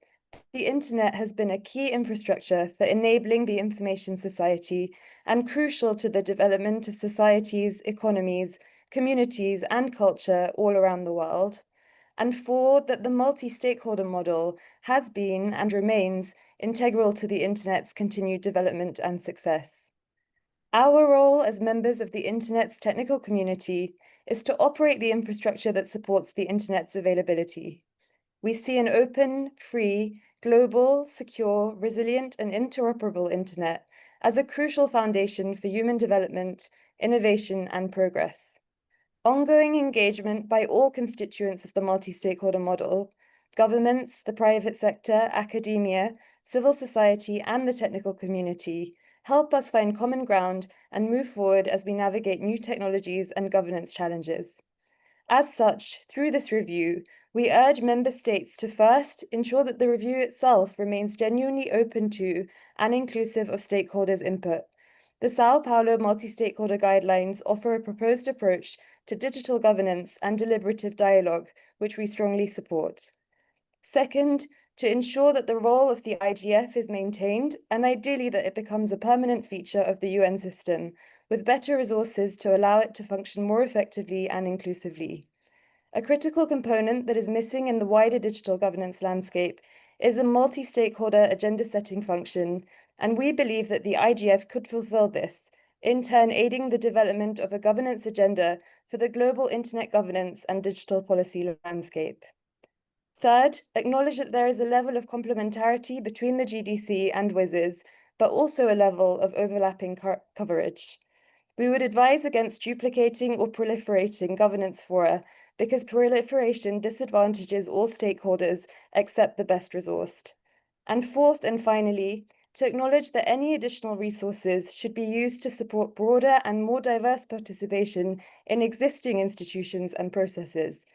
the internet has been a key infrastructure for enabling the information society and crucial to the development of societies, economies, communities, and culture all around the world. And 4, that the multi-stakeholder model has been and remains integral to the internet's continued development and success. Our role as members of the internet's technical community is to operate the infrastructure that supports the internet's availability. We see an open, free, global, secure, resilient, and interoperable internet as a crucial foundation for human development, innovation, and progress. Ongoing engagement by all constituents of the multi-stakeholder model, governments, the private sector, academia, civil society, and the technical community, help us find common ground and move forward as we navigate new technologies and governance challenges. As such, through this review, we urge member states to first ensure that the review itself remains genuinely open to and inclusive of stakeholders' input. The Sao Paulo multi-stakeholder guidelines offer a proposed approach to digital governance and deliberative dialogue, which we strongly support. Second, to ensure that the role of the IGF is maintained, and ideally that it becomes a permanent feature of the UN system, with better resources to allow it to function more effectively and inclusively. A critical component that is missing in the wider digital governance landscape is a multi-stakeholder agenda-setting function, and we believe that the IGF could fulfill this, in turn aiding the development of a governance agenda for the global internet governance and digital policy landscape. Third, acknowledge that there is a level of complementarity between the GDC and WSIS, but also a level of overlapping coverage. We would advise against duplicating or proliferating governance fora because proliferation disadvantages all stakeholders except the best resourced. And fourth and finally, to acknowledge that any additional resources should be used to support broader and more diverse participation in existing institutions and processes.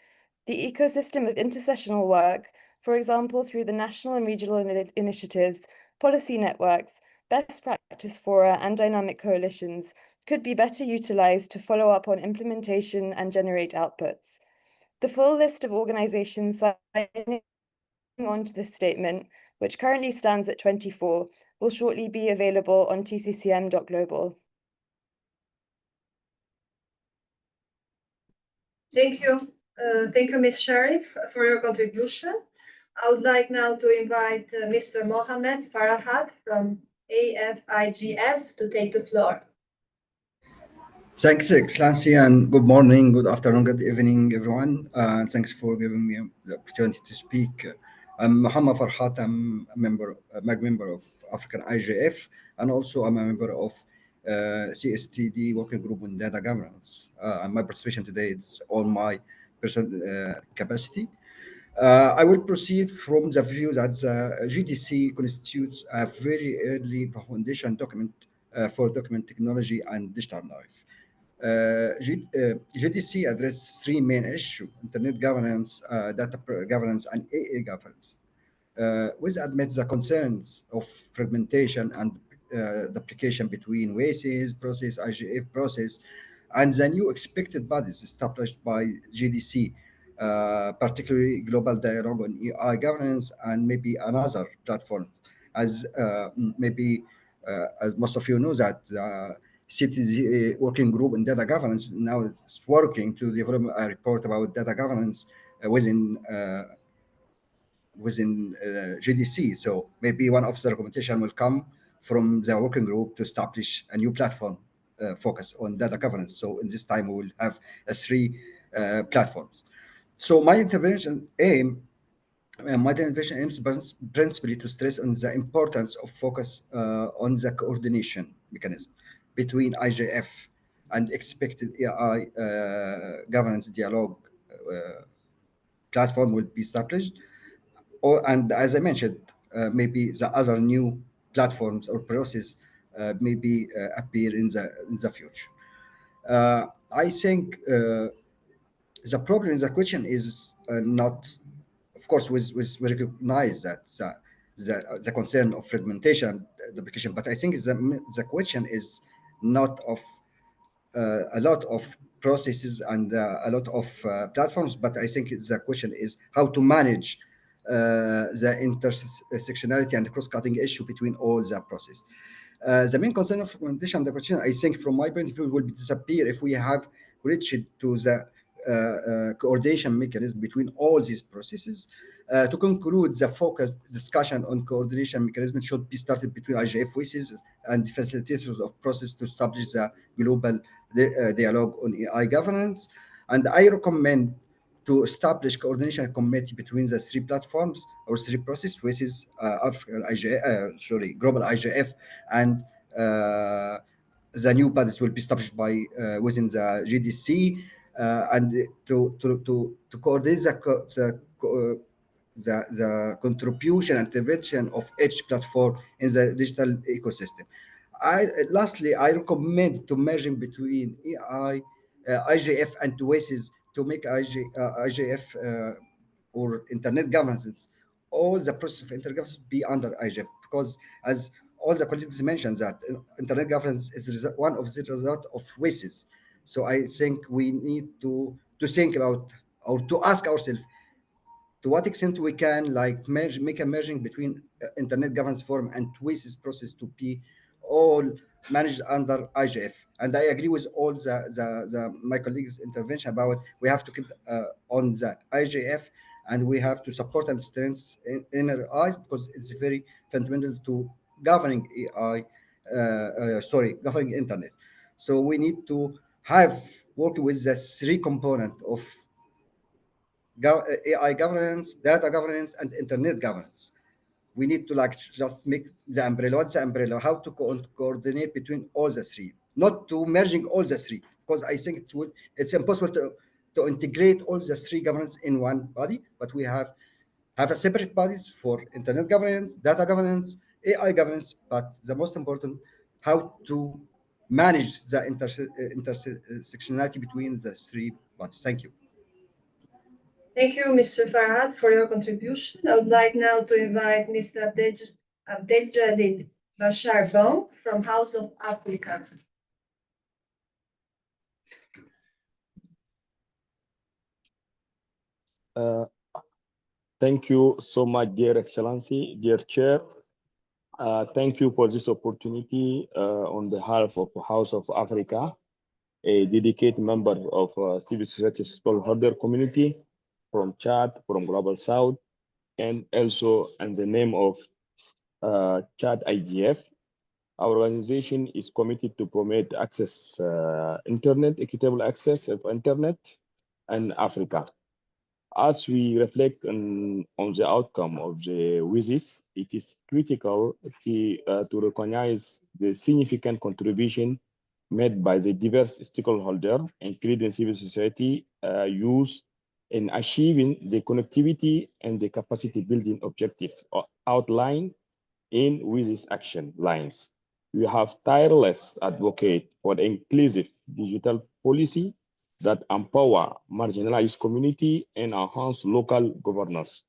The ecosystem of intersessional work, for example, through the national and regional initiatives, policy networks, best practice fora, and dynamic coalitions, could be better utilized to follow up on implementation and generate outputs. The full list of organizations signing on to this statement, which currently stands at 24, will shortly be available on tccm.global. Thank you. Thank you, Ms. Sharif, for your contribution. I would like now to invite Mr. Mohamed Farahat from AFIGF to take the floor. Thanks, Excellency, and good morning, good afternoon, good evening, everyone. Thanks for giving me the opportunity to speak. I'm Mohamed Farhat. I'm a member of African IGF, and also I'm a member of CSTD Working Group on Data Governance. And my participation today is on my personal capacity. I will proceed from the view that the GDC constitutes a very early foundation document for document technology and digital life. GDC addressed three main issues: internet governance, data governance, and AA governance. Which admits the concerns of fragmentation and duplication between WSIS process, IGF process, and the new expected bodies established by GDC, particularly Global Dialogue on AI governance and maybe another platform. As as most of you know, that CTZ working group in data governance now is working to develop a report about data governance within GDC. So maybe one of the recommendation will come from the working group to establish a new platform focus on data governance. So in this time, we will have three platforms. So my intervention aims principally to stress on the importance of focus on the coordination mechanism between IGF and expected AI governance dialogue platform will be established. And as I mentioned, maybe the other new platforms or processes maybe appear in the future. I think the problem in the question is not, of course, we recognize that the concern of fragmentation, duplication, but I think the question is not of a lot of processes and a lot of platforms, but I think the question is how to manage the intersectionality and cross-cutting issue between all the processes. The main concern of fragmentation and opportunity, I think, from my point of view, will disappear if we have reached to the coordination mechanism between all these processes. To conclude, the focused discussion on coordination mechanism should be started between IGF voices and facilitators of process to establish the global dialogue on AI governance. And I recommend to establish coordination committee between the three platforms or three processes, which is global IGF, and the new bodies will be established by within the GDC, and to coordinate the contribution and intervention of each platform in the digital ecosystem. Lastly, I recommend to merging between AI, IGF, and WSIS to make IGF or internet governance, all the process of internet governance be under IGF, because as all the colleagues mentioned that internet governance is one of the result of WSIS. So I think we need to think about or to ask ourselves to what extent we can make a merging between internet governance forum and WSIS process to be all managed under IGF. And I agree with all my colleagues' intervention about we have to keep on the IGF, and we have to support and strengthen inner eyes, because it's very fundamental to governing AI, governing internet. So we need to have work with the three components of AI governance, data governance, and internet governance. We need to just make the umbrella. What's the umbrella? How to coordinate between all the three, not to merging all the three, because I think it's impossible to integrate all the three governance in one body. But we have a separate bodies for internet governance, data governance, AI governance. But the most important, how to manage the intersectionality between the three bodies. Thank you. Thank you, Mr. Farhad, for your contribution. I would like now to invite Mr. Abdeljadid Bashar Bon from House of Africa. Thank you so much, dear Excellency, dear Chair. Thank you for this opportunity on behalf of House of Africa, a dedicated member of civil society stakeholder community from Chad, from Global South, and also in the name of Chad IGF. Our organization is committed to promote access, equitable access of internet in Africa. As we reflect on the outcome of the WSIS, it is critical to recognize the significant contribution made by the diverse stakeholders, including civil society, youth, in achieving the connectivity and the capacity building objective outlined in WSIS action lines. We have tireless advocate for the inclusive digital policy that empower marginalized community and enhance local governance.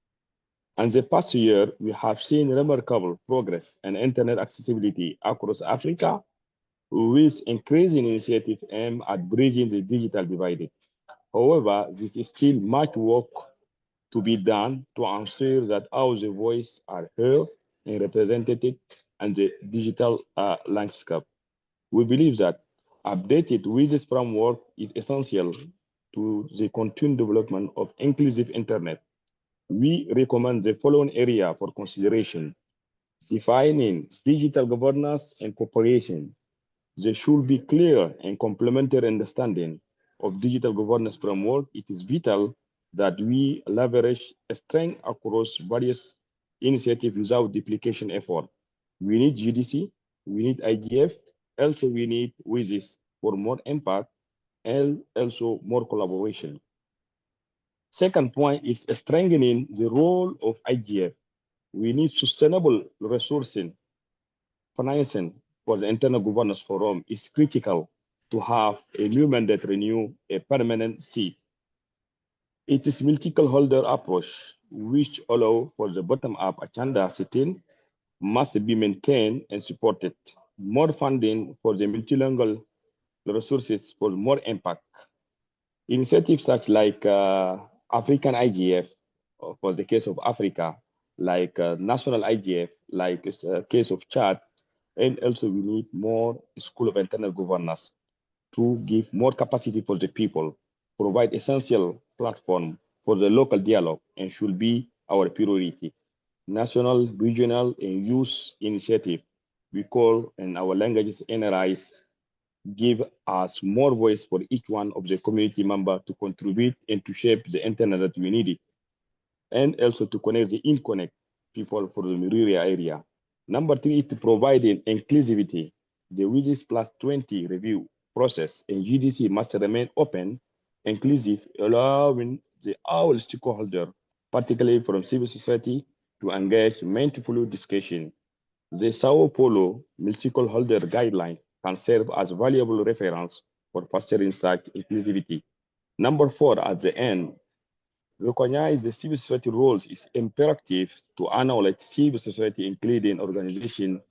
In the past year, we have seen remarkable progress in internet accessibility across Africa, with increasing initiative aimed at bridging the digital divide. However, there is still much work to be done to ensure that all the voices are heard and represented in the digital landscape. We believe that updated WSIS framework is essential to the continued development of inclusive internet. We recommend the following area for consideration: defining digital governance and cooperation. There should be clear and complementary understanding of digital governance framework. It is vital that we leverage strength across various initiatives without duplication effort. We need GDC, we need IGF, also we need WSIS for more impact and also more collaboration. Second point is strengthening the role of IGF. We need sustainable resourcing, financing for the internal governance forum is critical to have a new mandate renew a permanent seat. It is multi-stakeholder approach which allow for the bottom-up agenda setting must be maintained and supported. More funding for the multilingual resources for more impact. Initiatives such like African IGF, for the case of Africa, like national IGF, like case of Chad, and also we need more school of internal governance to give more capacity for the people, provide essential platform for the local dialogue, and should be our priority. National, regional, and youth initiative, we call in our languages NRIs, give us more voice for each one of the community member to contribute and to shape the internet that we need it, and also to connect the in-connect people for the rural area. Number three, to provide an inclusivity. The WSIS+20 review process and GDC must remain open, inclusive, allowing all stakeholders, particularly from civil society, to engage meaningful discussion. The Sao Paulo multi-stakeholder guideline can serve as valuable reference for fostering such inclusivity. Number four, at the end, recognize the civil society roles is imperative to acknowledge civil society, including organization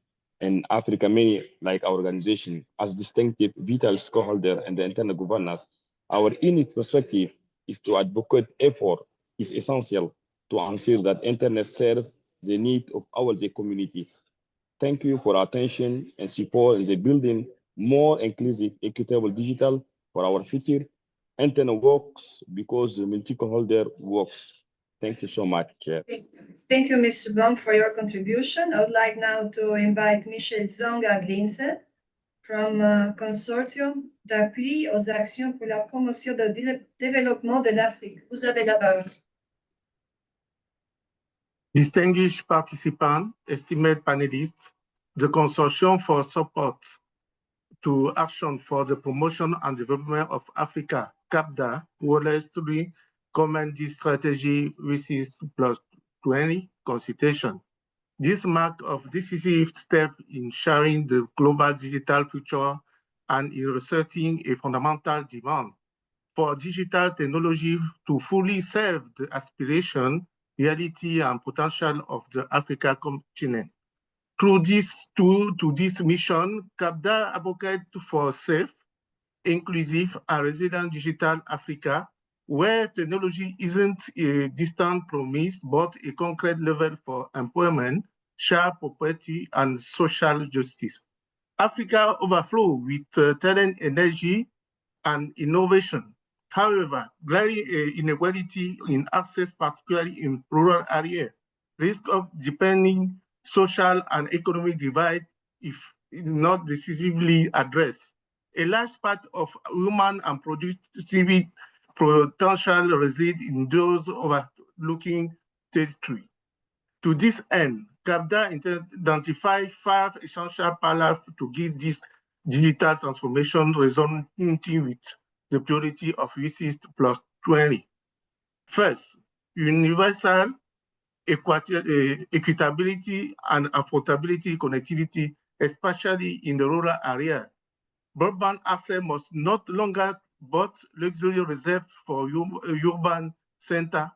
in Africa, many like our organization, as distinctive vital stakeholder and the internal governance. Our unique perspective is to advocate effort is essential to ensure that internet serves the need of our communities. Thank you for attention and support in the building more inclusive, equitable digital for our future. Internet works because the multi-stakeholder works. Thank you so much, Chair. Thank you, Mr. Blom, for your contribution. I would like now to invite Michel Zonga-Glinze from Consortium d'appui aux actions pour la promotion du développement de l'Afrique. Vous avez la parole. Distinguished participants, esteemed panelists, the Consortium for Support to Action for the Promotion and Development of Africa, CAPDA, would like to commend this strategy WSIS+20 consultation. This mark of decisive step in sharing the global digital future and in researching a fundamental demand for digital technology to fully serve the aspiration, reality, and potential of the Africa continent. Through this mission, CAPDA advocates for safe, inclusive, and resilient digital Africa, where technology isn't a distant promise, but a concrete level for employment, shared property, and social justice. Africa overflows with talent, energy, and innovation. However, glaring inequality in access, particularly in rural areas, risk of deepening social and economic divide if not decisively addressed. A large part of human and productivity potential resides in those overlooking territory. To this end, CAPDA identified 5 essential pillars to give this digital transformation resonating with the priority of WSIS+20. First, universal equitability and affordability connectivity, especially in the rural area. Broadband access must not longer but luxury reserved for urban center.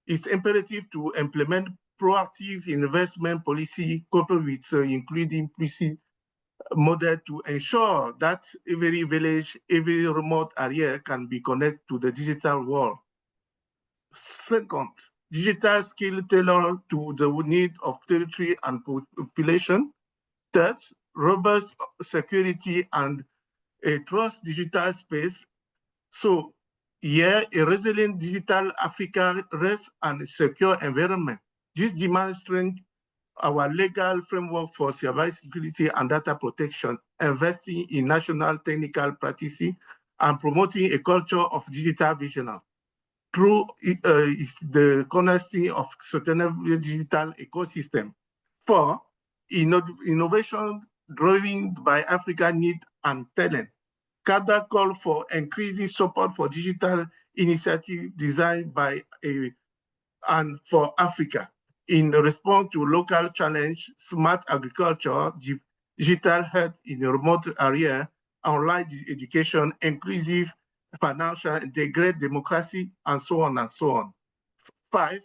It's imperative to implement proactive investment policy coupled with including policy model to ensure that every village, every remote area can be connected to the digital world. Second, digital skill tailored to the need of territory and population. Third, robust security and a trust digital space. So here, a resilient digital Africa rests on a secure environment. This demonstrates our legal framework for cybersecurity and data protection, investing in national technical practices, and promoting a culture of digital vigilance. Through is the cornerstone of sustainable digital ecosystem. 4, innovation driven by African need and talent. CAPDA call for increasing support for digital initiatives designed by and for Africa in response to local challenge, smart agriculture, digital health in a remote area, online education, inclusive financial, integrated democracy, and so on and so on. 5,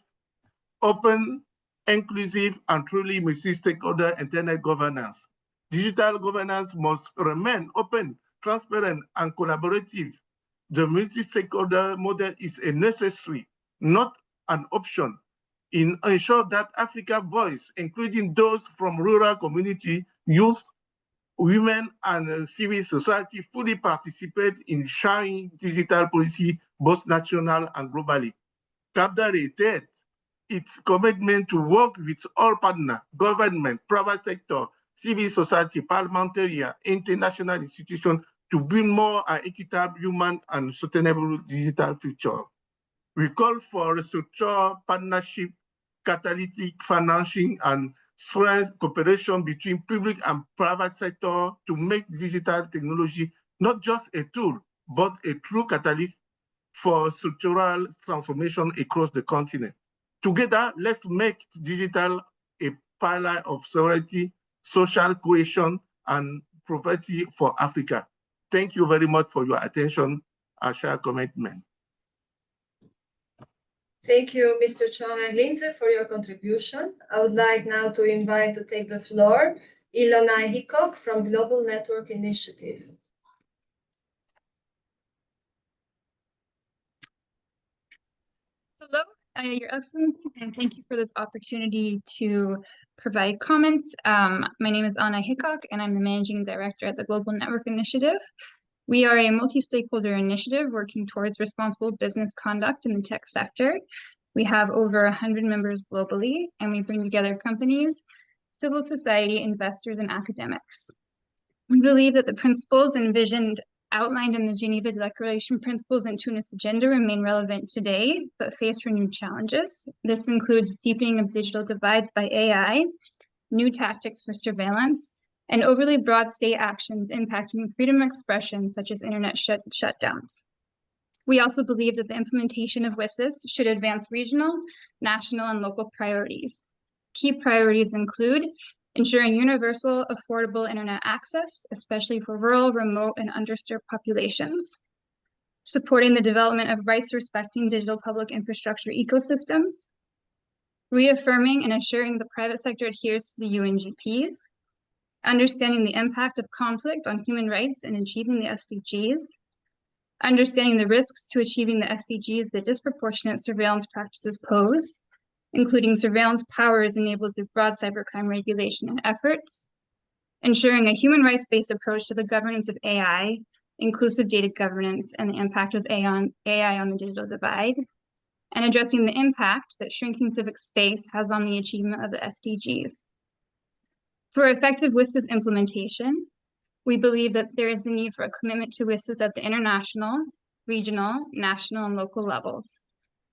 open, inclusive, and truly multi-stakeholder internet governance. Digital governance must remain open, transparent, and collaborative, The multi-stakeholder model is a necessary, not an option, in ensure that Africa's voice, including those from rural community, youth, women, and civil society, fully participate in sharing digital policy, both national and globally. CAPDA reiterates its commitment to work with all partners, government, private sector, civil society, parliamentarian, international institutions to build more equitable, human, and sustainable digital future. We call for a structured partnership, catalytic financing, and strength cooperation between public and private sector to make digital technology not just a tool, but a true catalyst for structural transformation across the continent. Together, let's make digital a pillar of sovereignty, social cohesion, and prosperity for Africa. Thank you very much for your attention. I share commitment. Thank you, Mr. Chong and Lindsay, for your contribution. I would like now to invite to take the floor Ilona Hickok from Global Network Initiative. Hello, Your Excellency, and thank you for this opportunity to provide comments. My name is Anna Hickok, and I'm the Managing Director at the Global Network Initiative. We are a multi-stakeholder initiative working towards responsible business conduct in the tech sector. We have over 100 members globally, and we bring together companies, civil society, investors, and academics. We believe that the principles envisioned outlined in the Geneva Declaration Principles and Tunis Agenda remain relevant today, but face renewed challenges. This includes deepening of digital divides by AI, new tactics for surveillance, and overly broad state actions impacting freedom of expression, such as internet shutdowns. We also believe that the implementation of WSIS should advance regional, national, and local priorities. Key priorities include ensuring universal, affordable internet access, especially for rural, remote, and underserved populations, supporting the development of rights-respecting digital public infrastructure ecosystems, reaffirming and assuring the private sector adheres to the UNGPs, understanding the impact of conflict on human rights and achieving the SDGs, understanding the risks to achieving the SDGs that disproportionate surveillance practices pose, including surveillance powers enabled through broad cybercrime regulation and efforts, ensuring a human rights-based approach to the governance of AI, inclusive data governance, and the impact of AI on the digital divide, and addressing the impact that shrinking civic space has on the achievement of the SDGs. For effective WSIS implementation, we believe that there is a need for a commitment to WSIS at the international, regional, national, and local levels.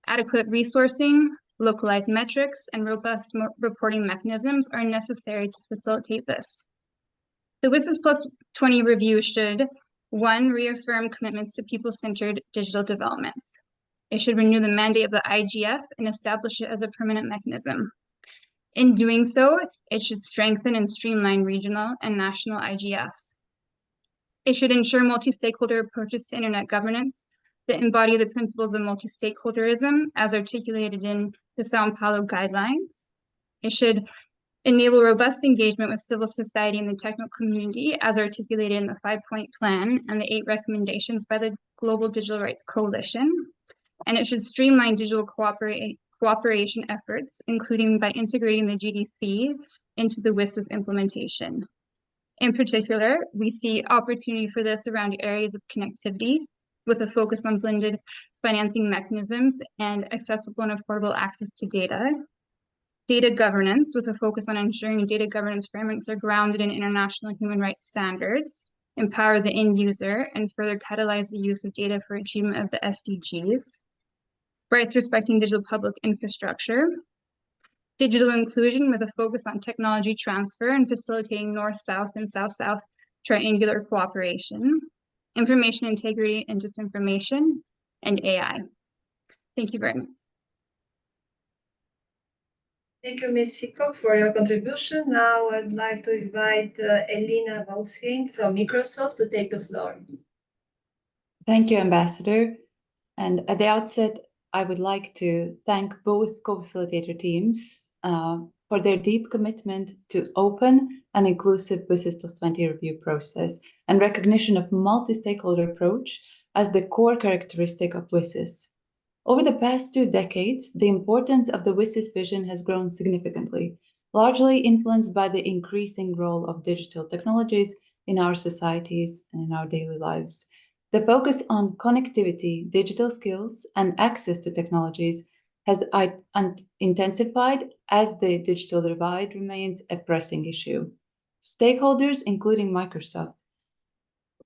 Adequate resourcing, localized metrics, and robust reporting mechanisms are necessary to facilitate this. The WSIS+20 review should, 1, reaffirm commitments to people-centered digital developments. It should renew the mandate of the IGF and establish it as a permanent mechanism. In doing so, it should strengthen and streamline regional and national IGFs. It should ensure multi-stakeholder approaches to internet governance that embody the principles of multi-stakeholderism as articulated in the Sao Paulo guidelines. It should enable robust engagement with civil society and the technical community as articulated in the 5-point plan and the 8 recommendations by the Global Digital Rights Coalition. And it should streamline digital cooperation efforts, including by integrating the GDC into the WSIS implementation. In particular, we see opportunity for this around areas of connectivity with a focus on blended financing mechanisms and accessible and affordable access to data. Data governance with a focus on ensuring data governance frameworks are grounded in international human rights standards, empower the end user, and further catalyze the use of data for achievement of the SDGs. Rights respecting digital public infrastructure. Digital inclusion with a focus on technology transfer and facilitating north-south and south-south triangular cooperation. Information integrity and disinformation, and AI. Thank you very much. Thank you, Ms. Hickok, for your contribution. Now I'd like to invite Elina Bausching from Microsoft to take the floor. Thank you, Ambassador. And at the outset, I would like to thank both co-facilitator teams for their deep commitment to open and inclusive WSIS+20 review process and recognition of multi-stakeholder approach as the core characteristic of WSIS. Over the past 2 decades, the importance of the WSIS vision has grown significantly, largely influenced by the increasing role of digital technologies in our societies and in our daily lives. The focus on connectivity, digital skills, and access to technologies has intensified as the digital divide remains a pressing issue. Stakeholders, including Microsoft,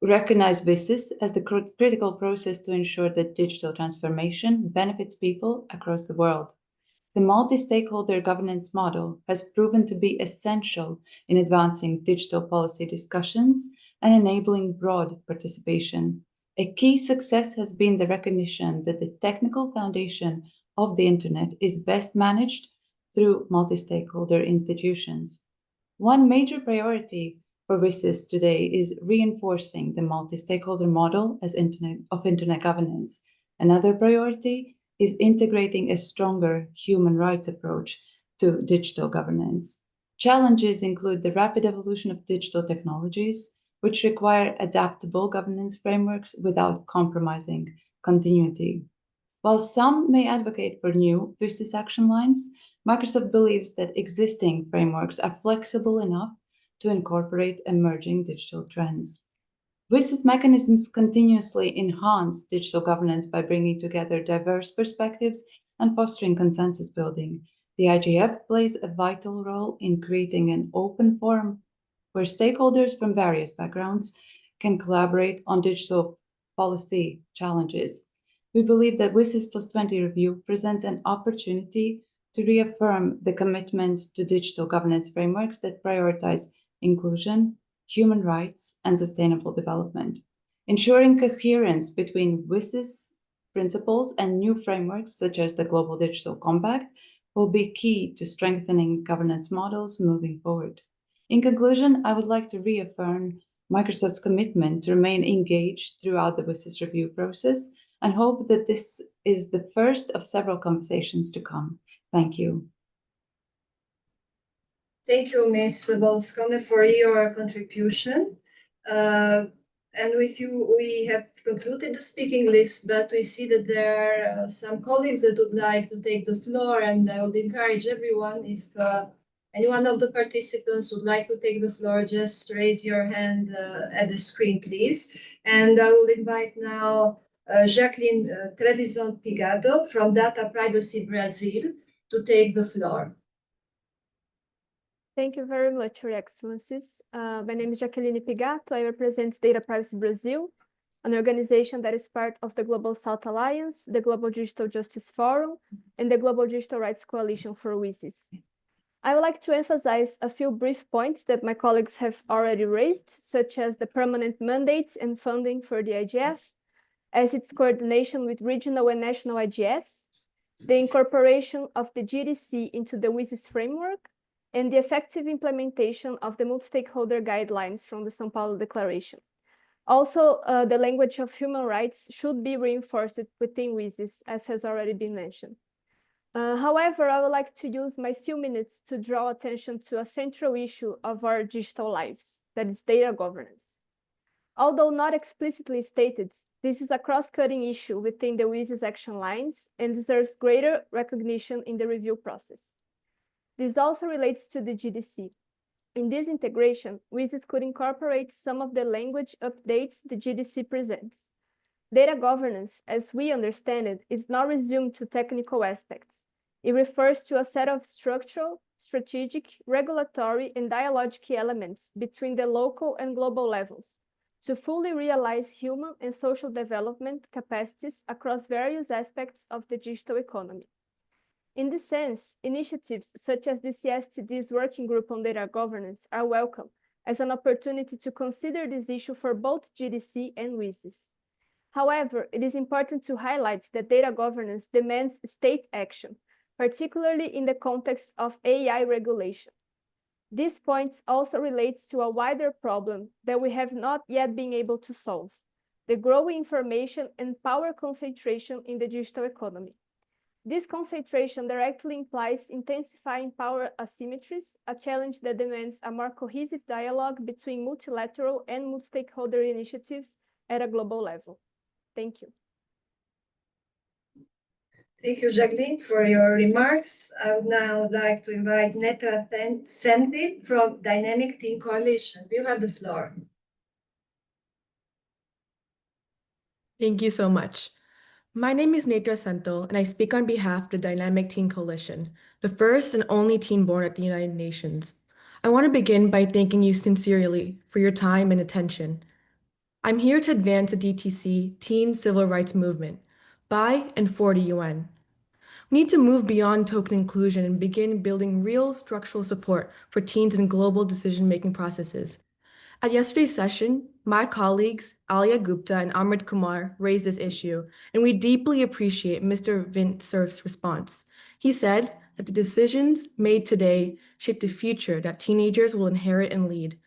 recognize WSIS as the critical process to ensure that digital transformation benefits people across the world. The multi-stakeholder governance model has proven to be essential in advancing digital policy discussions and enabling broad participation. A key success has been the recognition that the technical foundation of the Internet is best managed through multi-stakeholder institutions. One major priority for WSIS today is reinforcing the multi-stakeholder model as Internet governance. Another priority is integrating a stronger human rights approach to digital governance. Challenges include the rapid evolution of digital technologies, which require adaptable governance frameworks without compromising continuity. While some may advocate for new WSIS action lines, Microsoft believes that existing frameworks are flexible enough to incorporate emerging digital trends. WSIS mechanisms continuously enhance digital governance by bringing together diverse perspectives and fostering consensus building. The IGF plays a vital role in creating an open forum where stakeholders from various backgrounds can collaborate on digital policy challenges. We believe that WSIS+20 review presents an opportunity to reaffirm the commitment to digital governance frameworks that prioritize inclusion, human rights, and sustainable development. Ensuring coherence between WSIS principles and new frameworks, such as the Global Digital Compact, will be key to strengthening governance models moving forward. In conclusion, I would like to reaffirm Microsoft's commitment to remain engaged throughout the WSIS review process and hope that this is the first of several conversations to come. Thank you. Thank you, Ms. Bolskone, for your contribution. And with you, we have concluded the speaking list, but we see that there are some colleagues that would like to take the floor, and I would encourage everyone, if any one of the participants would like to take the floor, just raise your hand at the screen, please. And I will invite now Jacqueline Trevisan Pigado from Data Privacy Brazil to take the floor. Thank you very much, Your Excellencies. My name is Jacqueline Pigato. I represent Data Privacy Brazil, an organization that is part of the Global South Alliance, the Global Digital Justice Forum, and the Global Digital Rights Coalition for WSIS. I would like to emphasize a few brief points that my colleagues have already raised, such as the permanent mandates and funding for the IGF, as its coordination with regional and national IGFs, the incorporation of the GDC into the WSIS framework, and the effective implementation of the multi-stakeholder guidelines from the São Paulo Declaration. Also, the language of human rights should be reinforced within WSIS, as has already been mentioned. However, I would like to use my few minutes to draw attention to a central issue of our digital lives, that is data governance. Although not explicitly stated, this is a cross-cutting issue within the WSIS action lines and deserves greater recognition in the review process. This also relates to the GDC. In this integration, WSIS could incorporate some of the language updates the GDC presents. Data governance, as we understand it, is not resumed to technical aspects. It refers to a set of structural, strategic, regulatory, and dialogic elements between the local and global levels to fully realize human and social development capacities across various aspects of the digital economy. In this sense, initiatives such as the CSTD's Working Group on Data Governance are welcome as an opportunity to consider this issue for both GDC and WSIS. However, it is important to highlight that data governance demands state action, particularly in the context of AI regulation. This point also relates to a wider problem that we have not yet been able to solve: the growing information and power concentration in the digital economy. This concentration directly implies intensifying power asymmetries, a challenge that demands a more cohesive dialogue between multilateral and multi-stakeholder initiatives at a global level. Thank you. Thank you, Jacqueline, for your remarks. I would now like to invite Netra Senti from Dynamic Teen Coalition. You have the floor. Thank you so much. My name is Netra Sento, and I speak on behalf of the Dynamic Teen Coalition, the first and only teen born at the United Nations. I want to begin by thanking you sincerely for your time and attention. I'm here to advance the DTC Teen Civil Rights Movement by and for the UN. We need to move beyond token inclusion and begin building real structural support for teens in global decision-making processes. At yesterday's session, my colleagues Alia Gupta and Amrit Kumar raised this issue, and we deeply appreciate Mr. Vint Cerf's response. He said that the decisions made today shape the future that teenagers will inherit and lead.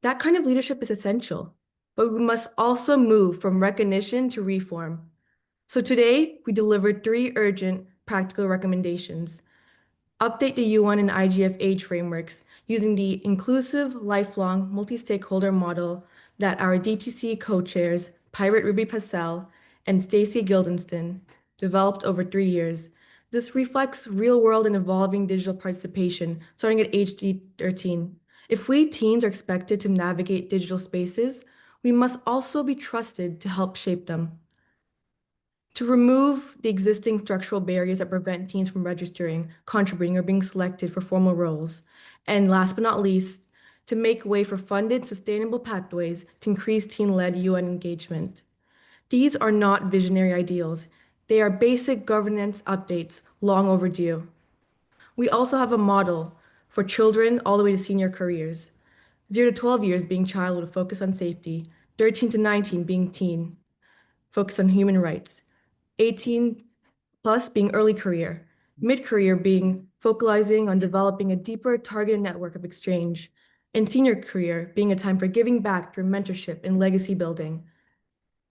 That kind of leadership is essential, but we must also move from recognition to reform. So today, we delivered 3 urgent practical recommendations. Update the UN and IGF age frameworks using the inclusive, lifelong, multi-stakeholder model that our DTC co-chairs, Pirate Ruby Passell and Stacey Guildenstern, developed over 3 years. This reflects real-world and evolving digital participation starting at age 13. If we teens are expected to navigate digital spaces, we must also be trusted to help shape them. To remove the existing structural barriers that prevent teens from registering, contributing, or being selected for formal roles. And last but not least, to make way for funded, sustainable pathways to increase teen-led UN engagement. These are not visionary ideals. They are basic governance updates long overdue. We also have a model for children all the way to senior careers. 0 to 12 years being child with a focus on safety, 13 to 19 being teen, focus on human rights, 18 plus being early career, mid-career being focalizing on developing a deeper targeted network of exchange, and senior career being a time for giving back through mentorship and legacy building.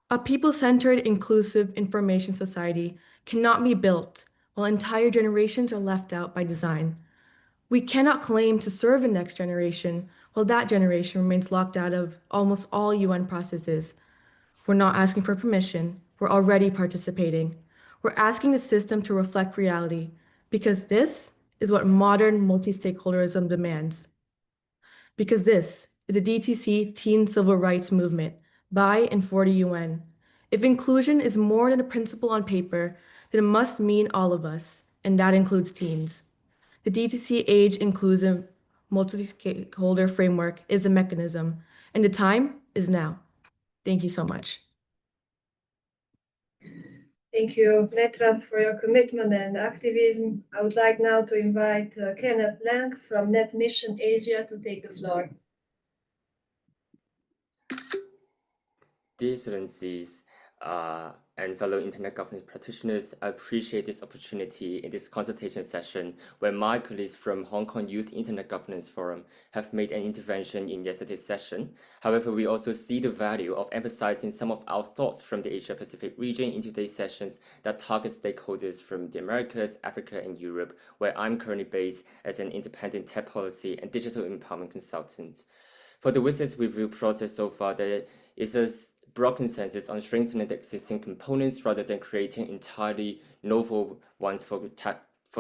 A people-centered, inclusive information society cannot be built while entire generations are left out by design. We cannot claim to serve the next generation while that generation remains locked out of almost all UN processes. We're not asking for permission. We're already participating. We're asking the system to reflect reality because this is what modern multi-stakeholderism demands. Because this is a DTC teen civil rights movement by and for the UN. If inclusion is more than a principle on paper, then it must mean all of us, and that includes teens. The DTC age inclusive multi-stakeholder framework is a mechanism, and the time is now. Thank you so much. Thank you, Netra, for your commitment and activism. I would like now to invite Kenneth Lang from Net Mission Asia to take the floor. Dear Excellencies and fellow internet governance practitioners, I appreciate this opportunity in this consultation session where my colleagues from Hong Kong Youth Internet Governance Forum have made an intervention in yesterday's session. However, we also see the value of emphasizing some of our thoughts from the Asia Pacific region in today's sessions that target stakeholders from the Americas, Africa, and Europe, where I'm currently based as an independent tech policy and digital empowerment consultant. For the WSIS review process so far, there is a broad consensus on strengthening the existing components rather than creating entirely novel ones for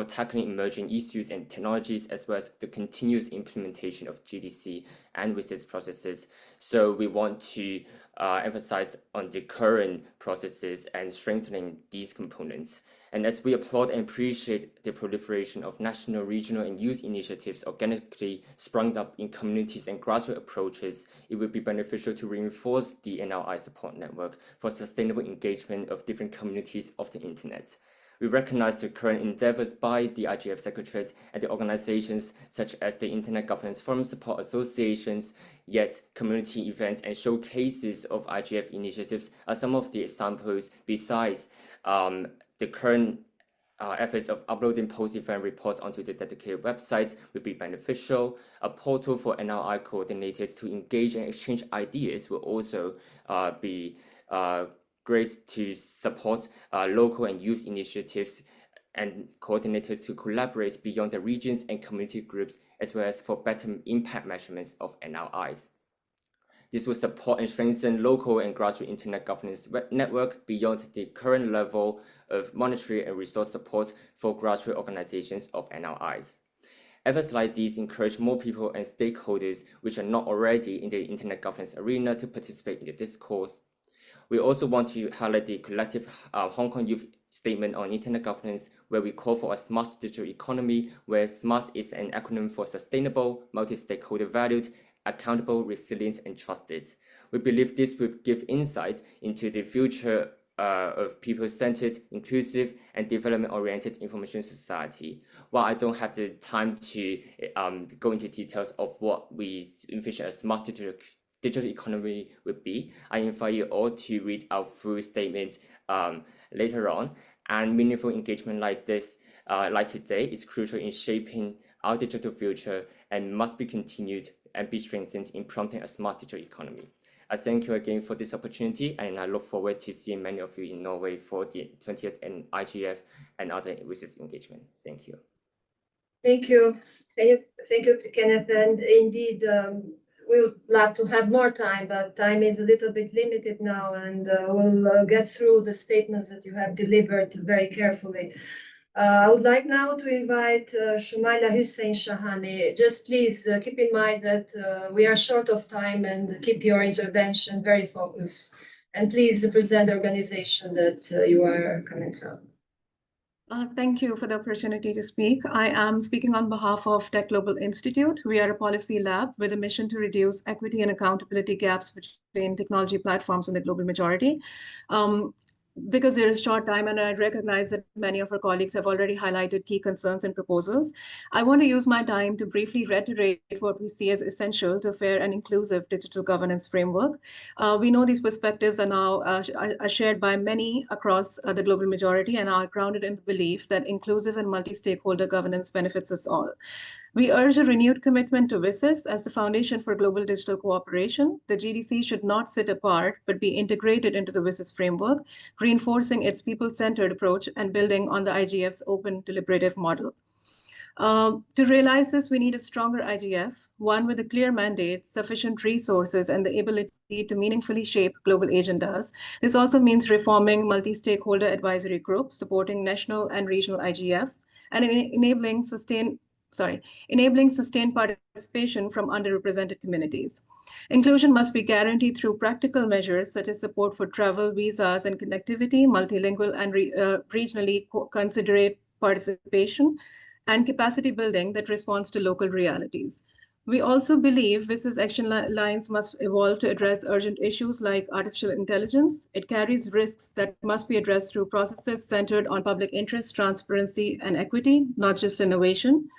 tackling emerging issues and technologies, as well as the continuous implementation of GDC and WSIS processes. So we want to emphasize on the current processes and strengthening these components. And as we applaud and appreciate the proliferation of national, regional, and youth initiatives organically sprung up in communities and grassroots approaches, it would be beneficial to reinforce the NLI support network for sustainable engagement of different communities of the internet. We recognize the current endeavors by the IGF secretaries and the organizations such as the Internet Governance Forum Support Associations, yet community events and showcases of IGF initiatives are some of the examples besides the current efforts of uploading post-event reports onto the dedicated websites would be beneficial. A portal for NLI coordinators to engage and exchange ideas will also be great to support local and youth initiatives and coordinators to collaborate beyond the regions and community groups, as well as for better impact measurements of NLIs. This will support and strengthen local and grassroots internet governance network beyond the current level of monetary and resource support for grassroots organizations of NRIs. Efforts like these encourage more people and stakeholders which are not already in the internet governance arena to participate in the discourse. We also want to highlight the collective Hong Kong Youth Statement on Internet Governance, where we call for a smart digital economy, where SMART is an acronym for sustainable, multi-stakeholder valued, accountable, resilient, and trusted. We believe this will give insight into the future of people-centered, inclusive, and development-oriented information society. While I don't have the time to go into details of what we envision a smart digital economy would be, I invite you all to read our full statement later on. And meaningful engagement like this, like today, is crucial in shaping our digital future and must be continued and be strengthened in prompting a smart digital economy. I thank you again for this opportunity, and I look forward to seeing many of you in Norway for the 20th and IGF and other WSIS engagement. Thank you. Thank you. Thank you, Kenneth. And indeed, we would like to have more time, but time is a little bit limited now, and we'll get through the statements that you have delivered very carefully. I would like now to invite Shumaila Hussein Shahani. Just please keep in mind that we are short of time, and keep your intervention very focused. And please present the organization that you are coming from. Thank you for the opportunity to speak. I am speaking on behalf of Tech Global Institute. We are a policy lab with a mission to reduce equity and accountability gaps between technology platforms and the global majority. Because there is short time and I recognize that many of our colleagues have already highlighted key concerns and proposals, I want to use my time to briefly reiterate what we see as essential to a fair and inclusive digital governance framework. We know these perspectives are now are shared by many across the global majority and are grounded in the belief that inclusive and multi-stakeholder governance benefits us all. We urge a renewed commitment to WSIS as the foundation for global digital cooperation. The GDC should not sit apart, but be integrated into the WSIS framework, reinforcing its people-centered approach and building on the IGF's open deliberative model. To realize this, we need a stronger IGF, one with a clear mandate, sufficient resources, and the ability to meaningfully shape global agendas. This also means reforming multi-stakeholder advisory groups, supporting national and regional IGFs, and enabling sustained participation from underrepresented communities. Inclusion must be guaranteed through practical measures such as support for travel, visas, and connectivity, multilingual and regionally considerate participation, and capacity building that responds to local realities. We also believe WSIS action lines must evolve to address urgent issues like artificial intelligence. It carries risks that must be addressed through processes centered on public interest, transparency, and equity, not just innovation.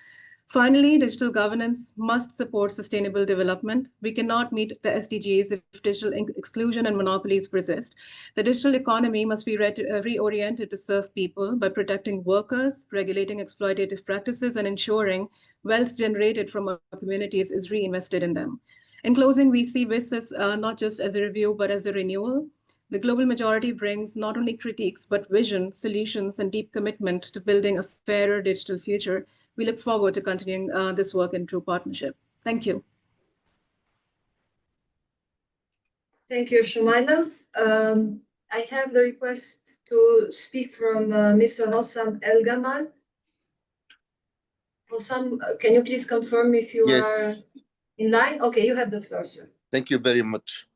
Finally, digital governance must support sustainable development. We cannot meet the SDGs if digital exclusion and monopolies persist. The digital economy must be reoriented to serve people by protecting workers, regulating exploitative practices, and ensuring wealth generated from our communities is reinvested in them. In closing, we see WSIS not just as a review, but as a renewal. The global majority brings not only critiques, but vision, solutions, and deep commitment to building a fairer digital future. We look forward to continuing this work in true partnership. Thank you. Thank you, Shumaila. I have the request to speak from Mr. Hossam El Gamal. Hossam, can you please confirm if you are in line? Okay, you have the floor, sir. Thank you very much.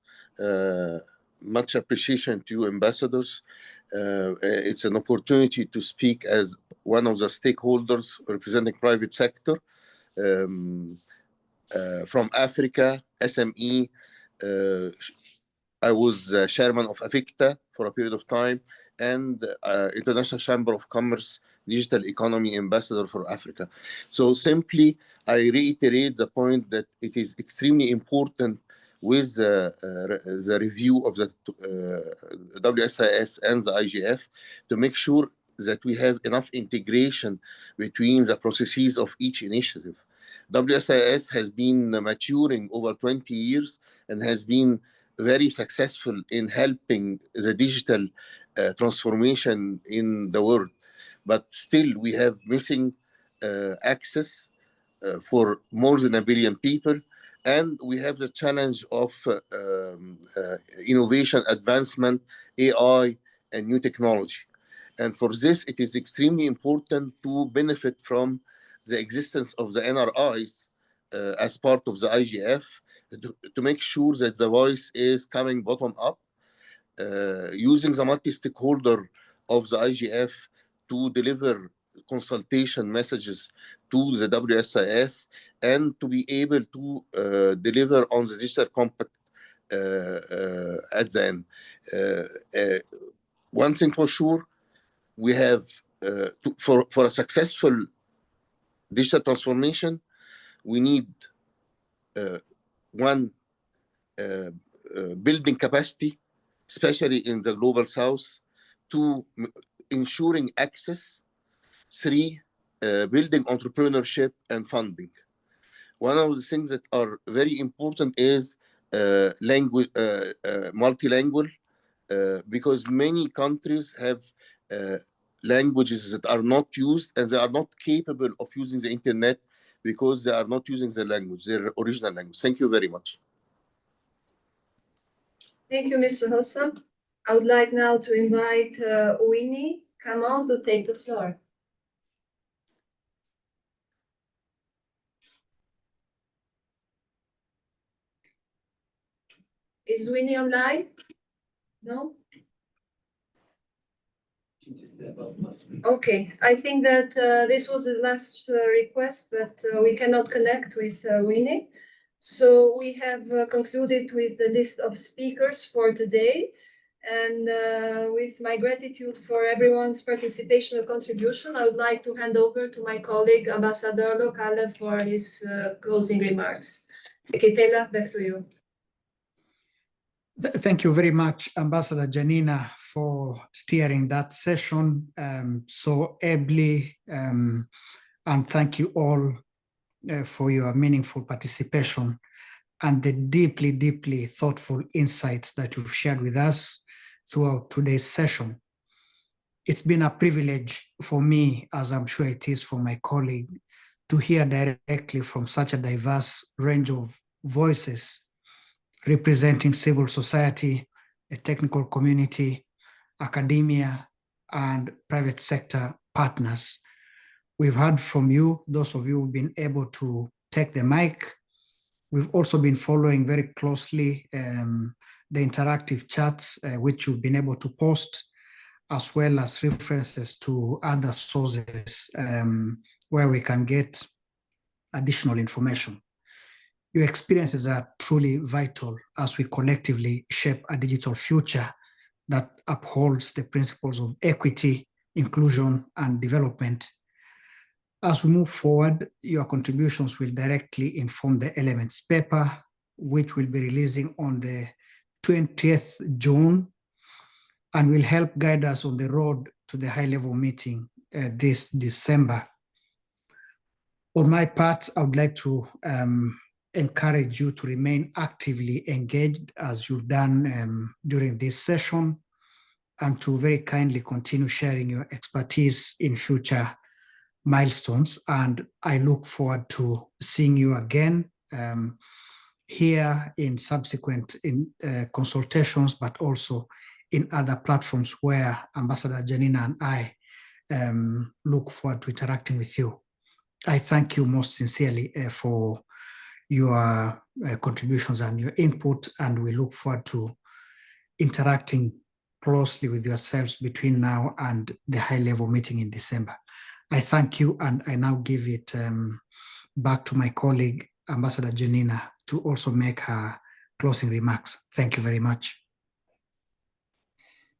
Much appreciation to you, ambassadors. It's an opportunity to speak as one of the stakeholders representing private sector from Africa, SME. I was chairman of AFICTA for a period of time and International Chamber of Commerce Digital Economy Ambassador for Africa. So simply, I reiterate the point that it is extremely important with the review of the WSIS and the IGF to make sure that we have enough integration between the processes of each initiative. WSIS has been maturing over 20 years and has been very successful in helping the digital transformation in the world. But still, we have missing access for more than 1 billion people. And we have the challenge of innovation, advancement, AI, and new technology. And for this, it is extremely important to benefit from the existence of the NRIs as part of the IGF to make sure that the voice is coming bottom up, using the multi-stakeholder of the IGF to deliver consultation messages to the WSIS and to be able to deliver on the digital compact at the end. One thing for sure, we have for a successful digital transformation, we need building capacity, especially in the global south, 2, ensuring access, 3, building entrepreneurship and funding. One of the things that are very important is language, multilingual, because many countries have languages that are not used and they are not capable of using the internet because they are not using the language, their original language. Thank you very much. Thank you, Mr. Hossam. I would like now to invite Winnie come on to take the floor. Is Winnie online? No? Okay, I think that this was the last request, but we cannot connect with Winnie. So we have concluded with the list of speakers for today. And with my gratitude for everyone's participation and contribution, I would like to hand over to my colleague, Ambassador Locale, for his closing remarks. Ketela, back to you. Thank you very much, Ambassador Janina, for steering that session so ably. And thank you all for your meaningful participation and the deeply, deeply thoughtful insights that you've shared with us throughout today's session. It's been a privilege for me, as I'm sure it is for my colleague, to hear directly from such a diverse range of voices representing civil society, the technical community, academia, and private sector partners. We've heard from you, those of you who've been able to take the mic. We've also been following very closely the interactive chats which you've been able to post, as well as references to other sources where we can get additional information. Your experiences are truly vital as we collectively shape a digital future that upholds the principles of equity, inclusion, and development. As we move forward, your contributions will directly inform the Elements paper, which will be releasing on the 20th June, and will help guide us on the road to the high-level meeting this December. On my part, I would like to encourage you to remain actively engaged as you've done during this session, and to very kindly continue sharing your expertise in future milestones. And I look forward to seeing you again here in subsequent consultations, but also in other platforms where Ambassador Janina and I look forward to interacting with you. I thank you most sincerely for your contributions and your input, and we look forward to interacting closely with yourselves between now and the high-level meeting in December. I thank you, and I now give it back to my colleague, Ambassador Janina, to also make her closing remarks. Thank you very much.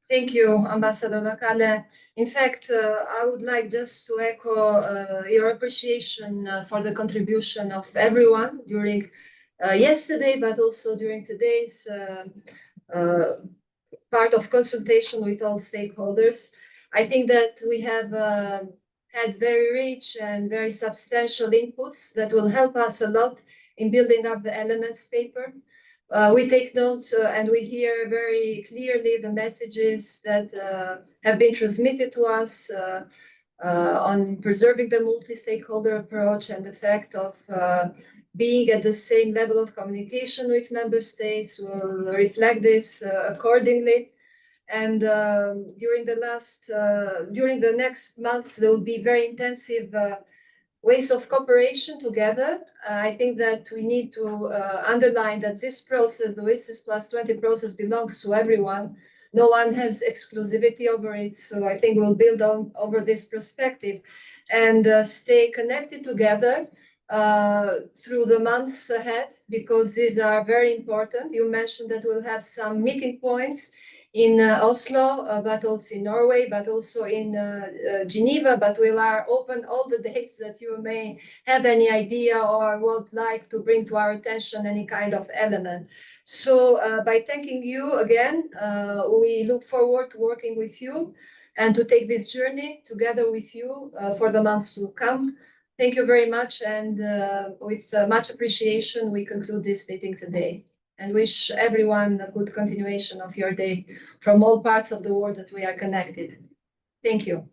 Thank you, Ambassador Locale. In fact, I would like just to echo your appreciation for the contribution of everyone during yesterday, but also during today's part of consultation with all stakeholders. I think that we have had very rich and very substantial inputs that will help us a lot in building up the Elements paper. We take notes and we hear very clearly the messages that have been transmitted to us on preserving the multi-stakeholder approach and the fact of being at the same level of communication with member states. We'll reflect this accordingly. And during the next months, there will be very intensive ways of cooperation together. I think that we need to underline that this process, the WSIS+20 process, belongs to everyone. No one has exclusivity over it. So I think we'll build on over this perspective and stay connected together through the months ahead, because these are very important. You mentioned that we'll have some meeting points in Oslo, but also in Norway, but also in Geneva, but we are open all the days that you may have any idea or would like to bring to our attention any kind of element. So by thanking you again, we look forward to working with you and to take this journey together with you for the months to come. Thank you very much, and with much appreciation, we conclude this meeting today. And wish everyone a good continuation of your day from all parts of the world that we are connected. Thank you.